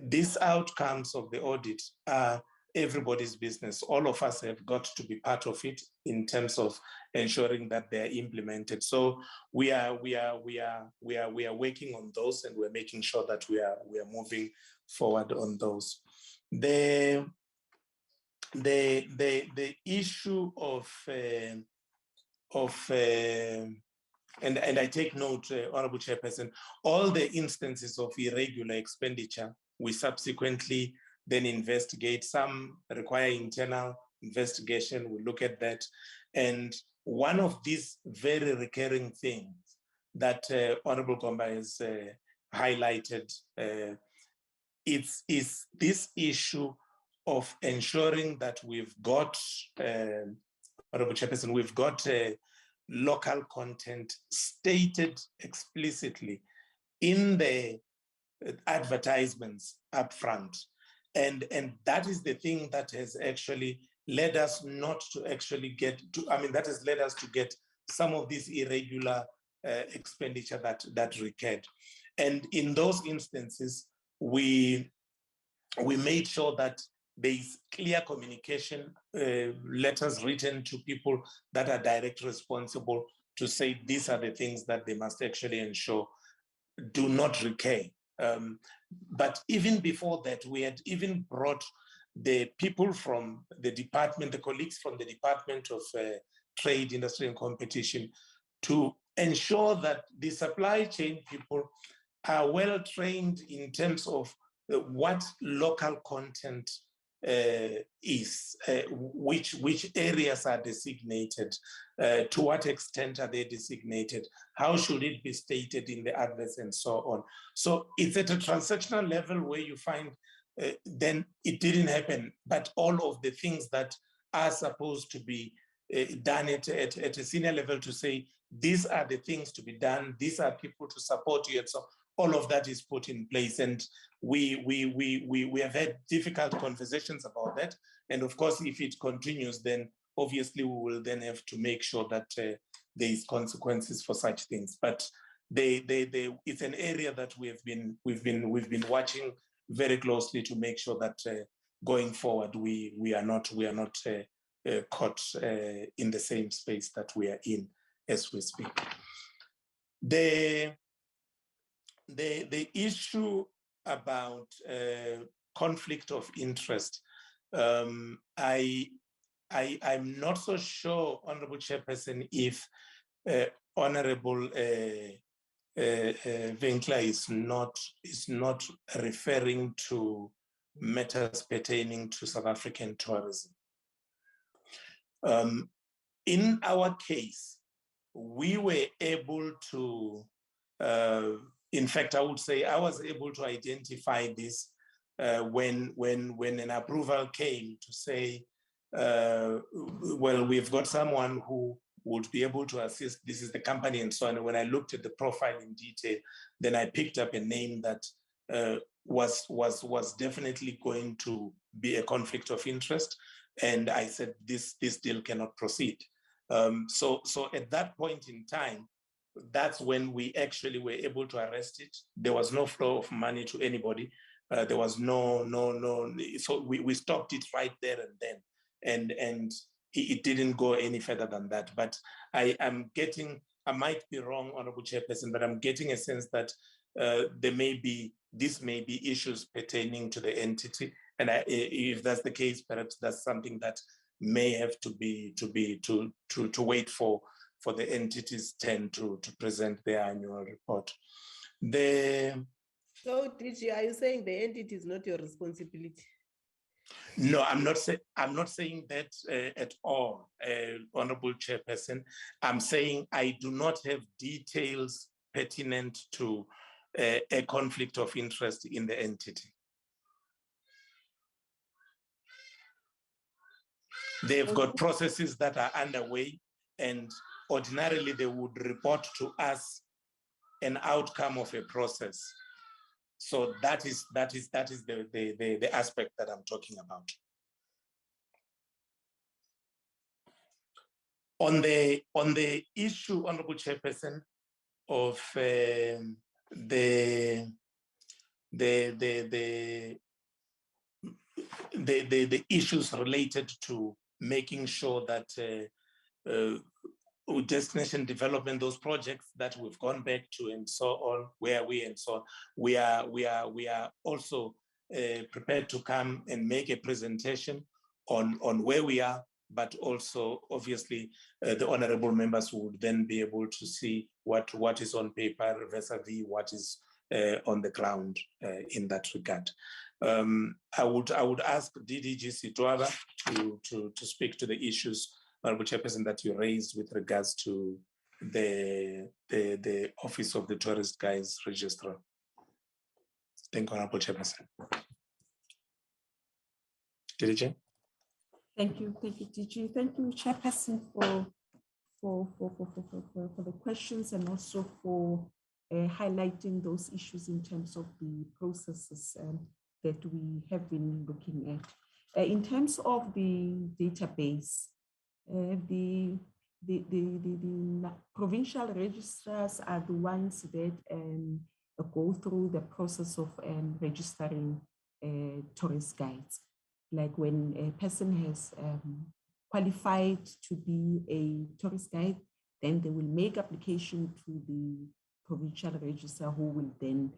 these outcomes of the audit are everybody's business. All of us have got to be part of it in terms of ensuring that they're implemented. So we are working on those, and we're making sure that we are moving forward on those. The issue of and I take note, Honorable Chairperson, all the instances of irregular expenditure, we subsequently then investigate. Some require internal investigation. We look at that. And one of these very recurring things that Honorable Gomba has highlighted is this issue of ensuring that we've got, Honorable Chairperson, we've got local content stated explicitly in the advertisements up front. And that is the thing that has actually led us not to actually get to, that has led us to get some of these irregular expenditure that recurred. And in those instances, we made sure that there is clear communication, letters written to people that are directly responsible to say these are the things that they must actually ensure do not recur. But even before that, we had even brought the people from the department, the colleagues from the Department of Trade, Industry and Competition, to ensure that the supply chain people are well trained in terms of what local content is, which areas are designated, to what extent are they designated, how should it be stated in the adverts and so on. So it's at a transactional level where you find then it didn't happen, but all of the things that are supposed to be done at a senior level to say, these are the things to be done, these are people to support you, and so all of that is put in place. And we have had difficult conversations about that. And of course, if it continues, then obviously we will then have to make sure that there is consequences for such things. But it's an area that we've been watching very closely to make sure that going forward we are not caught in the same space that we are in as we speak. The issue about conflict of interest, I'm not so sure, Honorable Chairperson, if Honorable Winkler is not referring to matters pertaining to South African tourism. In our case, we were able to, in fact, I would say I was able to identify this when an approval came to say, well, we've got someone who would be able to assist, this is the company and so on. And when I looked at the profile in detail, then I picked up a name that was definitely going to be a conflict of interest. And I said, this deal cannot proceed. So at that point in time, that's when we actually were able to arrest it. There was no flow of money to anybody. There was no, so we stopped it right there and then. And it didn't go any further than that. But I might be wrong, Honorable Chairperson, but I'm getting a sense that this may be issues pertaining to the entity. And if that's the case, perhaps that's something that may have to wait for the entity's turn to present their annual report. So, DG, are you saying the entity is not your responsibility? No, I'm not saying that at all, Honorable Chairperson. I'm saying I do not have details pertinent to a conflict of interest in the entity. They've got processes that are underway, and ordinarily they would report to us an outcome of a process. So that is the aspect that I'm talking about. On the issue, Honorable Chairperson, of the issues related to making sure that destination development, those projects that we've gone back to and so on, where we and so on, we are also prepared to come and make a presentation on where we are, but also obviously the honorable members would then be able to see what is on paper vis-a-vis what is on the ground in that regard. I would ask DDG Sitwaba to speak to the issues, Honorable Chairperson, that you raised with regards to the Office of the Tourist Guides Registrar. Thank you, Honorable Chairperson. DDG. Thank you, DG. Thank you, Chairperson, for the questions and also for highlighting those issues in terms of the processes that we have been looking at. In terms of the database, the provincial registrars are the ones that go through the process of registering tourist guides. Like when a person has qualified to be a tourist guide, then they will make application to the provincial registrar, who will then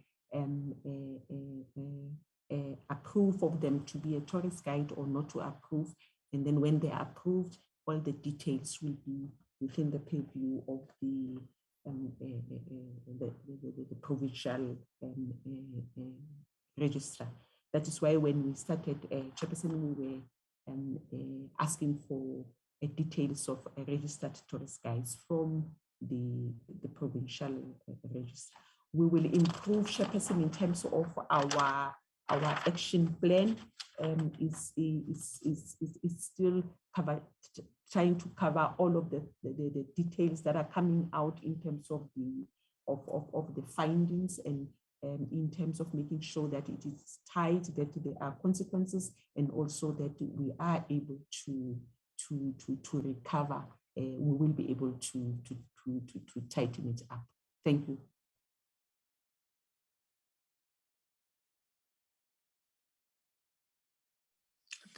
approve of them to be a tourist guide or not to approve. And then when they are approved, all the details will be within the purview of the provincial registrar. That is why when we started, Chairperson, we were asking for details of registered tourist guides from the provincial registrar. We will improve, Chairperson, in terms of our action plan. Is still trying to cover all of the details that are coming out in terms of the findings, and in terms of making sure that it is tied, that there are consequences, and also that we are able to recover. We will be able to tighten it up. Thank you.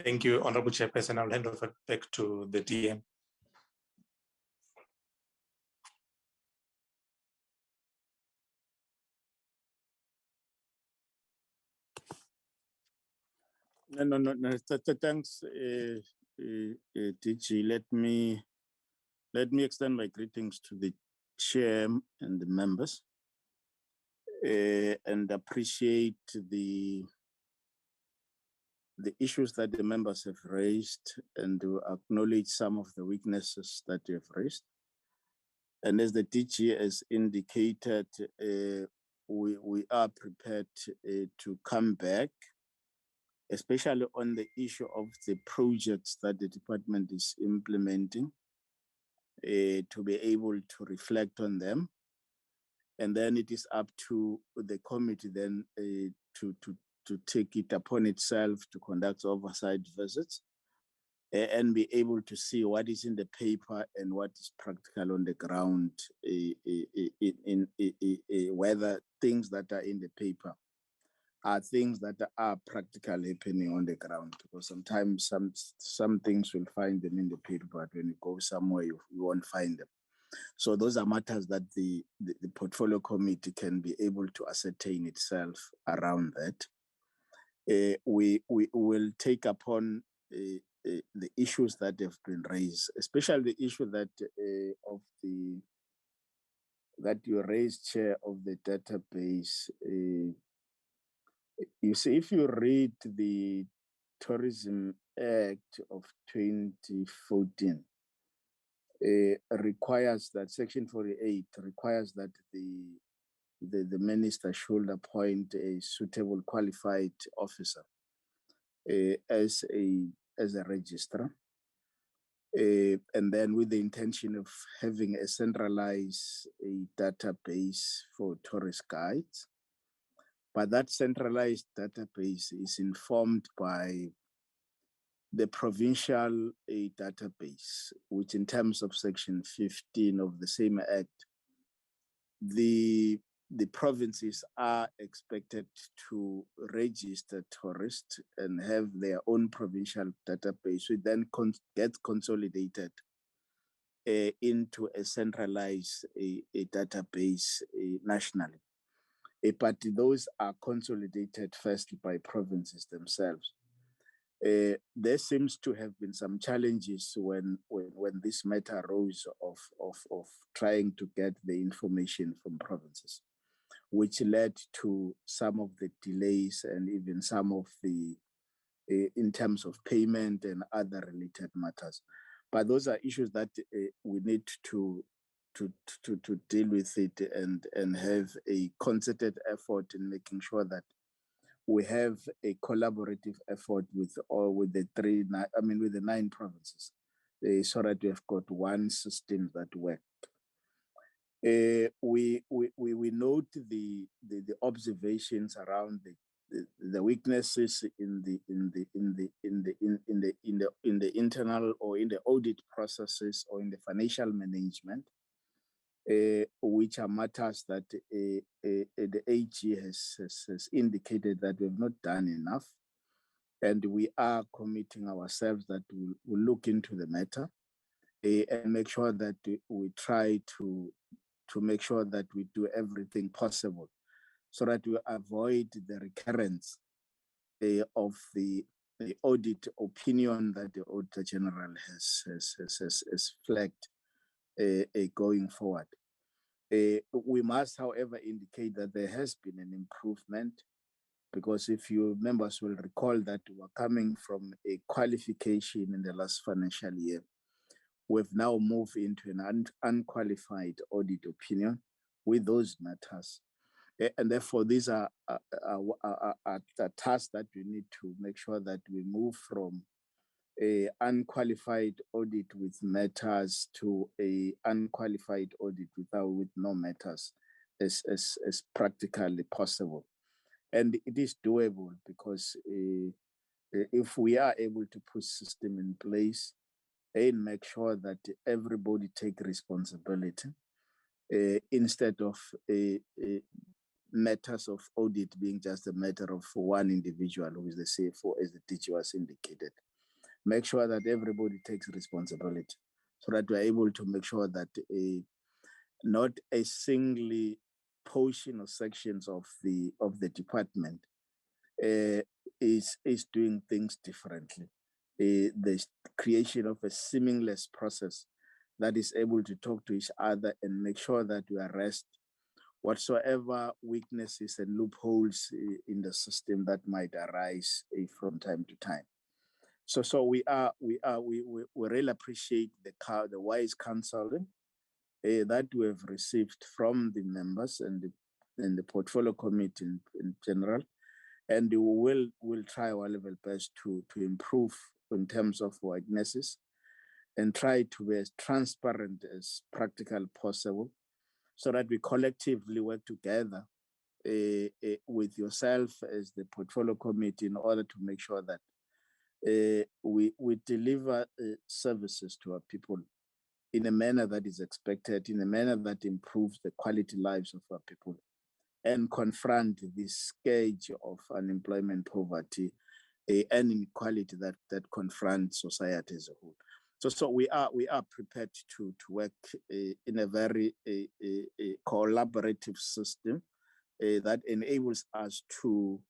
Thank you, Honorable Chairperson. I'll hand over back to the DM. No. Thanks, DG. Let me extend my greetings to the chair and the members, and appreciate the issues that the members have raised, and to acknowledge some of the weaknesses that you have raised. And as the DG has indicated, we are prepared to come back, especially on the issue of the projects that the department is implementing, to be able to reflect on them. And then it is up to the committee then to take it upon itself to conduct oversight visits and be able to see what is in the paper and what is practical on the ground, whether things that are in the paper are things that are practically happening on the ground. Because sometimes some things will find them in the paper, but when you go somewhere, you won't find them. So those are matters that the portfolio committee can be able to ascertain itself around that. We will take upon the issues that have been raised, especially the issue that that you raised, Chair, of the database. You see, if you read the Tourism Act of 2014 requires that Section 48 requires that the minister should appoint a suitable qualified officer as a registrar, and then with the intention of having a centralized database for tourist guides. But that centralized database is informed by the provincial database, which in terms of Section 15 of the same Act, the provinces are expected to register tourists and have their own provincial database, which then gets consolidated into a centralized database nationally. But those are consolidated first by provinces themselves. There seems to have been some challenges when this matter arose of trying to get the information from provinces, which led to some of the delays and even some of the, in terms of payment and other related matters. But those are issues that we need to deal with it and have a concerted effort in making sure that we have a collaborative effort with the 9 provinces, so that we have got one system that works. We note the observations around the weaknesses in the internal or in the audit processes or in the financial management, which are matters that the AG has indicated that we have not done enough, and we are committing ourselves that we'll look into the matter and make sure that we try to make sure that we do everything possible so that we avoid the recurrence of the audit opinion that the Auditor General has flagged going forward. We must, however, indicate that there has been an improvement, because if you members will recall that we're coming from a qualification in the last financial year, we've now moved into an unqualified audit opinion with those matters. And therefore, these are tasks that we need to make sure that we move from a unqualified audit with matters to a unqualified audit with no matters as practically possible. And it is doable, because if we are able to put system in place and make sure that everybody take responsibility instead of matters of audit being just a matter of one individual who is the CFO, as the teacher was indicated. Make sure that everybody takes responsibility so that we're able to make sure that not a single portion or sections of the department is doing things differently. The creation of a seamless process that is able to talk to each other and make sure that we arrest whatsoever weaknesses and loopholes in the system that might arise from time to time. So we really appreciate the wise counseling that we have received from the members and the portfolio committee in general, and we will try our level best to improve in terms of weaknesses and try to be as transparent as practical possible, so that we collectively work together with yourself as the portfolio committee in order to make sure that we deliver services to our people in a manner that is expected, in a manner that improves the quality lives of our people, and confront this scourge of unemployment, poverty, and inequality that confronts society as a whole. So we are prepared to work in a very collaborative system that enables us to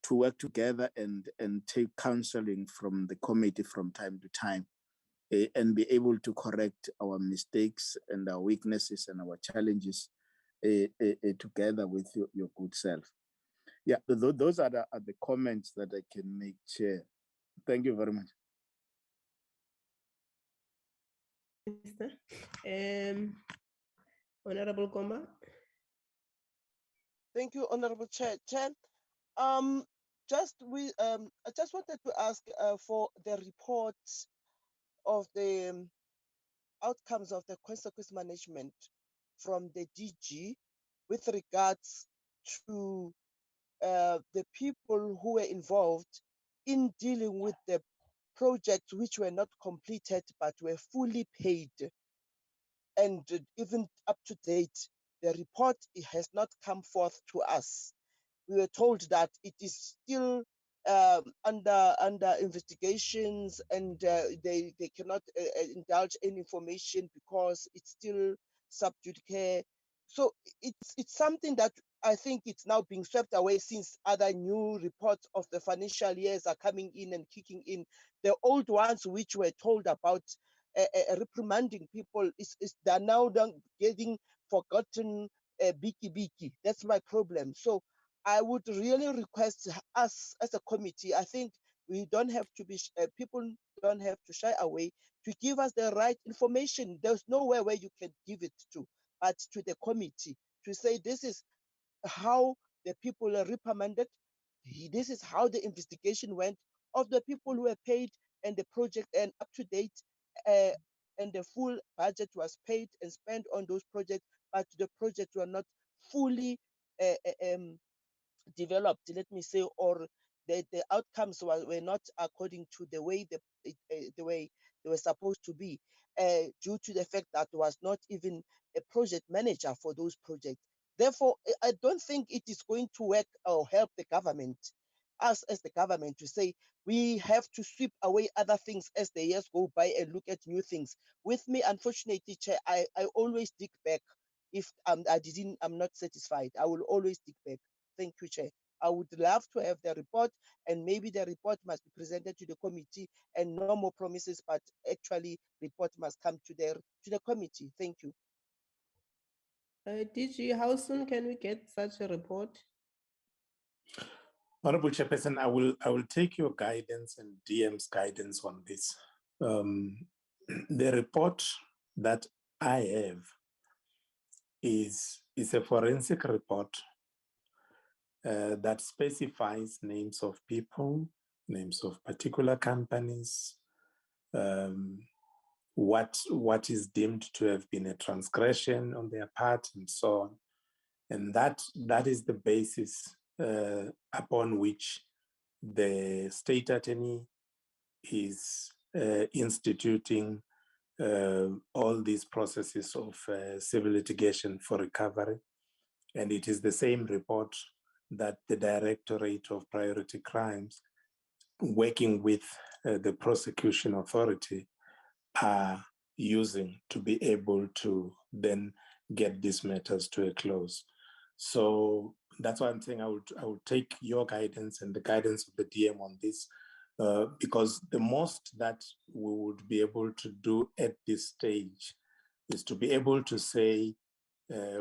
work together and take counseling from the committee from time to time, and be able to correct our mistakes and our weaknesses and our challenges together with your good self. Yeah, those are the comments that I can make, Chair. Thank you very much. Honorable Komba. Thank you, Honorable Chair. I just wanted to ask for the report of the outcomes of the consequence management from the DG with regards to the people who were involved in dealing with the projects which were not completed but were fully paid. And even up to date, the report has not come forth to us. We were told that it is still under investigations, and they cannot indulge any information because it's still sub judice. So it's something that I think it's now being swept away since other new reports of the financial years are coming in and kicking in. The old ones which were told about reprimanding people they're now getting forgotten. Biki. That's my problem. So I would really request us as a committee, I think we don't have to be, people don't have to shy away to give us the right information. There's nowhere where you can give it to, but to the committee to say this is how the people are reprimanded. This is how the investigation went of the people who were paid and the project and up to date, and the full budget was paid and spent on those projects, but the projects were not fully developed, let me say, or the outcomes were not according to the way the way they were supposed to be, due to the fact that there was not even a project manager for those projects. Therefore, I don't think it is going to work or help the government, us as the government, to say we have to sweep away other things as the years go by and look at new things. With me, unfortunately, Chair, I always dig back. If I'm not satisfied, I will always dig back. Thank you, Chair. I would love to have the report, and maybe the report must be presented to the committee, and no more promises, but actually report must come to the committee. Thank you. DG, how soon can we get such a report? Honorable Chairperson, I will take your guidance and DM's guidance on this. The report that I have is a forensic report that specifies names of people, names of particular companies, what is deemed to have been a transgression on their part, and so on. And that is the basis upon which the state attorney is instituting all these processes of civil litigation for recovery. And it is the same report that the Directorate of Priority Crimes, working with the prosecution authority, are using to be able to then get these matters to a close. So that's why I'm saying I would take your guidance and the guidance of the DM on this, because the most that we would be able to do at this stage is to be able to say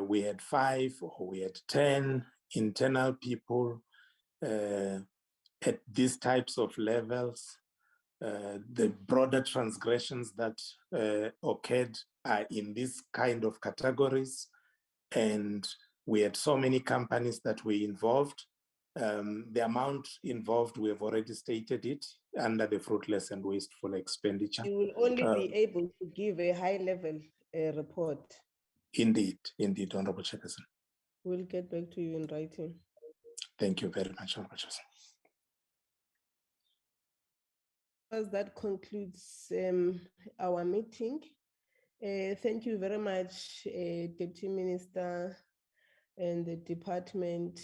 we had 5 or we had 10 internal people at these types of levels. The broader transgressions that occurred are in these kind of categories, and we had so many companies that were involved. The amount involved, we have already stated it under the fruitless and wasteful expenditure. You will only be able to give a high-level report. Indeed, Honorable Chairperson. We'll get back to you in writing. Thank you very much, Honorable Chairperson. As that concludes our meeting. Thank you very much, Deputy Minister and the department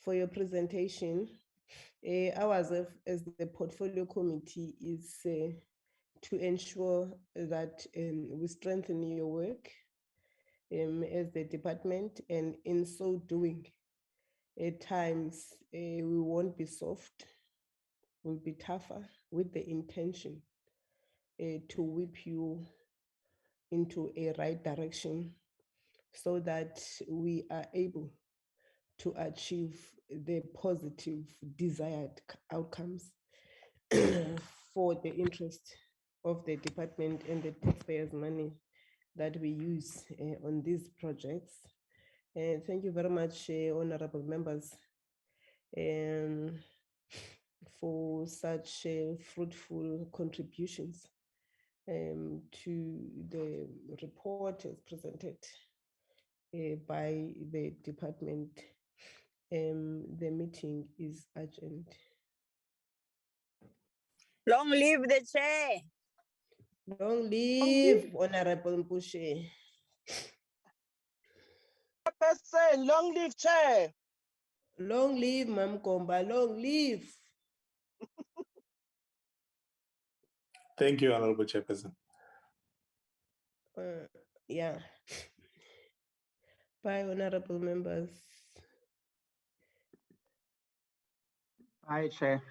for your presentation. Ours as the portfolio committee is to ensure that we strengthen your work as the department, and in so doing, at times we won't be soft, we'll be tougher with the intention to whip you into a right direction so that we are able to achieve the positive desired outcomes for the interest of the department and the taxpayers' money that we use on these projects. Thank you very much, honorable members, for such fruitful contributions to the report as presented by the department. The meeting is adjourned. Long live the chair. Long live Honorable Mbushe. Person, long live chair. Long live Mam Komba, long live. Thank you, Honorable Chairperson. Yeah. Bye, honorable members. Bye, Chair.